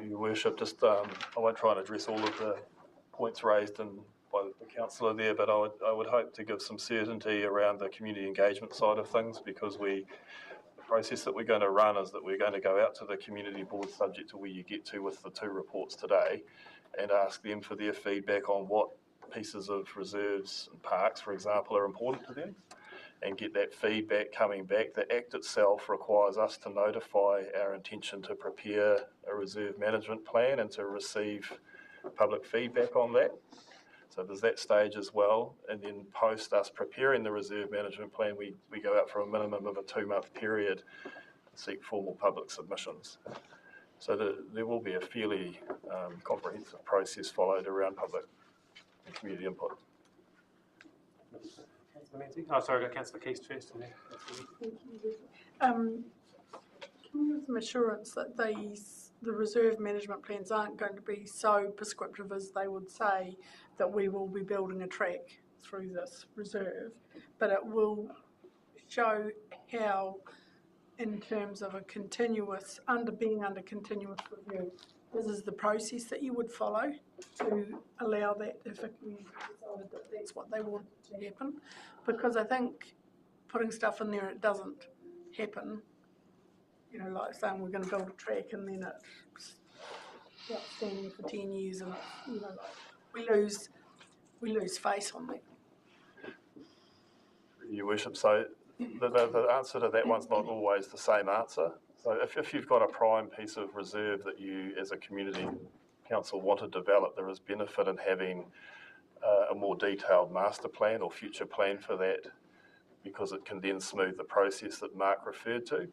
Your Worship, just I won't try and address all of the points raised by the councillor there, but I would hope to give some certainty around the community engagement side of things, because the process that we're going to run is that we're going to go out to the community board, subject to where you get to with the two reports today, and ask them for their feedback on what pieces of reserves and parks, for example, are important to them, and get that feedback coming back. The Act itself requires us to notify our intention to prepare a reserve management plan and to receive public feedback on that. So there's that stage as well, and then post us preparing the reserve management plan, we go out for a minimum of a 2-month period, seek formal public submissions. So there will be a fairly comprehensive process followed around public and community input. Councillor Menzies? Oh, sorry, I got Councillor Keast first. And then Can you give some assurance that the reserve management plans aren't going to be so prescriptive as they would say that we will be building a track through this reserve, but it will show how, in terms of a continuous, being under continuous review, this is the process that you would follow to allow that if a community decided that that's what they want to happen? Because I think putting stuff in there it doesn't happen, you know, like saying we're going to build a track and then it's outstanding for 10 years and, you know, like we lose face on that. Your Worship, so the answer to that one's not always the same answer. So if you've got a prime piece of reserve that you as a community council want to develop, there is benefit in having a more detailed master plan or future plan for that, because it can then smooth the process that Mark referred to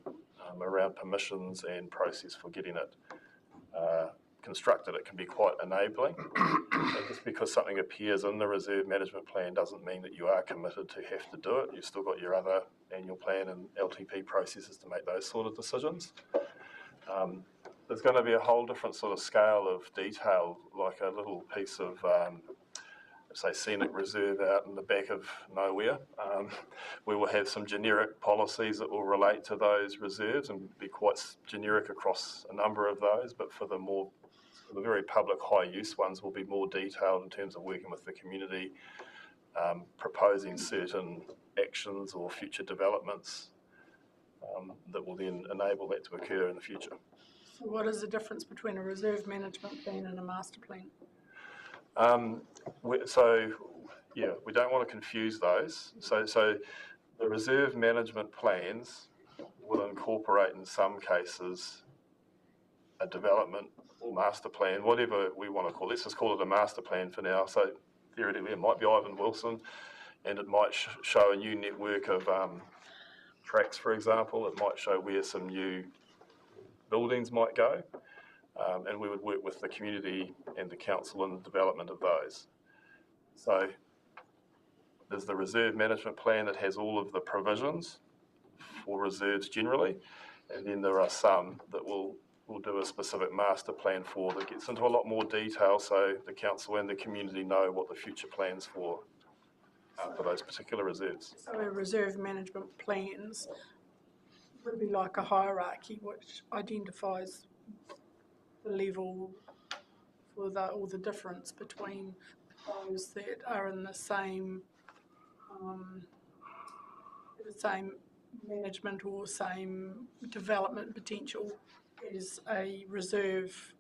around permissions and process for getting it constructed. It can be quite enabling. And just because something appears in the reserve management plan doesn't mean that you are committed to have to do it. You've still got your other annual plan and LTP processes to make those sort of decisions. There's going to be a whole different sort of scale of detail, like a little piece of say scenic reserve out in the back of nowhere. We will have some generic policies that will relate to those reserves and be quite generic across a number of those, but for the very public high use ones will be more detailed in terms of working with the community, proposing certain actions or future developments that will then enable that to occur in the future. So what is the difference between a reserve management plan and a master plan? We don't want to confuse those. So the reserve management plans will incorporate in some cases a development or master plan, whatever we want to call it. Let's just call it a master plan for now. So theoretically it might be Ivan Wilson and it might show a new network of tracks, for example. It might show where some new buildings might go. And we would work with the community and the council in the development of those. So there's the reserve management plan that has all of the provisions for reserves generally, and then there are some that we'll do a specific master plan for that gets into a lot more detail, so the council and the community know what the future plans for those particular reserves. So a reserve management plans would be like a hierarchy which identifies the level for or the difference between those that are in the same management or same development potential as a reserve,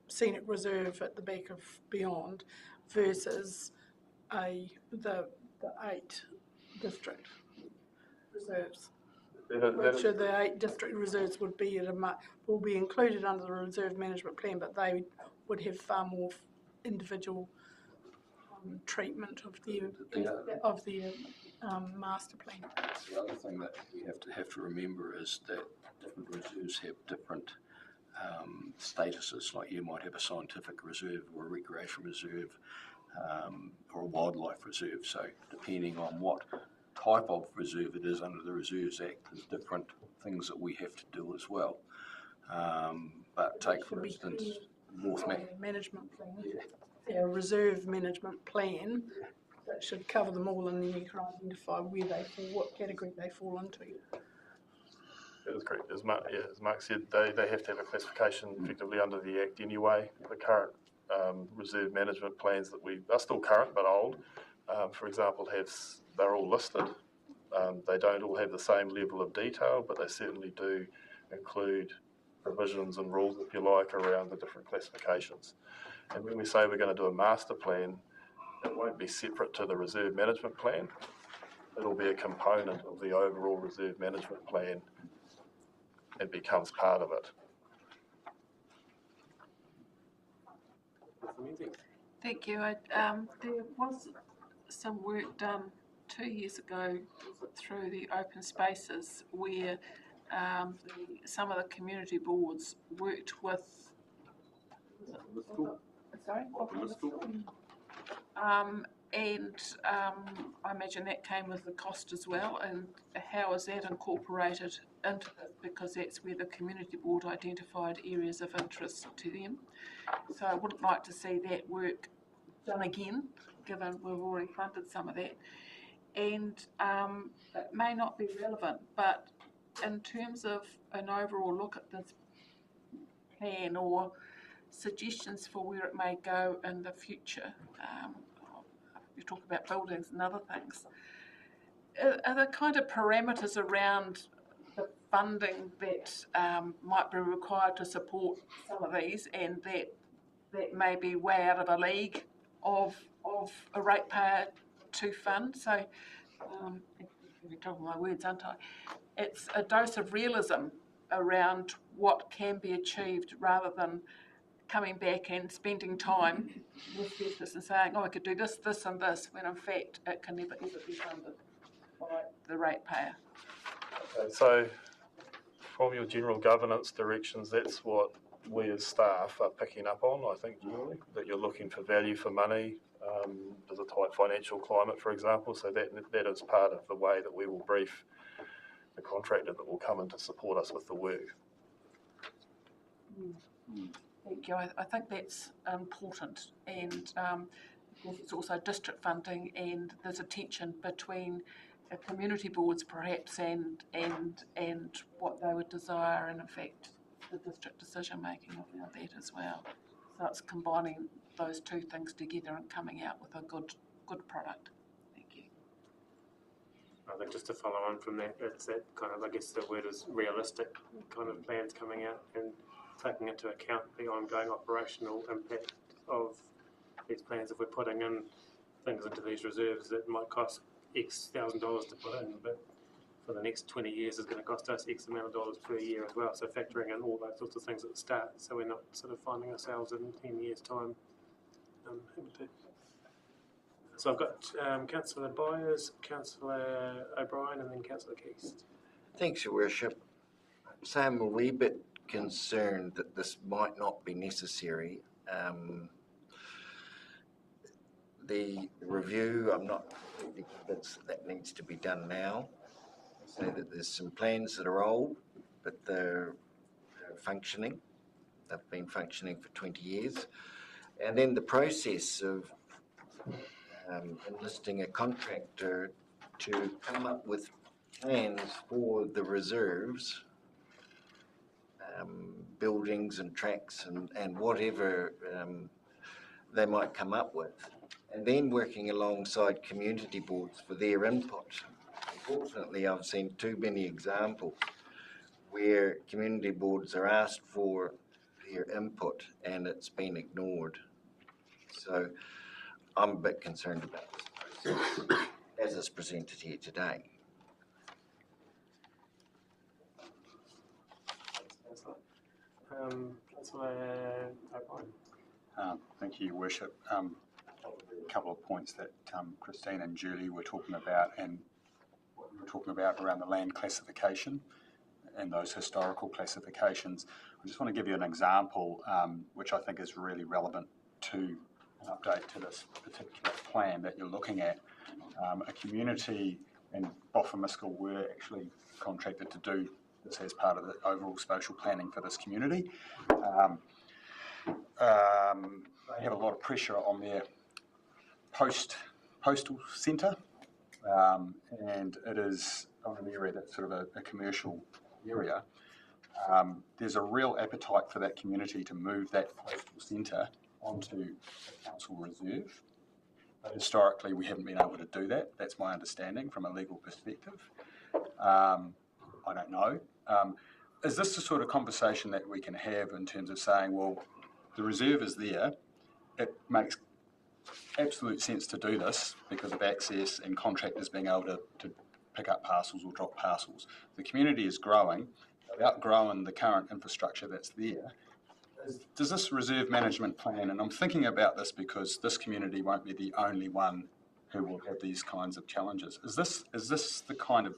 scenic reserve at the back of Beyond versus the 8 district reserves. Which of the 8 district reserves will be included under the reserve management plan, but they would have far more individual treatment of the master plan. The other thing that we have to remember is that different reserves have different statuses. Like you might have a scientific reserve or a recreation reserve or a wildlife reserve. So depending on what type of reserve it is under the Reserves Act, there's different things that we have to do as well. But take for instance North Management plan. Yeah, a reserve management plan that should cover them all, and then you can identify where they fall, what category they fall into. That is correct. As Mark said, they have to have a classification effectively under the Act anyway. The current reserve management plans that we are still current but old, for example, they're all listed. They don't all have the same level of detail, but they certainly do include provisions and rules, if you like, around the different classifications. And when we say we're going to do a master plan, it won't be separate to the reserve management plan. It'll be a component of the overall reserve management plan and becomes part of it. Thank you. There was some work done 2 years ago through the open spaces where some of the community boards worked with. Sorry? I imagine that came with the cost as well. And how is that incorporated into this? Because that's where the community board identified areas of interest to them. So I wouldn't like to see that work done again, given we've already funded some of that. And it may not be relevant, but in terms of an overall look at this plan or suggestions for where it may go in the future, you talk about buildings and other things, are there kind of parameters around the funding that might be required to support some of these, and that may be way out of a league of a ratepayer to fund? So, I'm talking my words, aren't I? It's a dose of realism around what can be achieved rather than coming back and spending time with business and saying, oh, I could do this, this and this, when in fact it can never ever be funded by the ratepayer. Okay, so from your general governance directions, that's what we as staff are picking up on, I think, generally, that you're looking for value for money. There's a tight financial climate, for example, so that is part of the way that we will brief the contractor that will come in to support us with the work. Thank you. I think that's important, and it's also district funding, and there's a tension between community boards perhaps and what they would desire, and in fact the district decision making about that as well. So it's combining those two things together and coming out with a good product. Thank you. I think just to follow on from that, it's that kind of, I guess the word is realistic kind of plans coming out and taking into account the ongoing operational impact of these plans. If we're putting in things into these reserves that might cost X $1,000s to put in, but for the next 20 years is going to cost us X amount of dollars per year as well. So factoring in all those sorts of things at the start, so we're not sort of finding ourselves in 10 years' time. So I've got Councillor Byers, Councillor O'Brien, and then Councillor Keast. Thanks, Your Worship. So I'm a wee bit concerned that this might not be necessary. The review, I'm not completely convinced that needs to be done now. Say that there's some plans that are old, but they're functioning. They've been functioning for 20 years. And then the process of enlisting a contractor to come up with plans for the reserves, buildings and tracks and whatever they might come up with, and then working alongside community boards for their input. Unfortunately, I've seen too many examples where community boards are asked for their input and it's been ignored. So I'm a bit concerned about this process as it's presented here today. Councillor O'Brien. Thank you, Your Worship. A couple of points that Christine and Julie were talking about, and what we were talking about around the land classification and those historical classifications. I just want to give you an example which I think is really relevant to an update to this particular plan that you're looking at. A community in Boffamiskal were actually contracted to do this as part of the overall spatial planning for this community. They have a lot of pressure on their postal centre, and it is on an area that's sort of a commercial area. There's a real appetite for that community to move that postal centre onto a council reserve. But historically, we haven't been able to do that. That's my understanding from a legal perspective. I don't know. Is this the sort of conversation that we can have in terms of saying, well, the reserve is there, it makes absolute sense to do this because of access and contractors being able to pick up parcels or drop parcels. The community is growing, they've outgrown the current infrastructure that's there. does this reserve management plan, and I'm thinking about this because this community won't be the only one who will have these kinds of challenges. Is this the kind of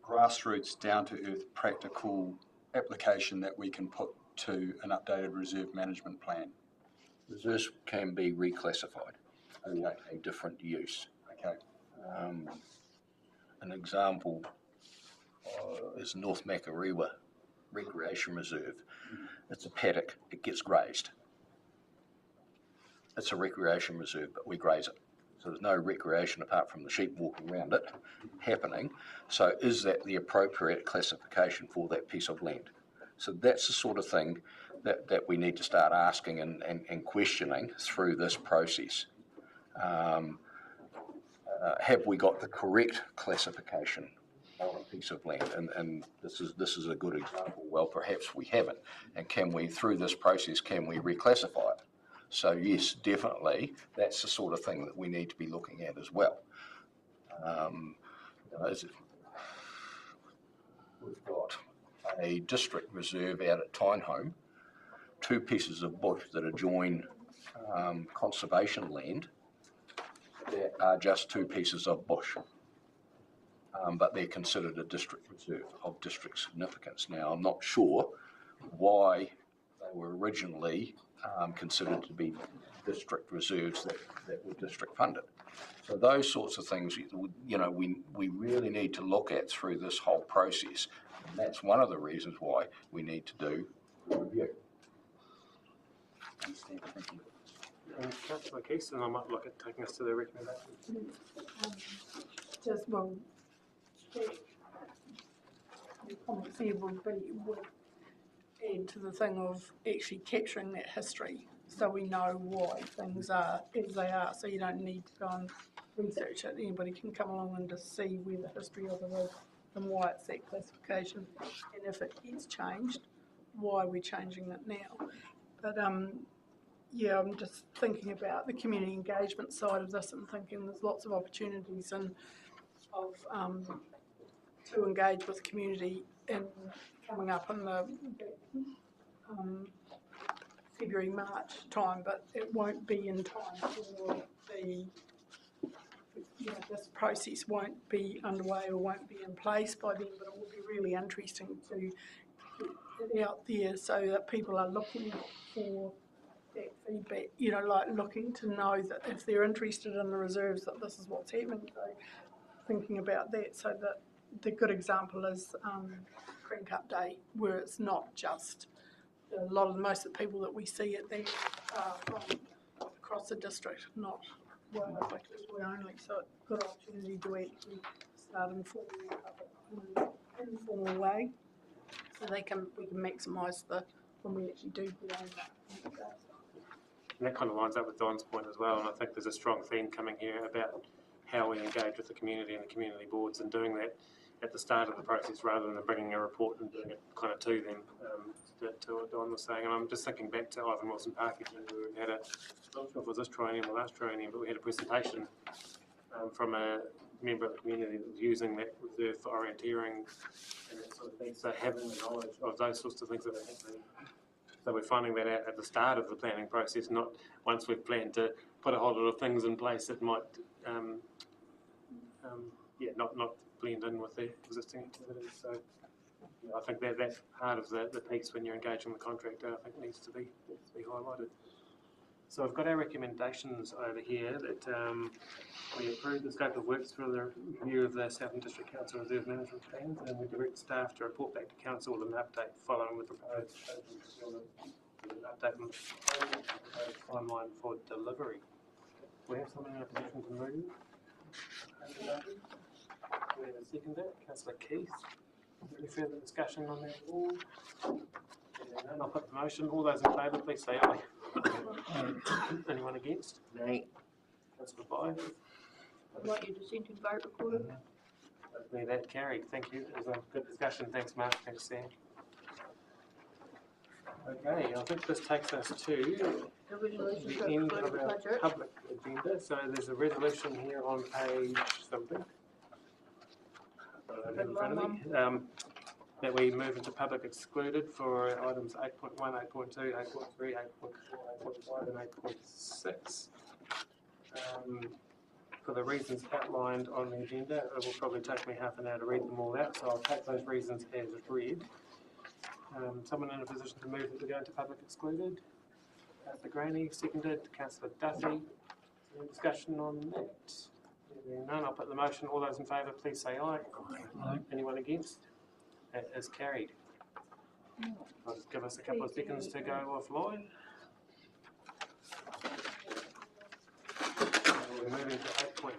grassroots, down-to-earth, practical application that we can put to an updated reserve management plan? Reserves can be reclassified, a different use. Okay. An example is North Makarewa Recreation Reserve. It's a paddock, it gets grazed. It's a recreation reserve, but we graze it. So there's no recreation apart from the sheep walking around it happening. So is that the appropriate classification for that piece of land? So that's the sort of thing that we need to start asking and questioning through this process. Have we got the correct classification on a piece of land? And this is a good example. Well, perhaps we haven't. And can we, through this process, can we reclassify it? So yes, definitely, that's the sort of thing that we need to be looking at as well. We've got a district reserve out at Tynehome, 2 pieces of bush that adjoin conservation land that are just 2 pieces of bush, but they're considered a district reserve of district significance. Now, I'm not sure why they were originally considered to be district reserves that were district funded. So those sorts of things, you know, we really need to look at through this whole process. And that's one of the reasons why we need to do a review. Thank you. Councillor Keith, and I might look at taking us to the recommendation. Just, well, the comments here would add to the thing of actually capturing that history so we know why things are as they are, so you don't need to go and research it. Anybody can come along and just see where the history of it is and why it's that classification, and if it is changed, why we're changing it now. But yeah, I'm just thinking about the community engagement side of this and thinking there's lots of opportunities and to engage with the community in coming up in the February, March time, but it won't be in time for the, this process won't be underway or won't be in place by then, but it will be really interesting to get it out there so that people are looking for that feedback, you know, like looking to know that if they're interested in the reserves that this is what's happening, so thinking about that. So that the good example is Green Cup Day, where it's not just most of the people that we see at there are from across the district, not we only. So it's a good opportunity to actually start informing in an informal way, so we can maximise when we actually do get on that. And that kind of lines up with Don's point as well, and I think there's a strong theme coming here about how we engage with the community and the community boards, and doing that at the start of the process rather than bringing a report and doing it kind of to them, to what Don was saying. And I'm just thinking back to Ivan Wilson Park again, where we had I'm not sure if it was this triennium or last triennium, but we had a presentation from a member of the community that was using that reserve for orienteering and that sort of thing. So having the knowledge of those sorts of things that are happening. So we're finding that out at the start of the planning process, not once we've planned to put a whole lot of things in place that might, not blend in with the existing activities. So I think that's part of the piece when you're engaging the contractor. I think needs to be highlighted. So I've got our recommendations over here that we approve the scope of works for the review of the Southland District Council Reserve Management Plans, and we direct staff to report back to Council with an update following the proposed update on the timeline for delivery. We have someone in a position to move. We have a seconder, Councillor Keith. Any further discussion on that at all? And I'll put the motion. All those in favour, please say aye. Anyone against? Nay. Councillor Byers. I'd like your dissenting vote recorded. Hopefully that carried. Thank you. It was a good discussion. Thanks, Mark. Thanks, Sam. Okay, I think this takes us to the end of our public agenda. So there's a resolution here on page something. I have it in front of me. that we move into public excluded for items 8.1, 8.2, 8.3, 8.4, 8.5 and 8.6. For the reasons outlined on the agenda, it will probably take me half an hour to read them all out, so I'll take those reasons as read. Someone in a position to move that we go into public excluded? Councillor Graney, seconded. Councillor Duffy. Any discussion on that? Hearing none, I'll put the motion. All those in favour, please say aye. Aye. Anyone against? That is carried. I'll just give us a couple of seconds to go offline. We're moving to 8.1.